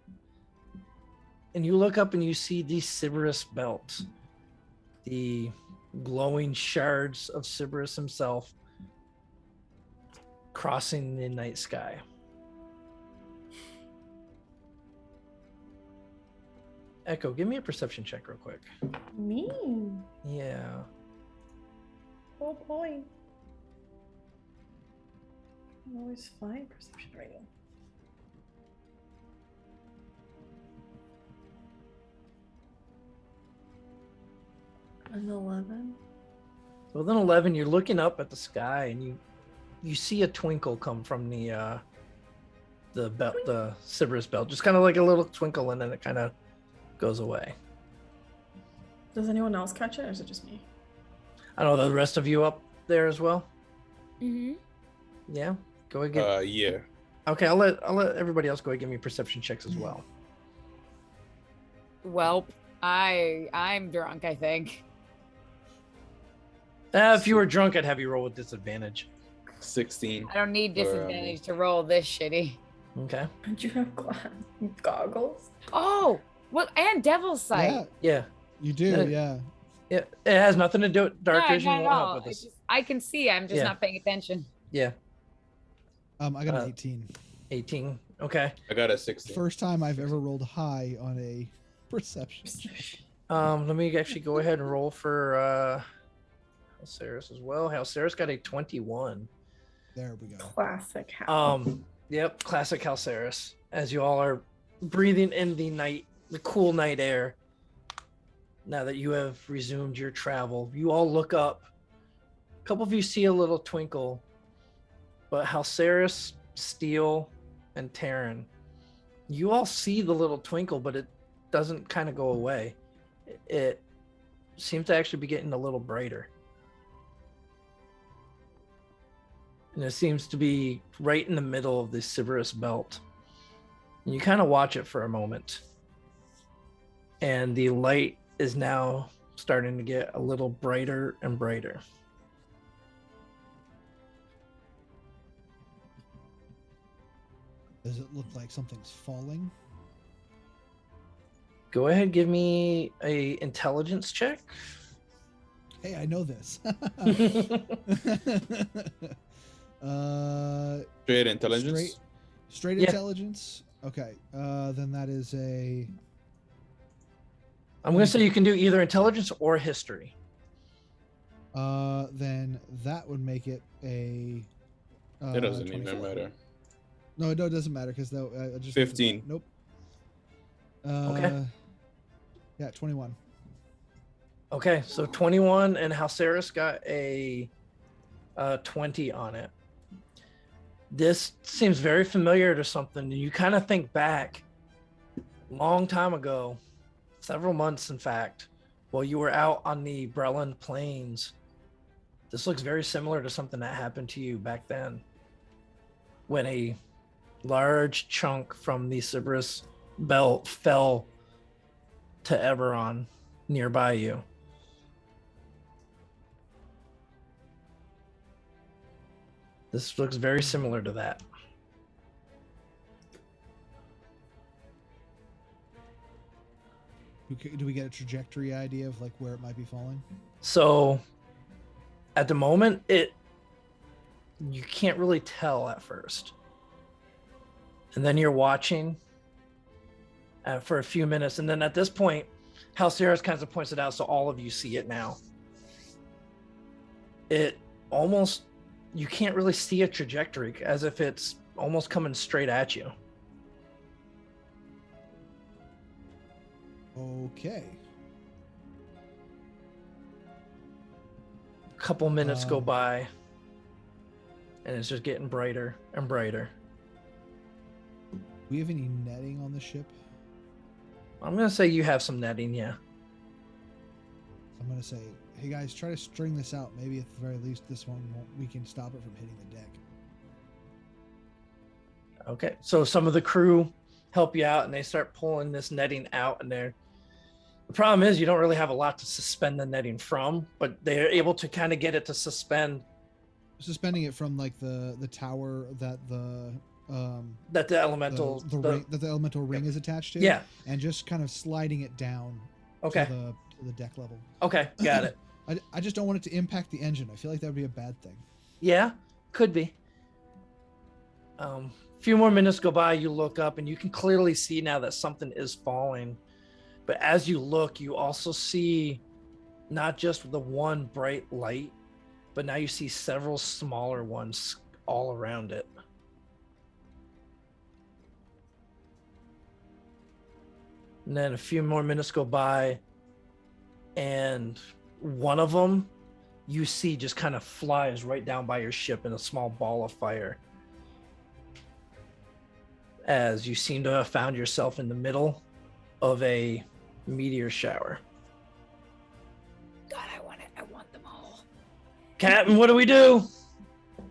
And you look up and you see the Sybaris belt, the glowing shards of Sybaris himself crossing the night sky. Echo, give me a perception check real quick. me. Yeah. Oh boy. I'm always fine perception rating. An 11. With an 11, you're looking up at the sky and you see a twinkle come from the belt, the Sybaris belt. Just kind of like a little twinkle, and then it kind of goes away. Does anyone else catch it, or is it just me? I don't know, the rest of you up there as well? Mm-hmm. Yeah? Go ahead. Yeah. Okay, I'll let everybody else go ahead and give me perception checks as well. Well, I'm drunk, I think. If you were drunk, I'd have you roll with disadvantage. 16. I don't need disadvantage to roll this shitty. Okay. Don't you have goggles? Oh, well, and Devil's Sight. Yeah. You do, Yeah. It has nothing to do with dark No, vision. not at Won't help all. with It's this. just, I can see. I'm just Yeah. not paying attention. Yeah. I got an 18. 18. Okay. I got a 16. First time I've ever rolled high on a perception. Let me actually go ahead and roll for Halceris as well. Halceris got a 21. There we go. Classic Hal. Yep, classic Halceris. As you all are breathing in the cool night air. Now that you have resumed your travel, you all look up. A couple of you see a little twinkle, but Halceris, Steel, and Tavern, you all see the little twinkle, but it doesn't kind of go away. It seems to actually be getting a little brighter. And it seems to be right in the middle of the Sybaris belt. And you kind of watch it for a moment. And the light is now starting to get a little brighter and brighter. Does it look like something's falling? Go ahead, give me a intelligence check. Hey, I know this. Straight intelligence. Straight Yeah. intelligence. Okay. Then that is a. I'm going to say you can do either intelligence or history. Then that would make it a. It doesn't 24. even matter. No, it doesn't matter because I just 15. Nope. Okay. Yeah, 21. Okay, so 21, and Halceris got a 20 on it. This seems very familiar to something. You kind of think back long time ago, several months in fact, while you were out on the Breland Plains. This looks very similar to something that happened to you back then, when a large chunk from the Sybaris belt fell to Eberron nearby you. This looks very similar to that. Do we get a trajectory idea of like where it might be falling? So at the moment, you can't really tell at first. And then you're watching for a few minutes. And then at this point, Halceris kind of points it out so all of you see it now. It almost, you can't really see a trajectory, as if it's almost coming straight at you. Okay. A couple minutes go by, and it's just getting brighter and brighter. Do we have any netting on the ship? I'm going to say you have some netting, yeah. I'm going to say, hey guys, try to string this out. Maybe at the very least this one we can stop it from hitting the deck. Okay, so some of the crew help you out, and they start pulling this netting out, and the problem is you don't really have a lot to suspend the netting from, but they're able to kind of get it to suspending it from like the tower that the elemental the elemental ring is attached to. Yeah, and just kind of sliding it down. Okay. To the deck level. Okay, got it. I just don't want it to impact the engine. I feel like that would be a bad thing. Yeah, could be. A few more minutes go by, you look up, and you can clearly see now that something is falling. But as you look, you also see not just the one bright light, but now you see several smaller ones all around it. And then a few more minutes go by, and one of them you see just kind of flies right down by your ship in a small ball of fire, as you seem to have found yourself in the middle of a meteor shower. God, I want them all. Captain, what do we do?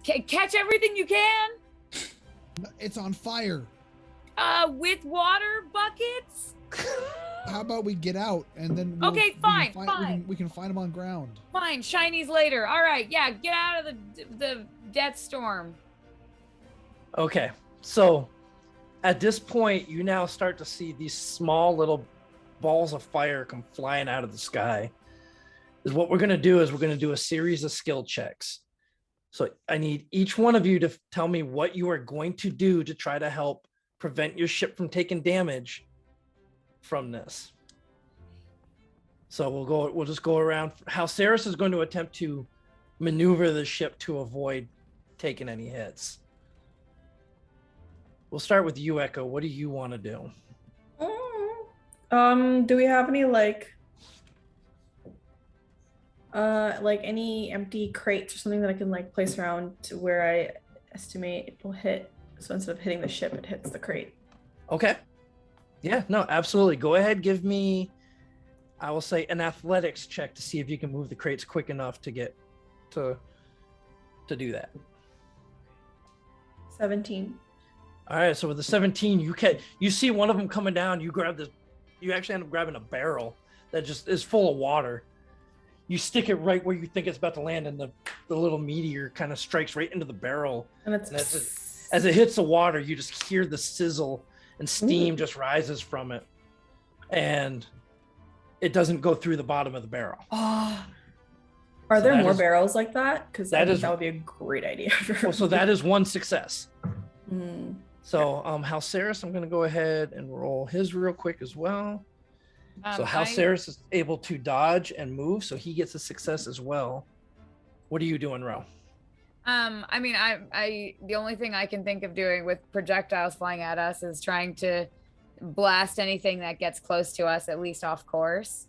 Catch everything you can. It's on fire. With water buckets. How about we get out and then Okay, fine. We can find them on ground. Fine, shinies later. All right, yeah, get out of the death storm. Okay, so at this point, you now start to see these small little balls of fire come flying out of the sky. Is what we're going to do is we're going to do a series of skill checks. So I need each one of you to tell me what you are going to do to try to help prevent your ship from taking damage from this. So we'll just go around. Halceris is going to attempt to maneuver the ship to avoid taking any hits. We'll start with you, Echo. What do you want to do? Do we have any like any empty crates or something that I can like place around to where I estimate it will hit? So instead of hitting the ship, it hits the crate. Okay. Yeah, no, absolutely. Go ahead, give me, I will say, an athletics check to see if you can move the crates quick enough to get to do that. 17. All right, so with the 17, you see one of them coming down. You grab this. You actually end up grabbing a barrel that just is full of water. You stick it right where you think it's about to land, and the little meteor kind of strikes right into the barrel. And it's as it hits the water, you just hear the sizzle and steam just rises from it, and it doesn't go through the bottom of the barrel. Oh. Are there more barrels like that? Because that would be a great idea. Well, so that is one success. Mm. So, Halceris, I'm going to go ahead and roll his real quick as well. So Halceris is able to dodge and move, so he gets a success as well. What are you doing, Ro? I mean, I the only thing I can think of doing with projectiles flying at us is trying to blast anything that gets close to us, at least off course.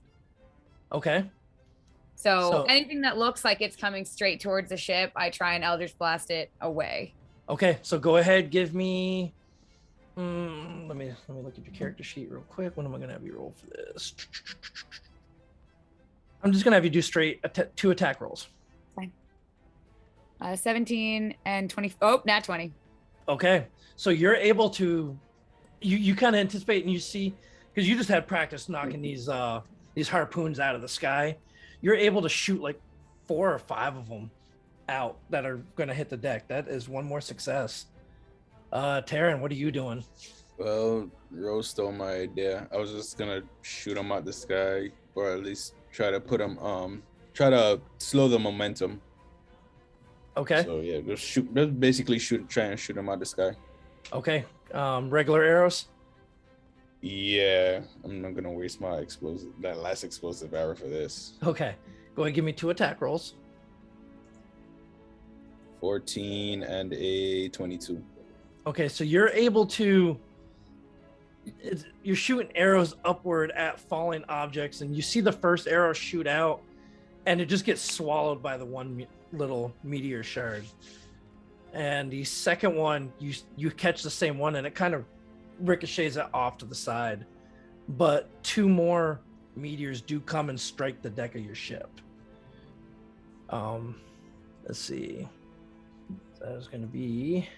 Okay. So anything that looks like it's coming straight towards the ship, I try and Eldritch Blast it away. Okay, so go ahead, give me. Let me look at your character sheet real quick. When am I gonna have you roll for this? I'm just gonna have you do straight 2 attack rolls. Fine. 17 and 20. Oh, nat 20. Okay, so you're able to. You kind of anticipate, and you see, because you just had practice knocking these harpoons out of the sky. You're able to shoot like 4 or 5 of them out that are going to hit the deck. That is one more success. Taryn, what are you doing? Well, Rose stole my idea. I was just gonna shoot them out the sky, or at least try to put them, try to slow the momentum. Okay. So yeah, just basically try and shoot them out the sky. Okay. Regular arrows. Yeah, I'm not gonna waste my that last explosive arrow for this. Okay, go ahead and give me 2 attack rolls. 14 and a 22. Okay, so you're able to. You're shooting arrows upward at falling objects, and you see the first arrow shoot out, and it just gets swallowed by the one little meteor shard. And the second one, you catch the same one, and it kind of ricochets it off to the side. But 2 more meteors do come and strike the deck of your ship. Let's see. So that is going to be.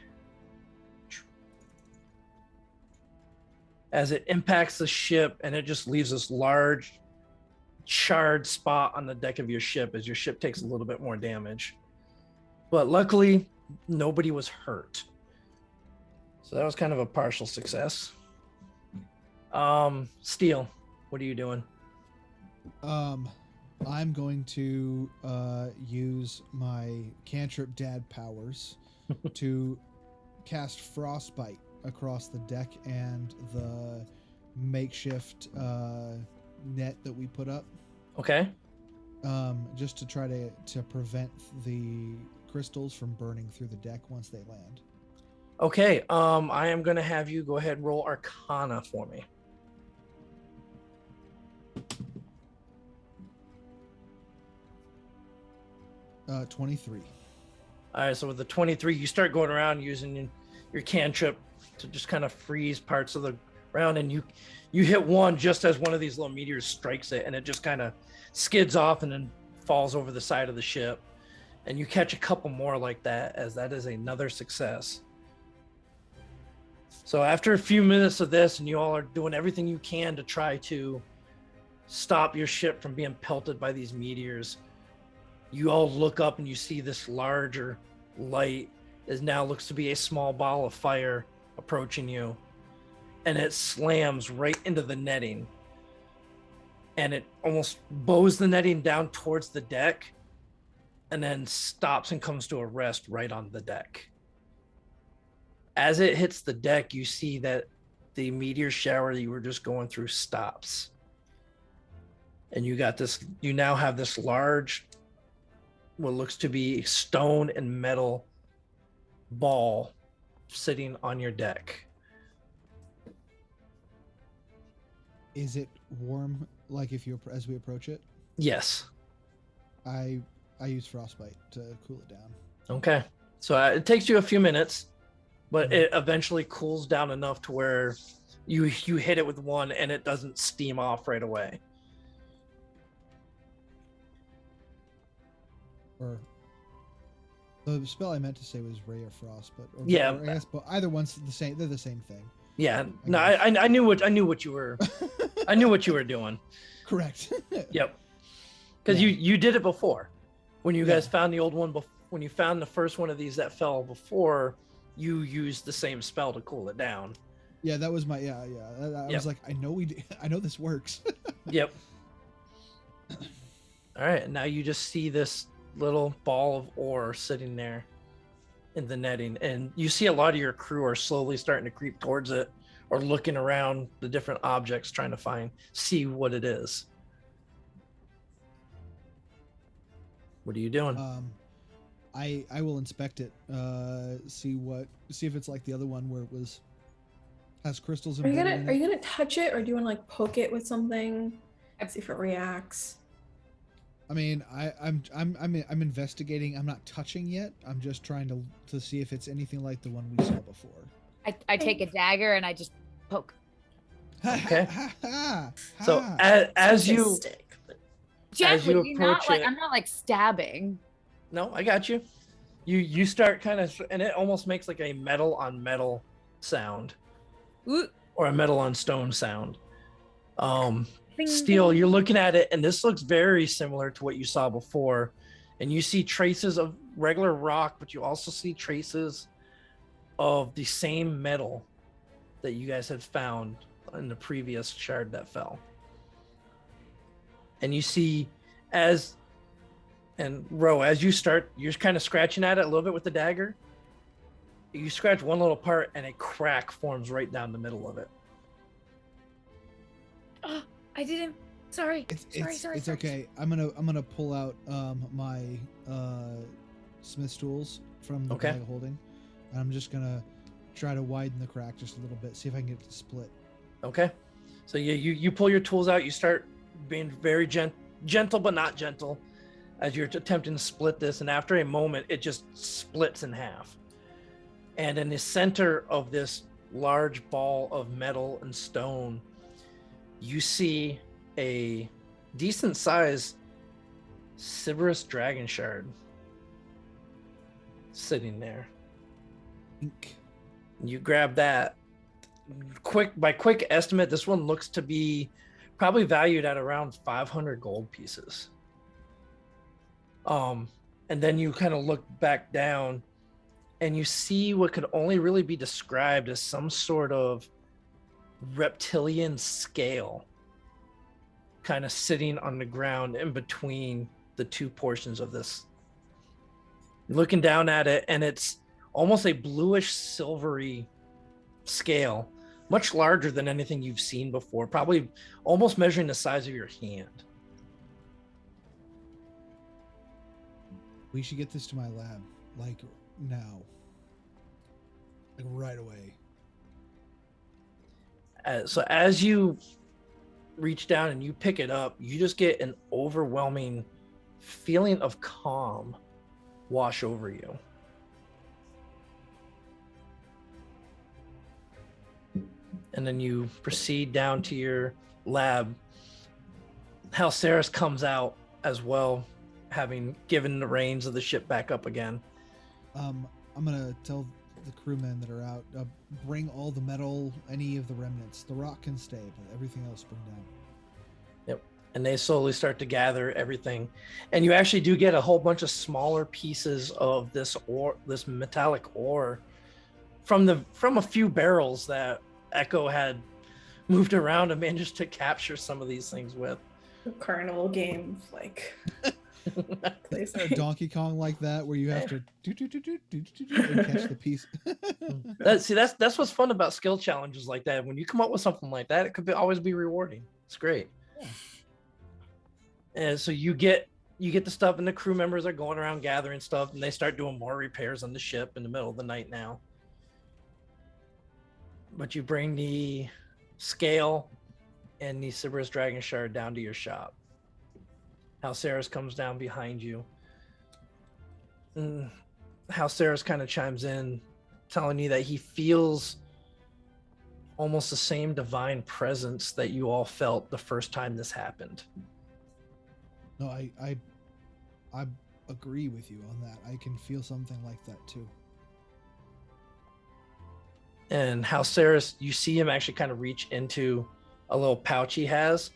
As it impacts the ship, and it just leaves this large charred spot on the deck of your ship as your ship takes a little bit more damage. But luckily, nobody was hurt. So that was kind of a partial success. Steel, what are you doing? I'm going to use my cantrip dad powers to cast Frostbite across the deck and the makeshift net that we put up. Okay. Just to try to prevent the crystals from burning through the deck once they land. Okay. I am going to have you go ahead and roll Arcana for me. Uh, 23. All right. So with the 23, you start going around using your cantrip to just kind of freeze parts of the ground, and you hit one just as one of these little meteors strikes it, and it just kind of skids off and then falls over the side of the ship. And you catch a couple more like that, as that is another success. So after a few minutes of this, and you all are doing everything you can to try to stop your ship from being pelted by these meteors, you all look up and you see this larger light is now looks to be a small ball of fire approaching you, and it slams right into the netting, and it almost bows the netting down towards the deck, and then stops and comes to a rest right on the deck. As it hits the deck, you see that the meteor shower that you were just going through stops. And you now have this large, what looks to be stone and metal ball sitting on your deck. Is it warm? Like as we approach it? Yes. I use frostbite to cool it down. Okay. So it takes you a few minutes, but it eventually cools down enough to where you hit it with one and it doesn't steam off right away. Or the spell I meant to say was Ray of Frost, but yeah, I guess, but either one's the same. They're the same thing. Yeah. No, I knew what you were. I knew what you were doing. Correct. Yep. Because you did it before, when you guys found the old one. When you found the first one of these that fell before, you used the same spell to cool it down. Yeah, that was my I was like, I know this works. Yep. All right, and now you just see this little ball of ore sitting there in the netting, and you see a lot of your crew are slowly starting to creep towards it or looking around the different objects trying to see what it is. What are you doing? I will inspect it, see if it's like the other one where it has crystals. Are you gonna touch it, or do you want to like poke it with something? See if it reacts. I mean, I'm investigating. I'm not touching yet. I'm just trying to see if it's anything like the one we saw before. I take a dagger and I just poke. Okay. So as you gently, approach it, I'm not like stabbing. No, I got you. You start kind of, and it almost makes like a metal on metal sound. Ooh. Or a metal on stone sound. Bing, Steel, bing. you're looking at it, and this looks very similar to what you saw before. And you see traces of regular rock, but you also see traces of the same metal that you guys had found in the previous shard that fell. And you see as you start, you're kind of scratching at it a little bit with the dagger. You scratch one little part and a crack forms right down the middle of it. Oh, I didn't. Sorry. It's okay. I'm gonna pull out my smith's tools from the bag of holding, and I'm just gonna try to widen the crack just a little bit, see if I can get it to split. Okay. So you pull your tools out. You start being very gentle, but not gentle, as you're attempting to split this. And after a moment, it just splits in half. And in the center of this large ball of metal and stone, you see a decent size Sybaris dragon shard sitting there. You grab that. By quick estimate, this one looks to be probably valued at around 500 gold pieces. And then you kind of look back down and you see what could only really be described as some sort of reptilian scale kind of sitting on the ground in between the two portions of this. Looking down at it, and it's almost a bluish silvery scale, much larger than anything you've seen before, probably almost measuring the size of your hand. We should get this to my lab, like now, like right away. So as you reach down and you pick it up, you just get an overwhelming feeling of calm wash over you. And then you proceed down to your lab. Halceris comes out as well, having given the reins of the ship back up again. I'm gonna tell the crewmen that are out, bring all the metal, any of the remnants. The rock can stay, but everything else bring down. Yep. And they slowly start to gather everything. And you actually do get a whole bunch of smaller pieces of this ore, this metallic ore, from a few barrels that Echo had moved around and managed to capture some of these things with. The carnival game, like Please. Donkey Kong like that, where you have to and catch the piece. That's what's fun about skill challenges like that. When you come up with something like that, it could always be rewarding. It's great. Yeah. And so you get the stuff, and the crew members are going around gathering stuff, and they start doing more repairs on the ship in the middle of the night now. But you bring the scale and the Sybaris Dragon Shard down to your shop. Halceras comes down behind you. Halceras kind of chimes in, telling you that he feels almost the same divine presence that you all felt the first time this happened. No, I agree with you on that. I can feel something like that too. And Halceras, you see him actually kind of reach into a little pouch he has,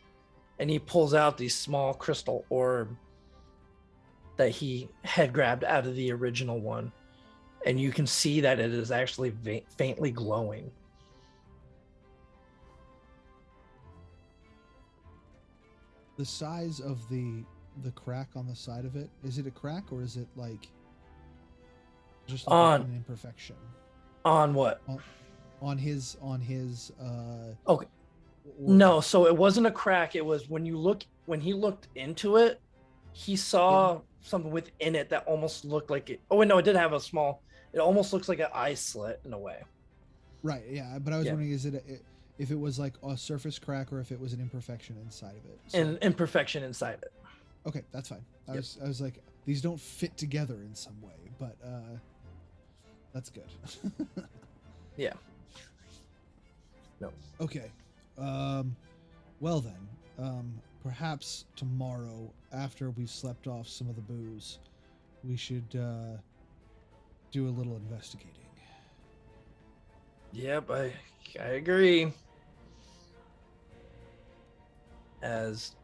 and he pulls out these small crystal orb that he had grabbed out of the original one. And you can see that it is actually faintly glowing. The size of the crack on the side of it, is it a crack or is it like just like an imperfection? On what? On his okay. No, so it wasn't a crack. It was when he looked into it, he saw something within it that almost looked like it. Oh wait, no, it did have a small. It almost looks like an eye slit in a way. Right. Yeah, but I was wondering, if it was like a surface crack or if it was an imperfection inside of it. An imperfection inside it. Okay, that's fine. I was like, these don't fit together in some way, but that's good. Yeah. No. Okay. Well then, perhaps tomorrow, after we've slept off some of the booze, we should do a little investigating. Yep, I agree. As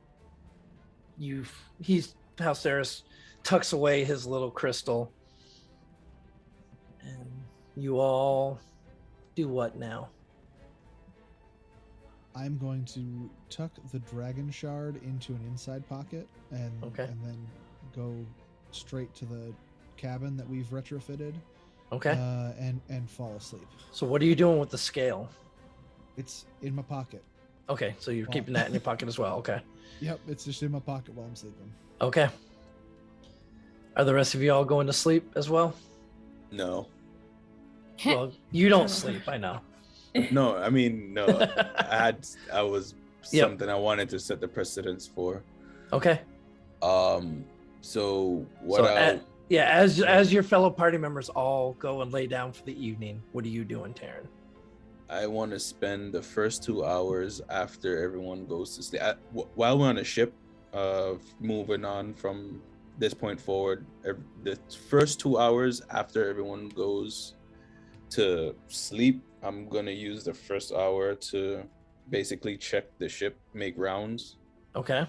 Halceras tucks away his little crystal, and you all do what now? I'm going to tuck the dragon shard into an inside pocket and then go straight to the cabin that we've retrofitted. Okay. And fall asleep. So what are you doing with the scale? It's in my pocket. Okay, so you're keeping that in your pocket as well. Okay. Yep, it's just in my pocket while I'm sleeping. Okay. Are the rest of you all going to sleep as well? No. Well, you don't sleep, I know. No, I mean, no. I was something I wanted to set the precedence for. Okay. So what? As your fellow party members all go and lay down for the evening, what are you doing, Taryn? I want to spend the first 2 hours after everyone goes to sleep. While we're on the ship, moving on from this point forward, the first 2 hours after everyone goes to sleep, I'm gonna use the first hour to basically check the ship, make rounds. Okay.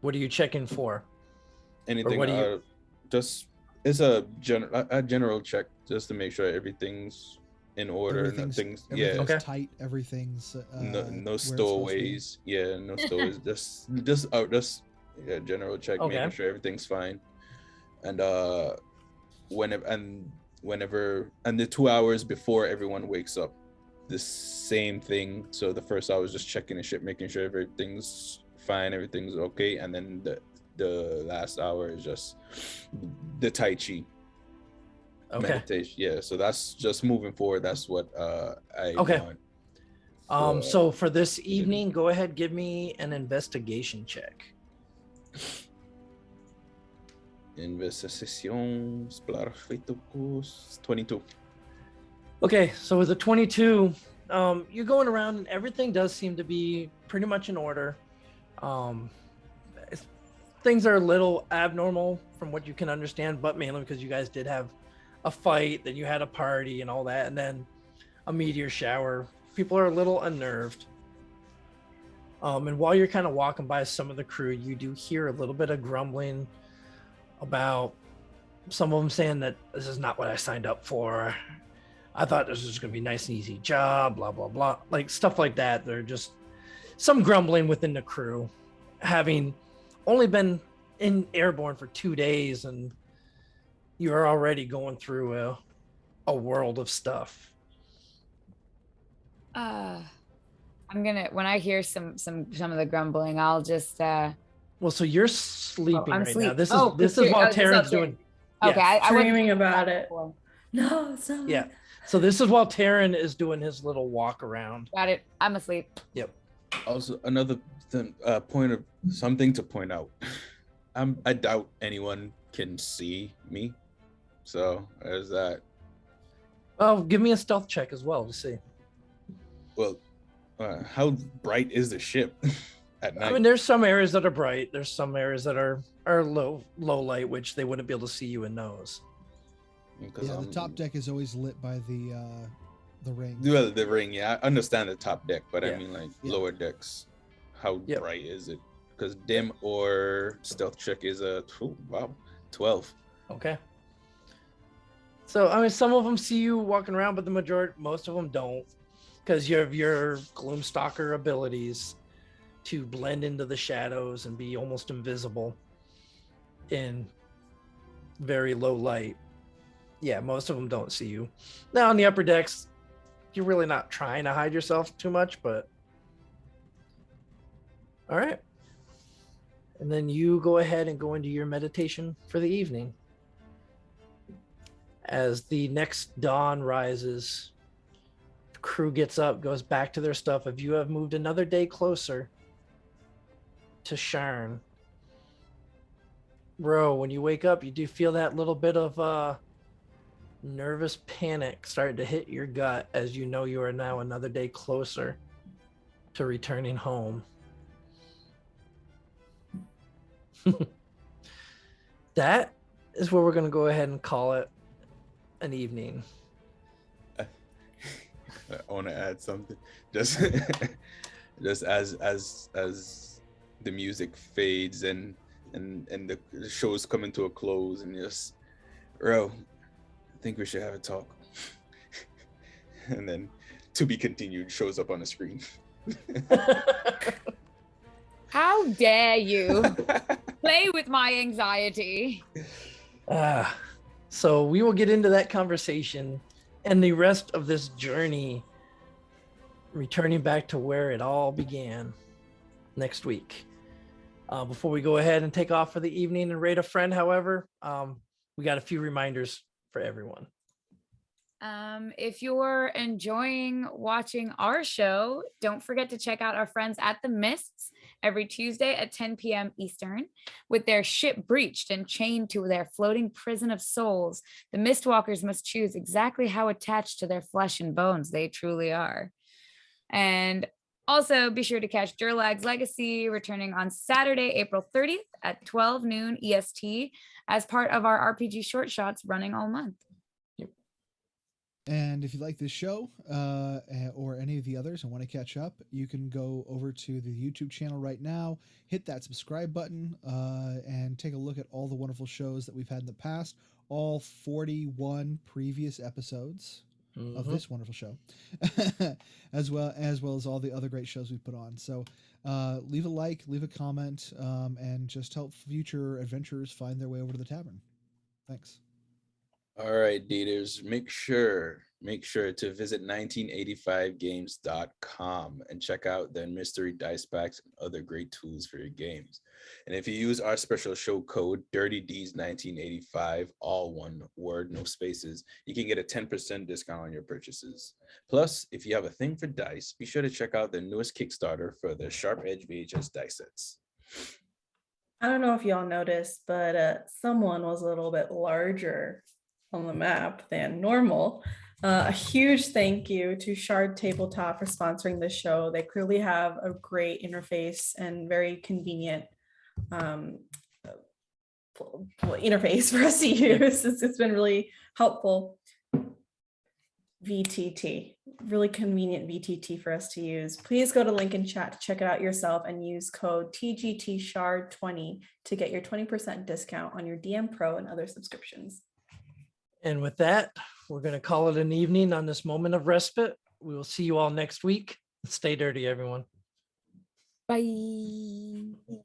What are you checking for? Anything? Just it's a general check, just to make sure everything's in order. Everything's tight. Everything's no stowaways. Yeah, no stowaways. just general check, making sure everything's fine. And whenever the 2 hours before everyone wakes up, the same thing. So the first hour is just checking the ship, making sure everything's fine, everything's okay, and then the last hour is just the Tai Chi meditation. Yeah, so that's just moving forward. That's what I want. So for this evening, go ahead, give me an investigation check. Investigation, 22. Okay, so with a 22, you're going around and everything does seem to be pretty much in order. Things are a little abnormal from what you can understand, but mainly because you guys did have a fight, then you had a party and all that, and then a meteor shower. People are a little unnerved. And while you're kind of walking by some of the crew, you do hear a little bit of grumbling about some of them saying that this is not what I signed up for. I thought this was going to be a nice and easy job, blah, blah, blah. Like stuff like that. They're just some grumbling within the crew, having only been in Airborne for 2 days, and you're already going through a world of stuff. I'm gonna, when I hear some of the grumbling, I'll just Well, so you're sleeping I'm right now. asleep. This is while Taryn's doing. Okay, Yeah. I wasn't Dreaming about that it. before. No, it's not. Yeah. So this is while Taryn is doing his little walk around. Got it. I'm asleep. Yep. Also, another point of something to point out. I doubt anyone can see me, so there's that. Oh, give me a stealth check as well to see. Well, how bright is the ship at night? I mean, there's some areas that are bright. There's some areas that are low light, which they wouldn't be able to see you in those. Yeah, the top deck is always lit by the ring. Well, the ring, yeah, I understand the top deck, but Yeah. I mean, like, Yeah. lower decks, how Yep. bright is it? Because dim or stealth check is a 12. Okay. So, I mean, some of them see you walking around, but most of them don't, because you have your Gloomstalker abilities to blend into the shadows and be almost invisible in very low light. Yeah, most of them don't see you. Now, on the upper decks, you're really not trying to hide yourself too much, but all right. And then you go ahead and go into your meditation for the evening. As the next dawn rises, the crew gets up, goes back to their stuff. If you have moved another day closer to Sharn, Ro, when you wake up, you do feel that little bit of nervous panic starting to hit your gut as you know you are now another day closer to returning home. That is where we're going to go ahead and call it an evening. I want to add something. Just as the music fades and the show's coming to a close, and just, Ro, I think we should have a talk. And then to be continued shows up on the screen. How dare you play with my anxiety? So we will get into that conversation and the rest of this journey, returning back to where it all began next week. Before we go ahead and take off for the evening and raid a friend, however, we got a few reminders for everyone. If you're enjoying watching our show, don't forget to check out our friends at the Mists every Tuesday at 10 p.m. Eastern. With their ship breached and chained to their floating prison of souls, the Mistwalkers must choose exactly how attached to their flesh and bones they truly are. And also be sure to catch Durlag's Legacy returning on Saturday, April 30th at 12 noon EST as part of our RPG short shots running all month. And if you like this show or any of the others and want to catch up, you can go over to the YouTube channel right now, hit that subscribe button, and take a look at all the wonderful shows that we've had in the past, all 41 previous episodes of this wonderful show, as well as all the other great shows we've put on. So leave a like, leave a comment, and just help future adventurers find their way over to the tavern. Thanks. All right, daters, make sure to visit 1985games.com and check out their mystery dice packs and other great tools for your games. And if you use our special show code DirtyD's1985, all one word, no spaces, you can get a 10% discount on your purchases. Plus, if you have a thing for dice, be sure to check out their newest Kickstarter for the Sharp Edge VHS dice sets. I don't know if y'all noticed, but someone was a little bit larger on the map than normal. A huge thank you to Shard Tabletop for sponsoring the show. They clearly have a great interface and very convenient interface for us to use. It's been really helpful. VTT, really convenient VTT for us to use. Please go to link in chat to check it out yourself and use code TGTShard20 to get your 20% discount on your DM Pro and other subscriptions. And with that, we're going to call it an evening on this moment of respite. We will see you all next week. Stay dirty, everyone. Bye.